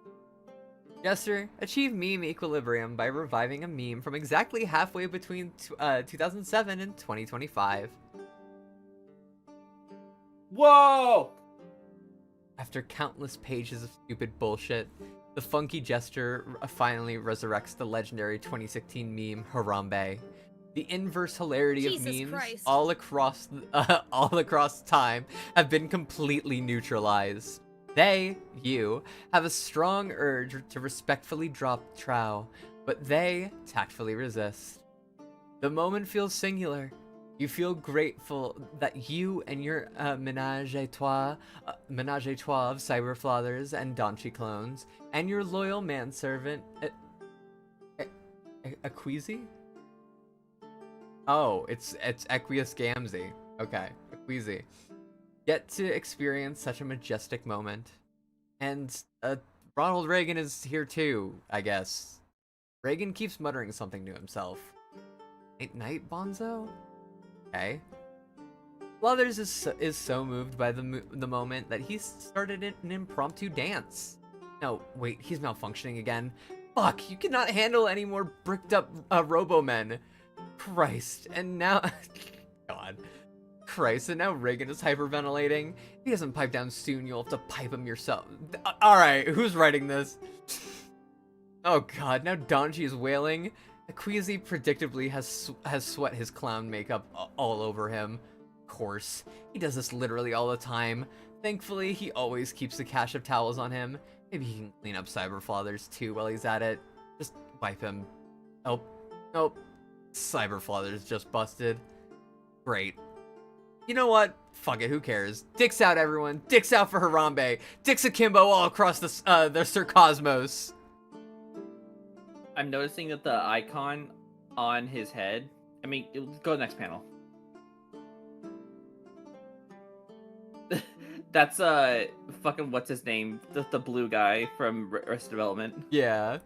Jester, achieve meme equilibrium by reviving a meme from exactly halfway between 2007 and 2025. Whoa! After countless pages of stupid bullshit, the funky Jester finally resurrects the legendary 2016 meme Harambe. The inverse hilarity Jesus of memes Christ. all across time have been completely neutralized. You, have a strong urge to respectfully drop trow, but they tactfully resist. The moment feels singular. You feel grateful that you and your menage a trois of cyberflathers and Donchi clones, and your loyal manservant, Aquizi? Oh, it's Equius Gamzee. Okay, Aquizi. Get to experience such a majestic moment. And Ronald Reagan is here too, I guess. Reagan keeps muttering something to himself. Night, Bonzo? Okay. Blathers is so moved by the moment that he started an impromptu dance. No, wait, he's malfunctioning again. Fuck, you cannot handle any more bricked up Robo-Men. Christ, and now... God. Christ, and now Reagan is hyperventilating. If he doesn't pipe down soon, you'll have to pipe him yourself. Alright, who's writing this? Oh god, now Donchi is wailing. Aquizi predictably has sweat his clown makeup all over him. Of course, he does this literally all the time. Thankfully, he always keeps a cache of towels on him. Maybe he can clean up Cyberflathers too while he's at it. Just wipe him. Nope. Cyberflathers just busted. Great. You know what? Fuck it, who cares? Dicks out, everyone. Dicks out for Harambe. Dicks akimbo all across the Sir Cosmos. I'm noticing that the icon on his head... I mean, go to the next panel. That's, fucking what's his name? The blue guy from Arrested Development. Yeah.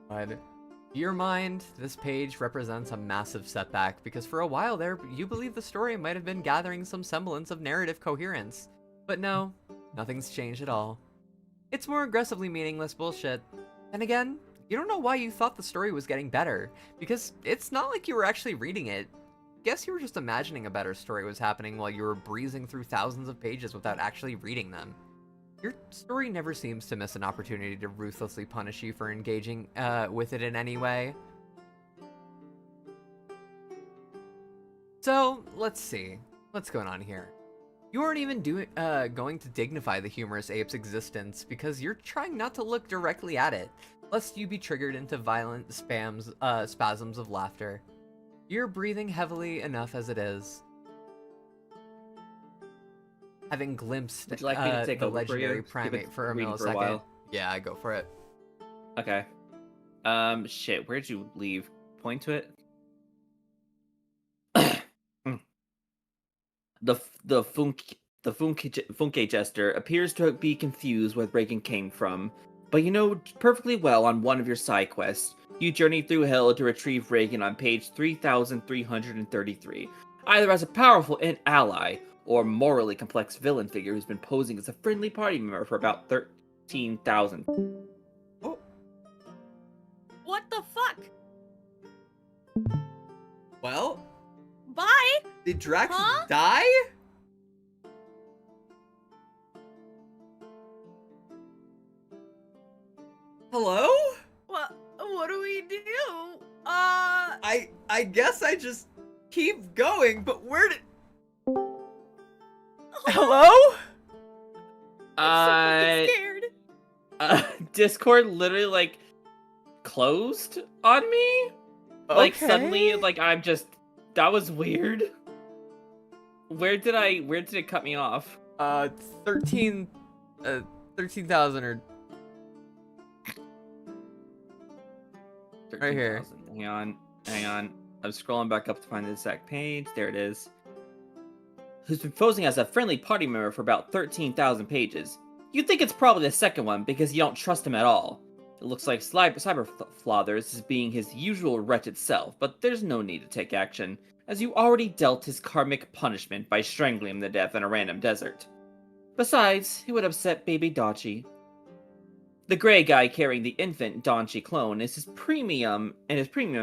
But... to your mind, this page represents a massive setback, because for a while there, you believe the story might have been gathering some semblance of narrative coherence. But no, nothing's changed at all. It's more aggressively meaningless bullshit. And again, you don't know why you thought the story was getting better, because it's not like you were actually reading it. guess you were just imagining a better story was happening while you were breezing through thousands of pages without actually reading them. Your story never seems to miss an opportunity to ruthlessly punish you for engaging with it in any way. So, let's see. What's going on here? You aren't even going to dignify the humorous ape's existence because you're trying not to look directly at it, lest you be triggered into violent spasms of laughter. You're breathing heavily enough as it is. Having glimpsed Would you like me to take the over for you? legendary Keep it primate for a reading for a millisecond. while? Yeah, go for it. Okay. Shit, where'd you leave? Point to it? The Funke Jester appears to be confused where Reagan came from, but you know perfectly well on one of your side quests, you journey through hell to retrieve Reagan on page 3333, either as a powerful ally or morally complex villain figure who's been posing as a friendly party member for about 13,000. Oh, What the fuck? well, Bye. did Drax Huh? die? Hello? What do we do? I guess I just keep going, but where did... Hello? I'm so fucking scared. Discord literally like closed on me. Like suddenly, like I'm just. That was weird. Where did it cut me off? 13,000 or... Right here. 13,000. Hang on. I'm scrolling back up to find the exact page. There it is. Who's been posing as a friendly party member for about 13,000 pages. You'd think it's probably the second one because you don't trust him at all. It looks like Cyber Flothers is being his usual wretched self, but there's no need to take action, as you already dealt his karmic punishment by strangling him to death in a random desert. Besides, it would upset baby Dachi. The gray guy carrying the infant Dachi clone is his premium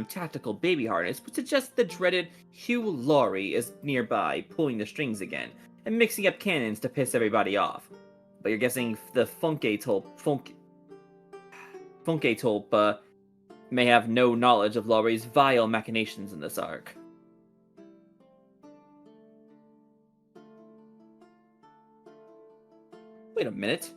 tactical baby harness, which suggests the dreaded Hugh Laurie is nearby, pulling the strings again, and mixing up cannons to piss everybody off. But you're guessing the Funke Tulpa may have no knowledge of Laurie's vile machinations in this arc. Wait a minute.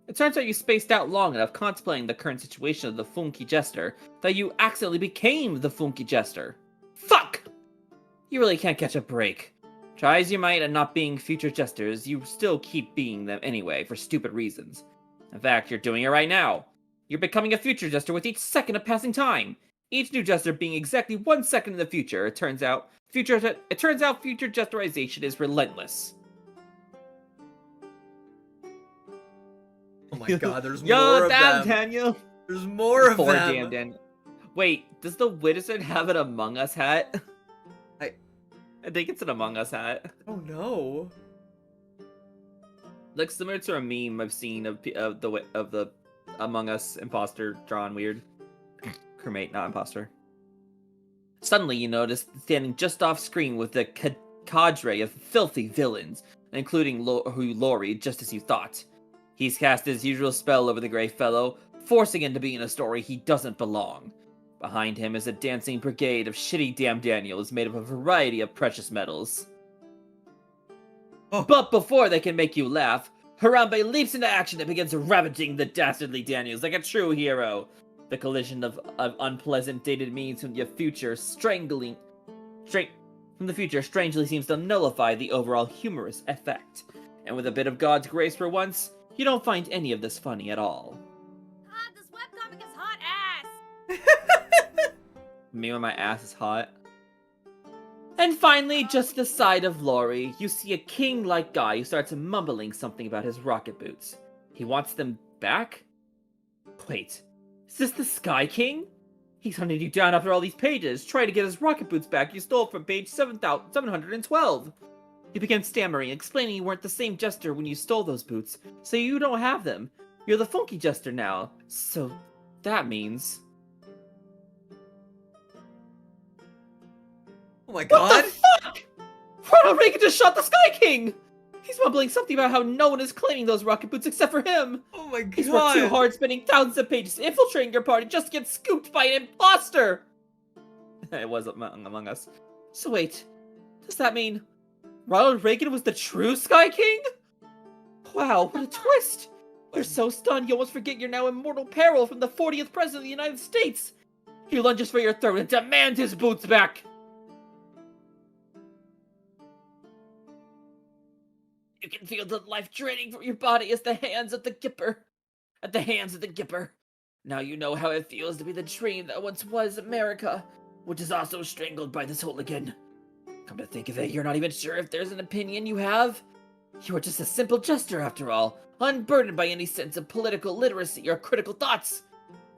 It turns out you spaced out long enough contemplating the current situation of the Funky Jester that you accidentally became the Funky Jester. Fuck! You really can't catch a break. Try as you might at not being future Jesters, you still keep being them anyway, for stupid reasons. In fact, you're doing it right now. You're becoming a future Jester with each second of passing time. Each new Jester being exactly 1 second in the future. It turns out future Jesterization is relentless. Oh my god, there's Yo, more of damn, them. Daniel. There's more of Poor them. damn Daniel. Wait, does the Wizard have an Among Us hat? I think it's an Among Us hat. Oh no. Looks similar to a meme I've seen of the Among Us imposter drawn weird. Crewmate, not imposter. Suddenly, you notice standing just off screen with a cadre of filthy villains, including Laurie, just as you thought. He's cast his usual spell over the Grey Fellow, forcing him to be in a story he doesn't belong. Behind him is a dancing brigade of shitty damn Daniels made of a variety of precious metals. Oh. But before they can make you laugh, Harambe leaps into action and begins ravaging the dastardly Daniels like a true hero. The collision of unpleasant dated means from the future strangely seems to nullify the overall humorous effect. And with a bit of God's grace for once, you don't find any of this funny at all. This webcomic is hot ass. Me when my ass is hot. And finally, just to the side of Laurie, you see a king-like guy who starts mumbling something about his rocket boots. He wants them back? Wait, is this the Sky King? He's hunting you down after all these pages, trying to get his rocket boots back you stole from page 712. You began stammering, explaining you weren't the same Jester when you stole those boots, so you don't have them. You're the Funky Jester now, so that means... Oh my What god. the fuck? Ronald Reagan just shot the Sky King! He's mumbling something about how no one is claiming those rocket boots except for him. Oh my god. He's worked too hard, spending thousands of pages infiltrating your party just to get scooped by an imposter! It was among us. So wait, does that mean Ronald Reagan was the true Sky King? Wow, what a twist! We're so stunned you almost forget you're now in mortal peril from the 40th President of the United States! He lunges for your throat and demands his boots back! You can feel the life draining from your body as the hands of the Gipper. At the hands of the Gipper. Now you know how it feels to be the dream that once was America, which is also strangled by this hooligan. Come to think of it, you're not even sure if there's an opinion you have. You are just a simple jester after all, unburdened by any sense of political literacy or critical thoughts.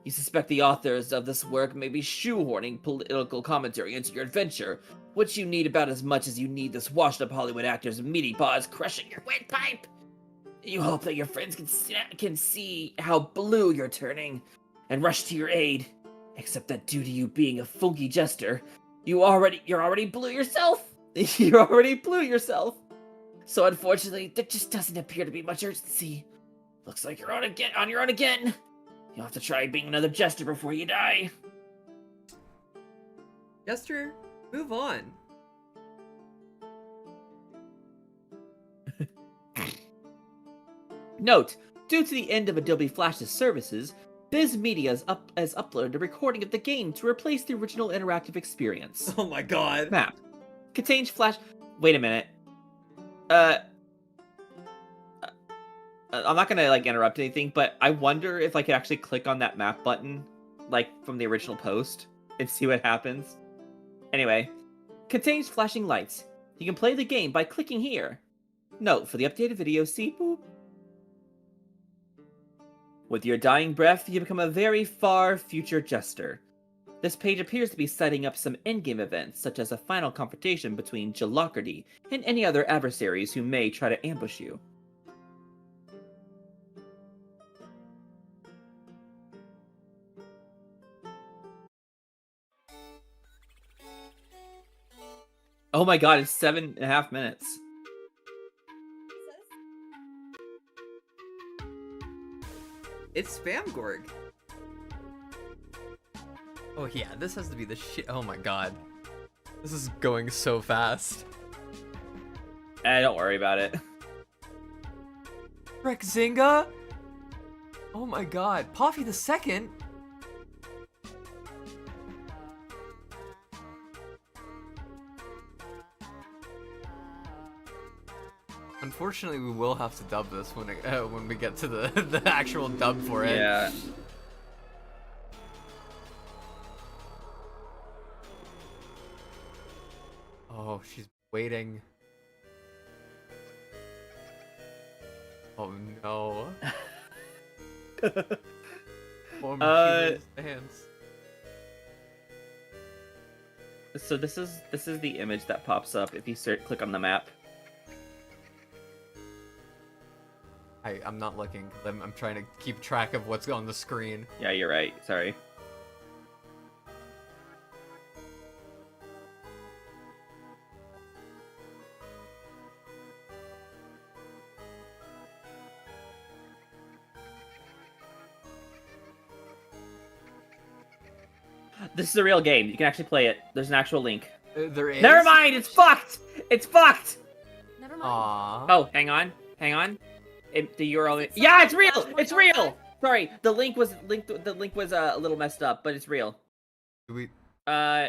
You suspect the authors of this work may be shoehorning political commentary into your adventure, which you need about as much as you need this washed-up Hollywood actor's meaty paws crushing your windpipe. You hope that your friends can see how blue you're turning, and rush to your aid. Except that due to you being a funky jester, you're already blue yourself. You already blew yourself. So unfortunately, there just doesn't appear to be much urgency. Looks like you're on your own again. You'll have to try being another jester before you die. Jester, move on. Note, due to the end of Adobe Flash's services, Viz Media has uploaded a recording of the game to replace the original interactive experience. Oh my god. Map. Contains Flash... Wait a minute. I'm not gonna, interrupt anything, but I wonder if I could actually click on that map button, from the original post, and see what happens. Anyway. Contains flashing lights. You can play the game by clicking here. Note, for the updated video, see boop. With your dying breath, you become a very far future jester. This page appears to be setting up some endgame events, such as a final confrontation between Jalockerty and any other adversaries who may try to ambush you. Oh my god, it's 7.5 minutes. It's Spam Gorg. Oh yeah, this has to be the shit. Oh my god. This is going so fast. Don't worry about it. Rexzinga? Oh my god. Poffy the second? Unfortunately, we will have to dub this when we get to the actual dub for it. Yeah. Oh, she's waiting. Oh no. Poor Machine's hands. So this is the image that pops up if you click on the map. I'm not looking because I'm trying to keep track of what's on the screen. Yeah, you're right. Sorry. This is a real game. You can actually play it. There's an actual link. There is. Never mind. It's fucked. It's fucked. Never mind. Aww. Oh, hang on. The URL. Yeah, it's real. It's real. Sorry, the link was a little messed up, but it's real. Do we? Yeah,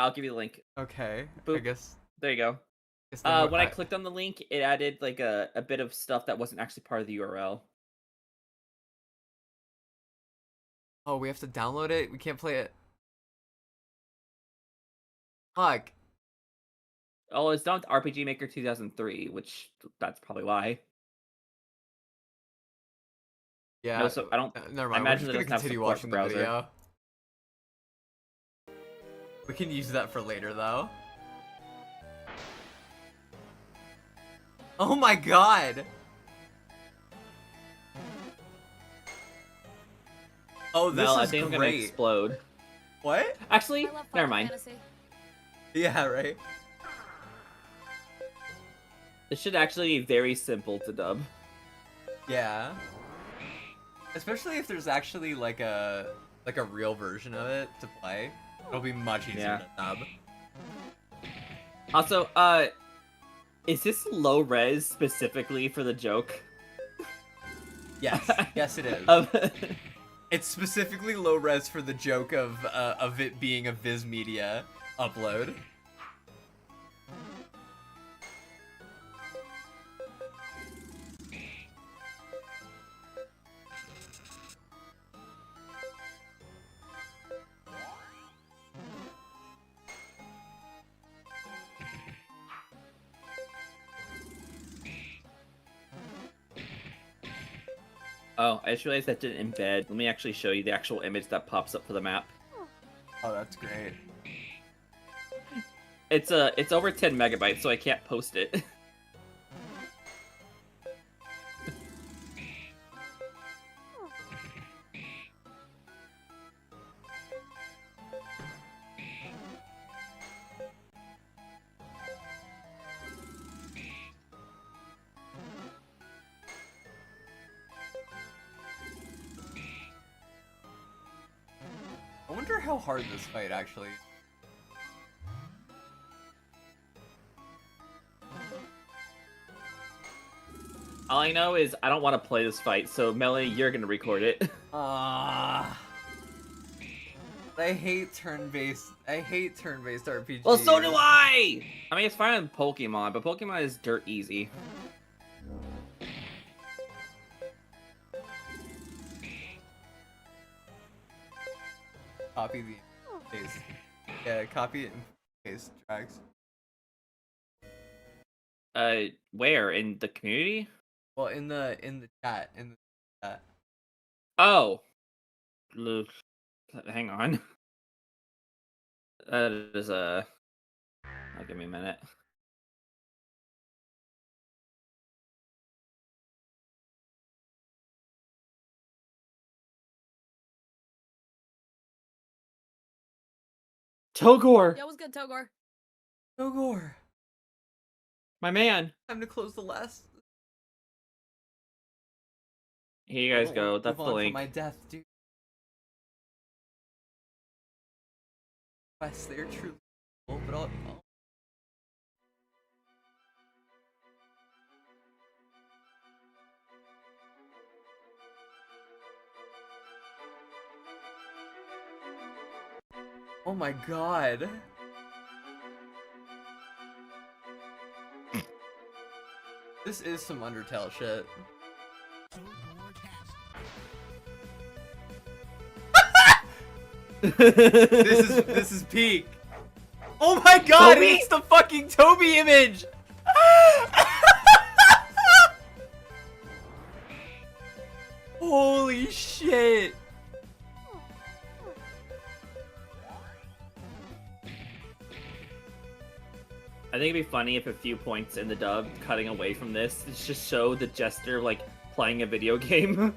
I'll give you the link. Okay. Boop. I guess. There you go. When I clicked on the link, it added a bit of stuff that wasn't actually part of the URL. Oh, we have to download it. We can't play it. Fuck. Oh, it's not RPG Maker 2003, which that's probably why. Yeah. No, so I don't. Never I mind. imagine We're that just doesn't gonna have continue support watching for the browser. video. We can use that for later, though. Oh my god! Oh, this Mel, I is think I'm gonna great. explode. What? Actually, I love never Final mind. Fantasy. Yeah, right? This should actually be very simple to dub. Yeah. Especially if there's actually like a real version of it to play. It'll be much easier Yeah. to dub. Also, is this low res specifically for the joke? Yes, yes it is. It's specifically low res for the joke of it being a Viz Media upload. Oh, I just realized that didn't embed. Let me actually show you the actual image that pops up for the map. Oh, that's great. It's over 10 megabytes, so I can't post it. I wonder how hard this fight actually. All I know is I don't want to play this fight, so Melanie, you're gonna record it. I hate turn-based. I hate turn-based RPGs. Well, so do I! I mean, it's fine in Pokemon, but Pokemon is dirt easy. Copy the paste. Yeah, copy it and paste tracks. Where? In the community? Well, in the chat, Oh! Look. Hang on. That is a... Oh, give me a minute. Togor! Yeah, it was good, Togor. Togor, My man! time to close the last. Here you guys I go, won't that's move the on from link. my death, dude. Quests, they're truly cool, but I'll... Oh my god. This is some Undertale shit. This is peak. Oh my god, Toby? it's the fucking Toby image. Holy shit. I think it'd be funny if a few points in the dub, cutting away from this, just show the Jester, like, playing a video game.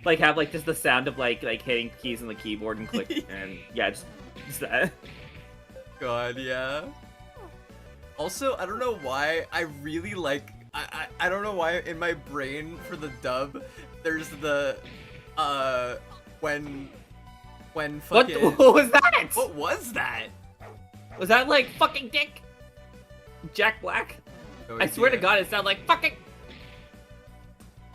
Like, have, like, just the sound of, like hitting keys on the keyboard and click, and, yeah, just that. God, yeah. Also, I don't know why, I really like... I don't know why in my brain for the dub, there's the... When fucking... What was that? What was that? Was that, like, fucking dick? Jack Black? No I swear to idea. God, it sounded like fucking...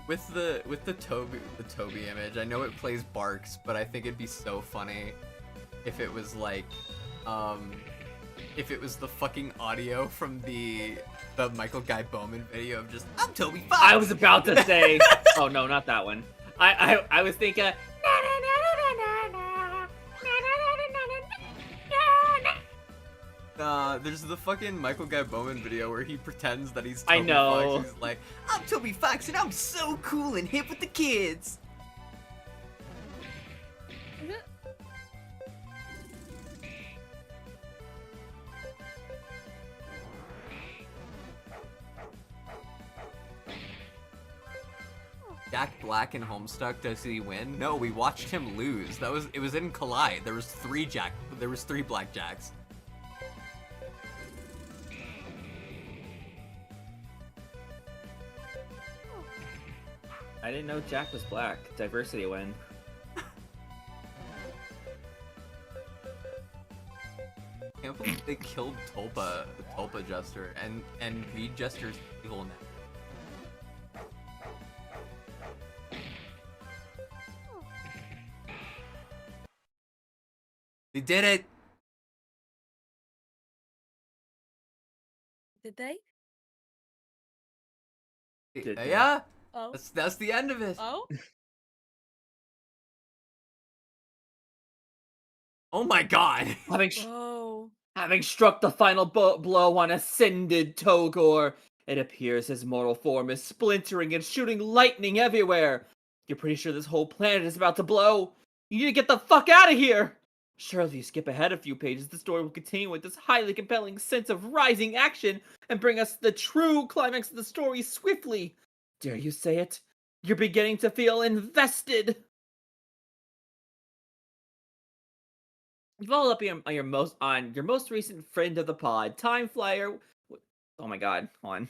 With the Toby image, I know it plays barks, but I think it'd be so funny if it was like, if it was the fucking audio from the Michael Guy Bowman video of just I'm Toby Fox. I was about to say... Oh, no, not that one. I was thinking... There's the fucking Michael Guy Bowman video where he pretends that he's I Toby know. Fox. He's like, I'm Toby Fox and I'm so cool and hip with the kids. Jack Black and Homestuck, does he win? No, we watched him lose. It was in Collide. There was 3 Jack There was 3 blackjacks. I didn't know Jack was black. Diversity win. I can't believe they killed Tulpa, the Tulpa Jester, and the Jester's evil now. They did it! Did they? Did they? Yeah! Oh. That's the end of it. Oh. Oh my god! Oh. Having struck the final blow on ascended Togor, it appears his mortal form is splintering and shooting lightning everywhere. You're pretty sure this whole planet is about to blow? You need to get the fuck out of here! Surely if you skip ahead a few pages, the story will continue with this highly compelling sense of rising action and bring us the true climax of the story swiftly. Dare you say it? You're beginning to feel invested. You follow up on your most recent friend of the pod, Time Flyer. Oh my god, hold on.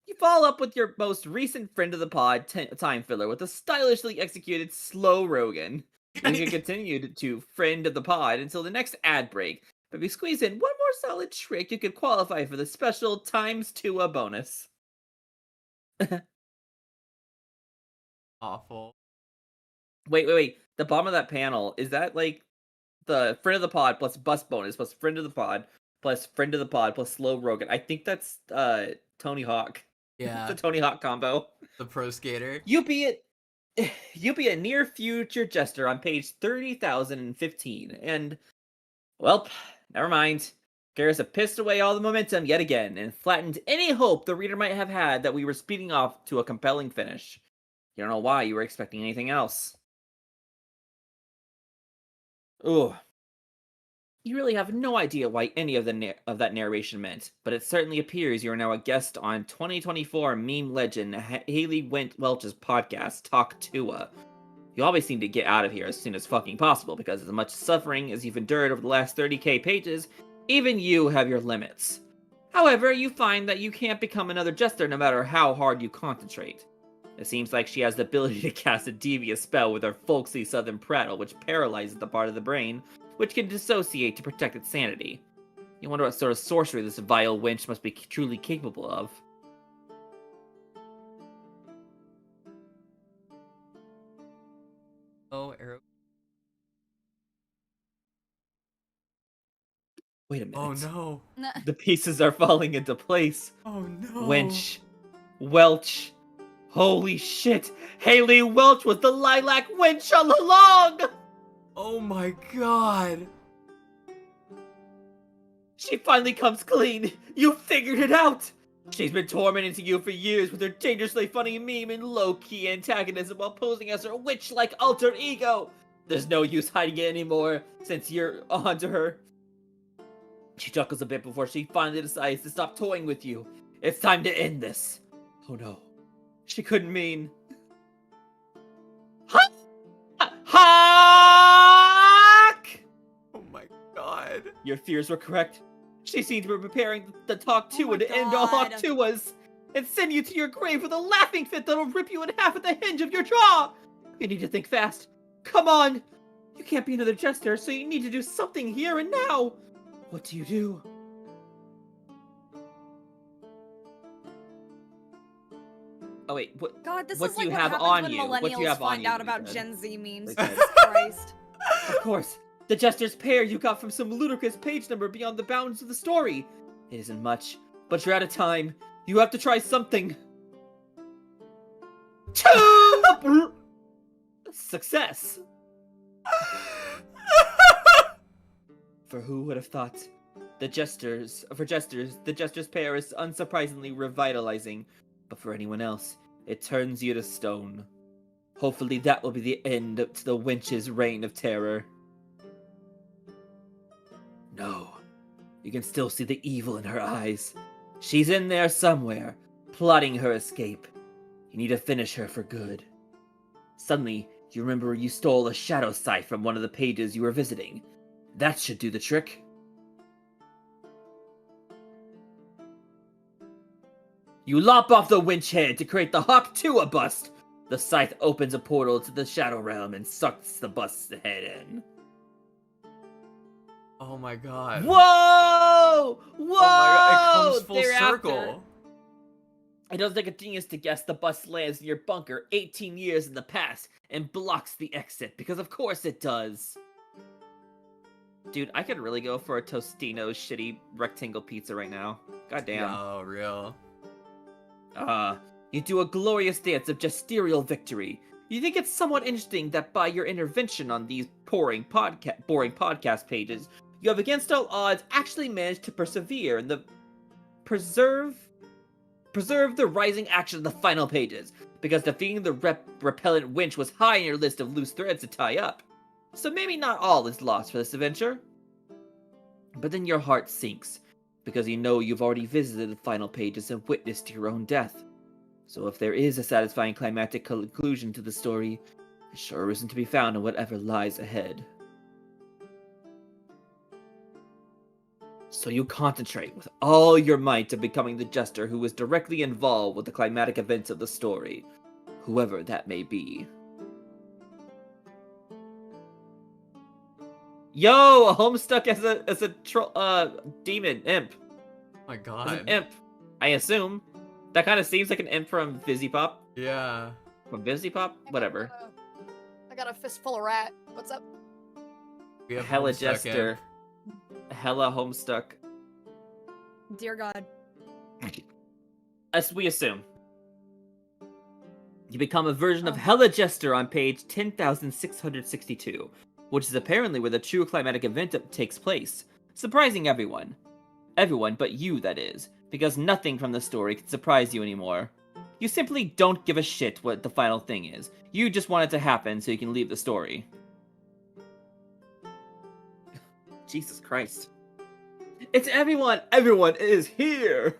You follow up with your most recent friend of the pod, Time Filler, with a stylishly executed slow Rogan. You can continue to friend of the pod until the next ad break. But if you squeeze in one more solid trick, you could qualify for the special ×2 bonus. Awful. Wait. The bottom of that panel, is that like the friend of the pod plus bus bonus plus friend of the pod plus friend of the pod plus slow Rogan? I think that's Tony Hawk. Yeah, The Tony Hawk combo. the pro skater. You be a near future Jester on page 30,015, and well, never mind. Garrus have pissed away all the momentum yet again and flattened any hope the reader might have had that we were speeding off to a compelling finish. You don't know why you were expecting anything else. Ooh. You really have no idea why any of that narration meant, but it certainly appears you are now a guest on 2024 meme legend Haley Welch's podcast, Talk Tua. You always need to get out of here as soon as fucking possible, because as much suffering as you've endured over the last 30k pages, even you have your limits. However, you find that you can't become another Jester no matter how hard you concentrate. It seems like she has the ability to cast a devious spell with her folksy southern prattle, which paralyzes the part of the brain which can dissociate to protect its sanity. You wonder what sort of sorcery this vile wench must be truly capable of. Oh, arrow. Wait a minute. Oh no. No. The pieces are falling into place. Oh no. Wench. Welch. Holy shit! Haley Welch was the lilac wench all along! Oh my god. She finally comes clean! You figured it out! She's been tormenting you for years with her dangerously funny meme and low-key antagonism while posing as her witch-like alter ego! There's no use hiding it anymore, since you're onto her. She chuckles a bit before she finally decides to stop toying with you. It's time to end this. Oh no. She couldn't mean... Hawk! Oh my god. Your fears were correct. She seemed to be preparing the Talk Oh Tua my to end all God. Hawk Tuas and send you to your grave with a laughing fit that'll rip you in half at the hinge of your jaw. You need to think fast. Come on. You can't be another Jester, so you need to do something here and now. What do you do? Oh wait, what? God, this What is do like you what have happens on when you? What do you millennials have on find you, out about Ethan? Gen Z memes. Ethan. Jesus Christ. Of course, the Jester's pair you got from some ludicrous page number beyond the bounds of the story. It isn't much, but you're out of time. You have to try something. Success. For who would have thought? The Jester's pair is unsurprisingly revitalizing, but for anyone else, it turns you to stone. Hopefully that will be the end to the wench's reign of terror. No. You can still see the evil in her eyes. She's in there somewhere, plotting her escape. You need to finish her for good. Suddenly, you remember you stole a shadow sight from one of the pages you were visiting. That should do the trick. You lop off the winch head to create the Hawk Tua bust. The scythe opens a portal to the Shadow Realm and sucks the bust's head in. Oh my god. Whoa! Whoa! Oh my god, it comes full Thereafter, circle. It doesn't take a genius to guess the bust lands in your bunker 18 years in the past and blocks the exit, because of course it does. Dude, I could really go for a Tostino's shitty rectangle pizza right now. God damn. Oh, real. You do a glorious dance of gesterial victory. You think it's somewhat interesting that by your intervention on these boring podcast pages, you have against all odds actually managed to persevere in the preserve the rising action of the final pages, because defeating the repellent winch was high on your list of loose threads to tie up. So maybe not all is lost for this adventure. But then your heart sinks, because you know you've already visited the final pages and witnessed your own death. So if there is a satisfying climactic conclusion to the story, it sure isn't to be found in whatever lies ahead. So you concentrate with all your might to becoming the jester who is directly involved with the climatic events of the story, whoever that may be. Yo, a Homestuck as a demon imp. Oh my As god. an imp, I assume. That kind of seems like an imp from Fizzy Pop. Yeah. From Fizzy Pop, whatever. I got a fistful of rat. What's up? We have Hella Homestuck jester. Hella Homestuck. Dear God. As we assume. You become a version of Hella Jester on page 10,662, which is apparently where the true climatic event takes place, surprising everyone. Everyone but you, that is, because nothing from the story can surprise you anymore. You simply don't give a shit what the final thing is. You just want it to happen so you can leave the story. Jesus Christ. It's everyone! Everyone is here!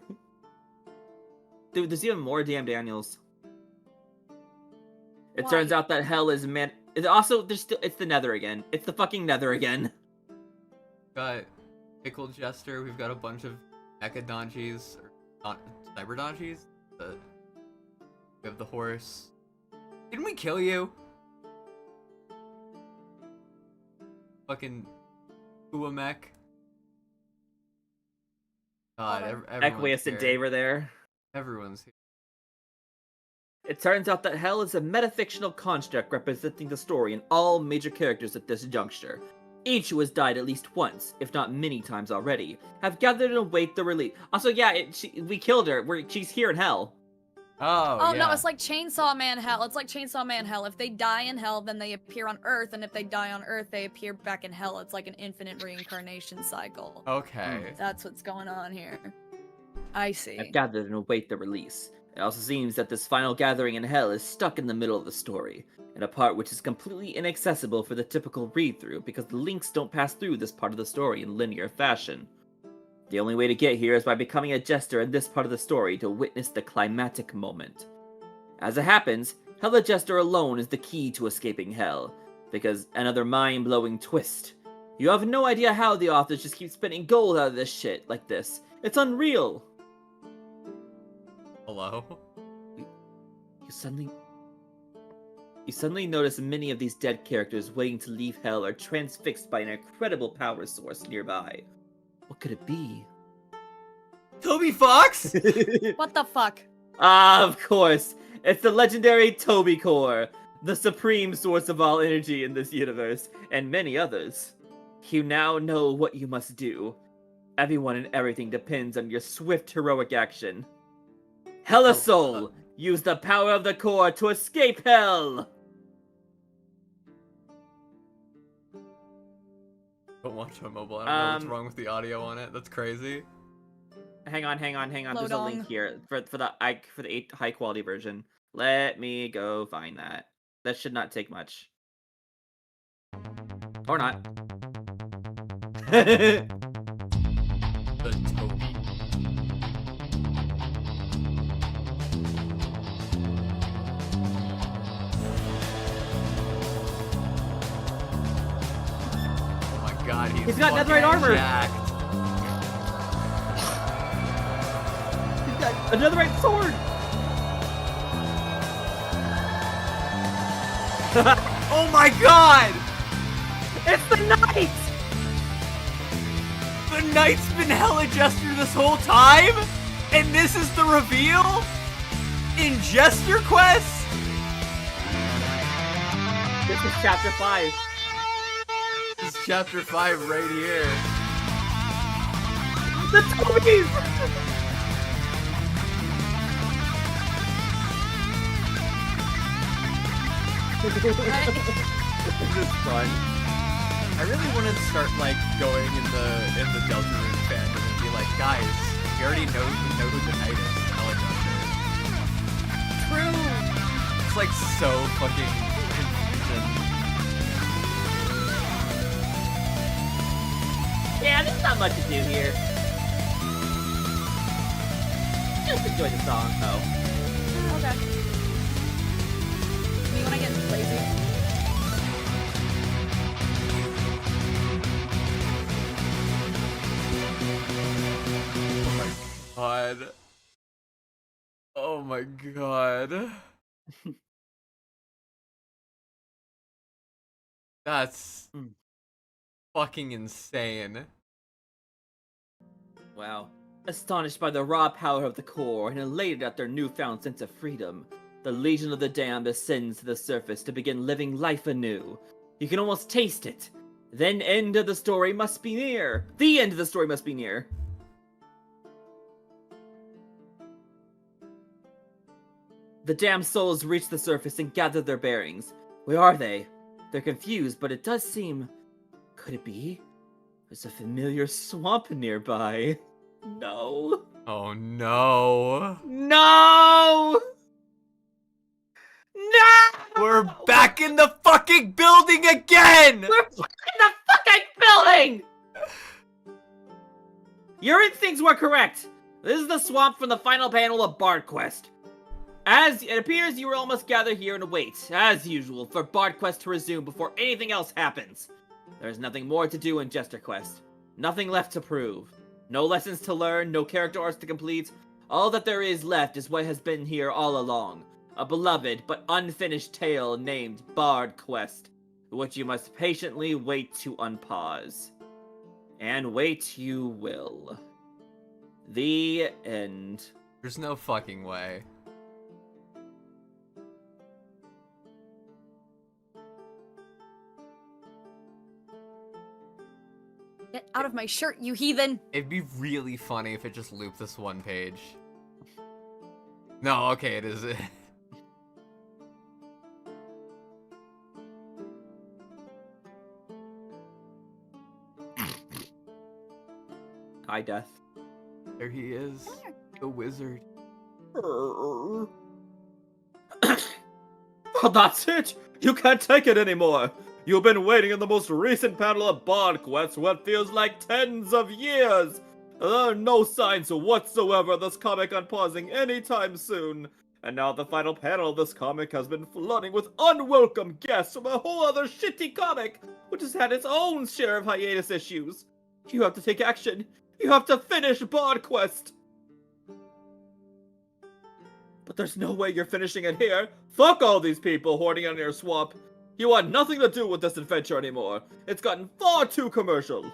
Dude, there's even more damn Daniels. It Why? turns out that hell is man. It's also, it's the Nether again. It's the fucking Nether again. Got Pickle Jester. We've got a bunch of Mecha Donjis, or not Cyber Donjis. We have the horse. Didn't we kill you? Fucking Uamek. God, everyone's Equius and here. Dave are there. Everyone's here. It turns out that hell is a metafictional construct representing the story and all major characters at this juncture. Each who has died at least once, if not many times already, have gathered and await the release. Also, yeah, we killed her. She's here in hell. Oh, yeah. No, it's like Chainsaw Man hell. It's like Chainsaw Man hell. If they die in hell, then they appear on Earth, and if they die on Earth, they appear back in hell. It's like an infinite reincarnation cycle. Okay. That's what's going on here. I see. Have gathered and await the release. It also seems that this final gathering in hell is stuck in the middle of the story, in a part which is completely inaccessible for the typical read-through because the links don't pass through this part of the story in linear fashion. The only way to get here is by becoming a jester in this part of the story to witness the climatic moment. As it happens, Hella Jester alone is the key to escaping hell, because another mind-blowing twist. You have no idea how the authors just keep spinning gold out of this shit like this. It's unreal! Hello? You suddenly notice many of these dead characters waiting to leave hell are transfixed by an incredible power source nearby. What could it be? Toby Fox? What the fuck? Ah, of course! It's the legendary Toby Core, the supreme source of all energy in this universe, and many others. You now know what you must do. Everyone and everything depends on your swift heroic action. Hella Soul! Use the power of the core to escape hell! Don't watch on mobile. I don't know what's wrong with the audio on it. That's crazy. Hang on. Load There's a on. link here for the high quality version. Let me go find that. That should not take much. Or not. The Toby. Oh my god, he's He's got fucking netherite armor. jacked. He's got a netherite sword. Oh my god! It's the knight. The knight's been hella Jester this whole time? And this is the reveal? In Jester Quest? This is chapter 5. This is chapter 5 right here. The Tobies! This is fun. I really want to start like going in the Deltarune fandom and be like, guys, we already know who the knight is. True. It's like so fucking confusing. Yeah, there's not much to do here. Just enjoy the song, though. Okay. Me when I get lazy. God. Oh my god. That's fucking insane. Wow. Astonished by the raw power of the core and elated at their newfound sense of freedom, the Legion of the Damned ascends to the surface to begin living life anew. You can almost taste it. Then end of the story must be near. The end of the story must be near. The damned souls reach the surface and gather their bearings. Where are they? They're confused, but it does seem... Could it be? There's a familiar swamp nearby. No. Oh no. No! No! We're back in the fucking building again! We're back in the fucking building! Your instincts were correct. This is the swamp from the final panel of Bard Quest. As it appears, you will almost gather here and wait, as usual, for Bard Quest to resume before anything else happens. There's nothing more to do in Jester Quest. Nothing left to prove. No lessons to learn, no character arcs to complete. All that there is left is what has been here all along. A beloved but unfinished tale named Bard Quest, which you must patiently wait to unpause. And wait you will. The end. There's no fucking way. Get out of my shirt, you heathen! It'd be really funny if it just looped this one page. No, okay, it is. Hi, Death. There he is. The wizard. Well, that's it! You can't take it anymore! You've been waiting in the most recent panel of Bard Quest what feels like tens of years! There are no signs whatsoever of this comic unpausing anytime soon. And now the final panel of this comic has been flooding with unwelcome guests from a whole other shitty comic, which has had its own share of hiatus issues. You have to take action. You have to finish Bard Quest! But there's no way you're finishing it here. Fuck all these people hoarding out in your swamp. You want nothing to do with this adventure anymore. It's gotten far too commercial.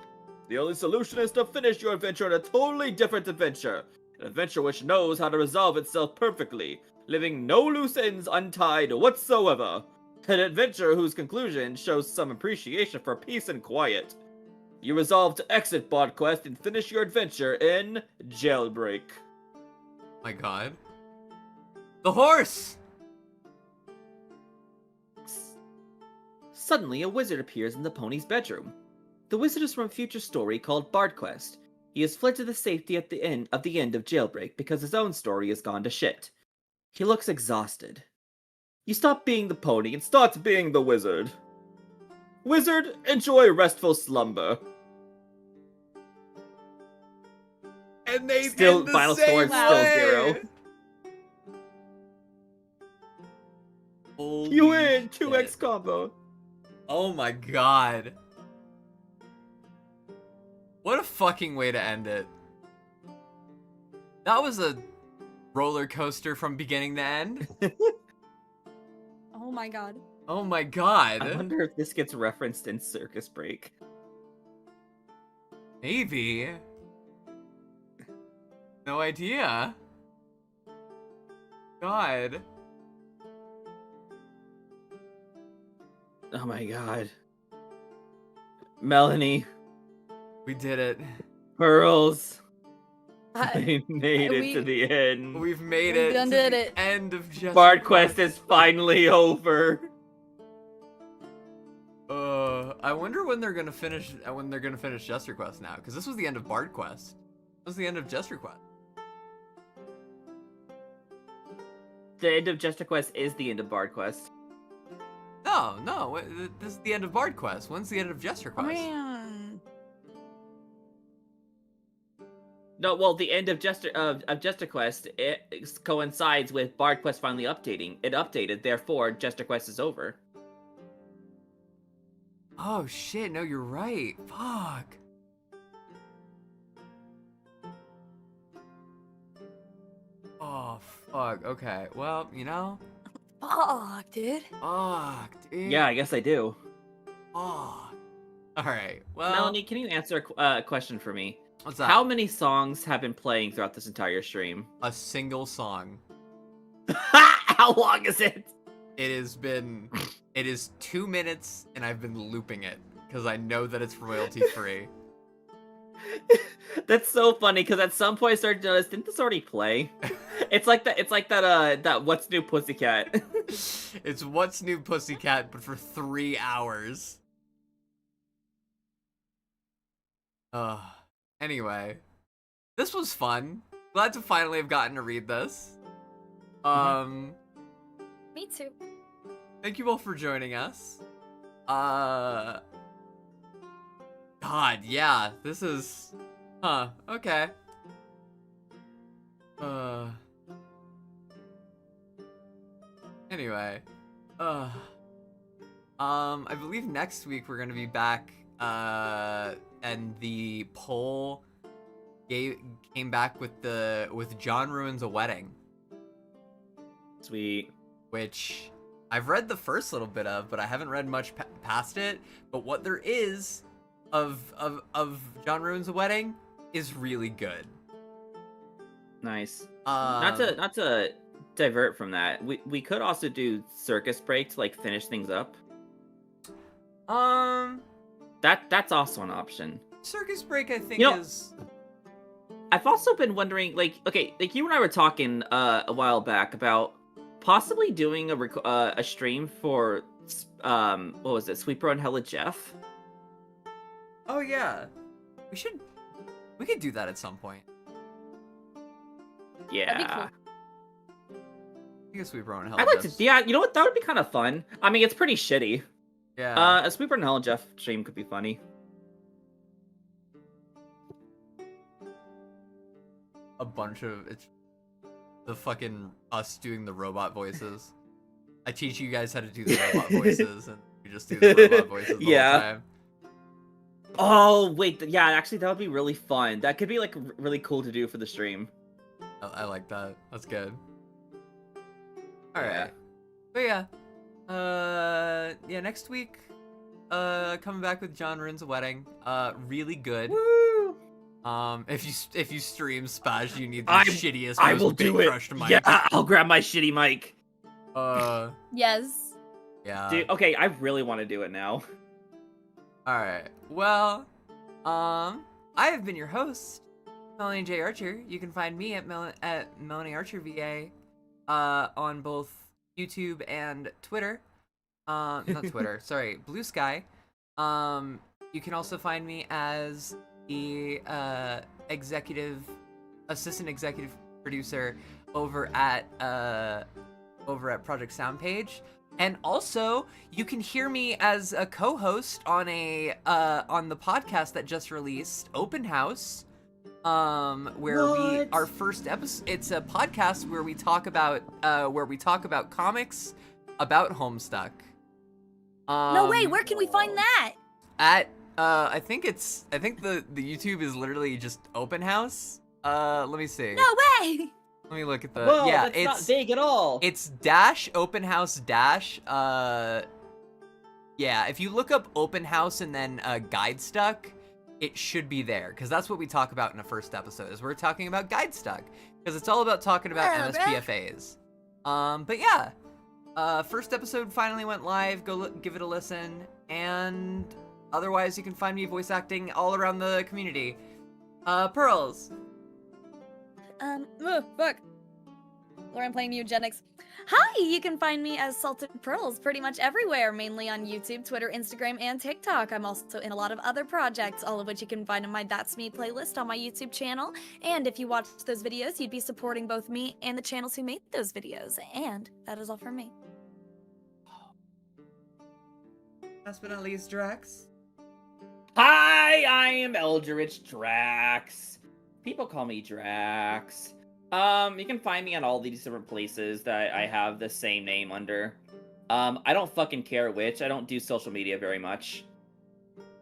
The only solution is to finish your adventure in a totally different adventure. An adventure which knows how to resolve itself perfectly, leaving no loose ends untied whatsoever. An adventure whose conclusion shows some appreciation for peace and quiet. You resolve to exit Bard Quest and finish your adventure in Jailbreak. My god. The horse! Suddenly, a wizard appears in the pony's bedroom. The wizard is from a future story called Bard Quest. He has fled to the safety at the end of Jailbreak because his own story has gone to shit. He looks exhausted. You stop being the pony and start being the wizard. Wizard, enjoy restful slumber. And they Still, end the final same score is still way. 0. Holy You win! 2x shit. combo. Oh my god. What a fucking way to end it. That was a roller coaster from beginning to end. Oh my god. Oh my god. I wonder if this gets referenced in Circus Break. Maybe. No idea. God. Oh my god. Melanie, We did it. Pearls. I- We made it to we- the end. We've made We it done to did the it. end of Jester Bard Quest is finally over. I wonder when they're gonna finish. When they're gonna finish Jester Quest now, because this was the end of Bard Quest. This was the end of Jester Quest. The end of Jester Quest is the end of Bard Quest. No, this is the end of Bard Quest. When's the end of Jester Oh, Quest? man. No, well, the end of Jester Quest coincides with Bard Quest finally updating. It updated, therefore Jester Quest is over. Oh shit! No, you're right. Fuck. Oh fuck. Okay. Well, you know. Fuck, dude. Fuck, dude. Yeah, I guess I do. Fuck. All right. Well, Melanie, can you answer a question for me? what's that? How many songs have been playing throughout this entire stream? A single song. How long is it? It has been. It is 2 minutes, and I've been looping it because I know that it's royalty free. That's so funny because at some point I started to notice, didn't this already play? It's like that. It's like that. What's New Pussycat? It's What's New Pussycat, but for 3 hours. Anyway, this was fun. Glad to finally have gotten to read this. Me too. Thank you all for joining us. God, yeah, this is, okay. Anyway, I believe next week we're gonna be back, and the poll came back with John Ruins a Wedding, Sweet. which I've read the first little bit of, but I haven't read much past it. But what there is of John Ruins a Wedding is really good. Nice. Um, Not to divert from that. We could also do Circus Break to like finish things up. That's also an option. Circus Break, I think, You know- is. I've also been wondering, like, okay, like you and I were talking a while back about possibly doing a stream for what was it, Sweeper and Hella Jeff? Oh yeah, we could do that at some point. Yeah, I guess we run hell. I'd like to. Yeah, you know what? That would be kind of fun. I mean, it's pretty shitty. Yeah. A Sweeper and Hella Jeff stream could be funny. A bunch of it's the fucking us doing the robot voices. I teach you guys how to do the robot voices, and we just do the robot voices the Yeah. whole time. Oh wait, yeah, actually that would be really fun. That could be like really cool to do for the stream. I like that. That's good. All right. Yeah. But yeah, next week, coming back with John Ruins a Wedding. Really good. Woo! If you stream Spaz, you need the I- shittiest, I most will big do it. crushed mic. Yeah, I'll grab my shitty mic. Yes. Yeah. Dude, okay, I really want to do it now. All right. Well, I have been your host, Melanie J. Archer. You can find me at Melanie Archer VA, on both YouTube and Twitter. Not Twitter. Sorry, Blue Sky. You can also find me as the assistant executive producer over at Project Soundpage. And also, you can hear me as a co-host on on the podcast that just released, Open House, where our first episode. It's a podcast where we talk about comics about Homestuck. No way. Where can we find that? At I think the YouTube is literally just open house. Let me see. No way! Let me look at the. Whoa, yeah, that's not it's vague at all. it's dash open house dash. Yeah, if you look up open house and then guide stuck, it should be there because that's what we talk about in the first episode. Is we're talking about guide stuck because it's all about talking about Yeah, bruh. MSPFAs. But yeah, first episode finally went live. Go give it a listen, and otherwise you can find me voice acting all around the community. Pearls. Oh, fuck. Lauren playing eugenics. Hi, you can find me as Salted Pearls pretty much everywhere, mainly on YouTube, Twitter, Instagram, and TikTok. I'm also in a lot of other projects, all of which you can find in my That's Me playlist on my YouTube channel. And if you watched those videos, you'd be supporting both me and the channels who made those videos. And that is all from me. Last but not least, Drax. Hi, I am Eldritch Drax. People call me Drax. You can find me on all these different places that I have the same name under. I don't fucking care which. I don't do social media very much.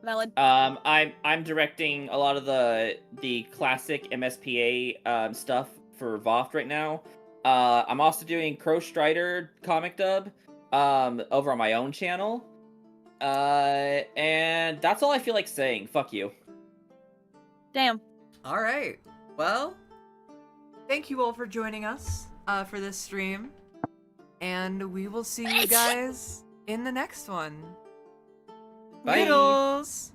Valid. I'm directing a lot of the classic MSPA stuff for VOFT right now. I'm also doing Crow Strider comic dub over on my own channel. And that's all I feel like saying. Fuck you. Damn. All right. Well, thank you all for joining us for this stream, and we will see you guys in the next one. Bye. Noodles!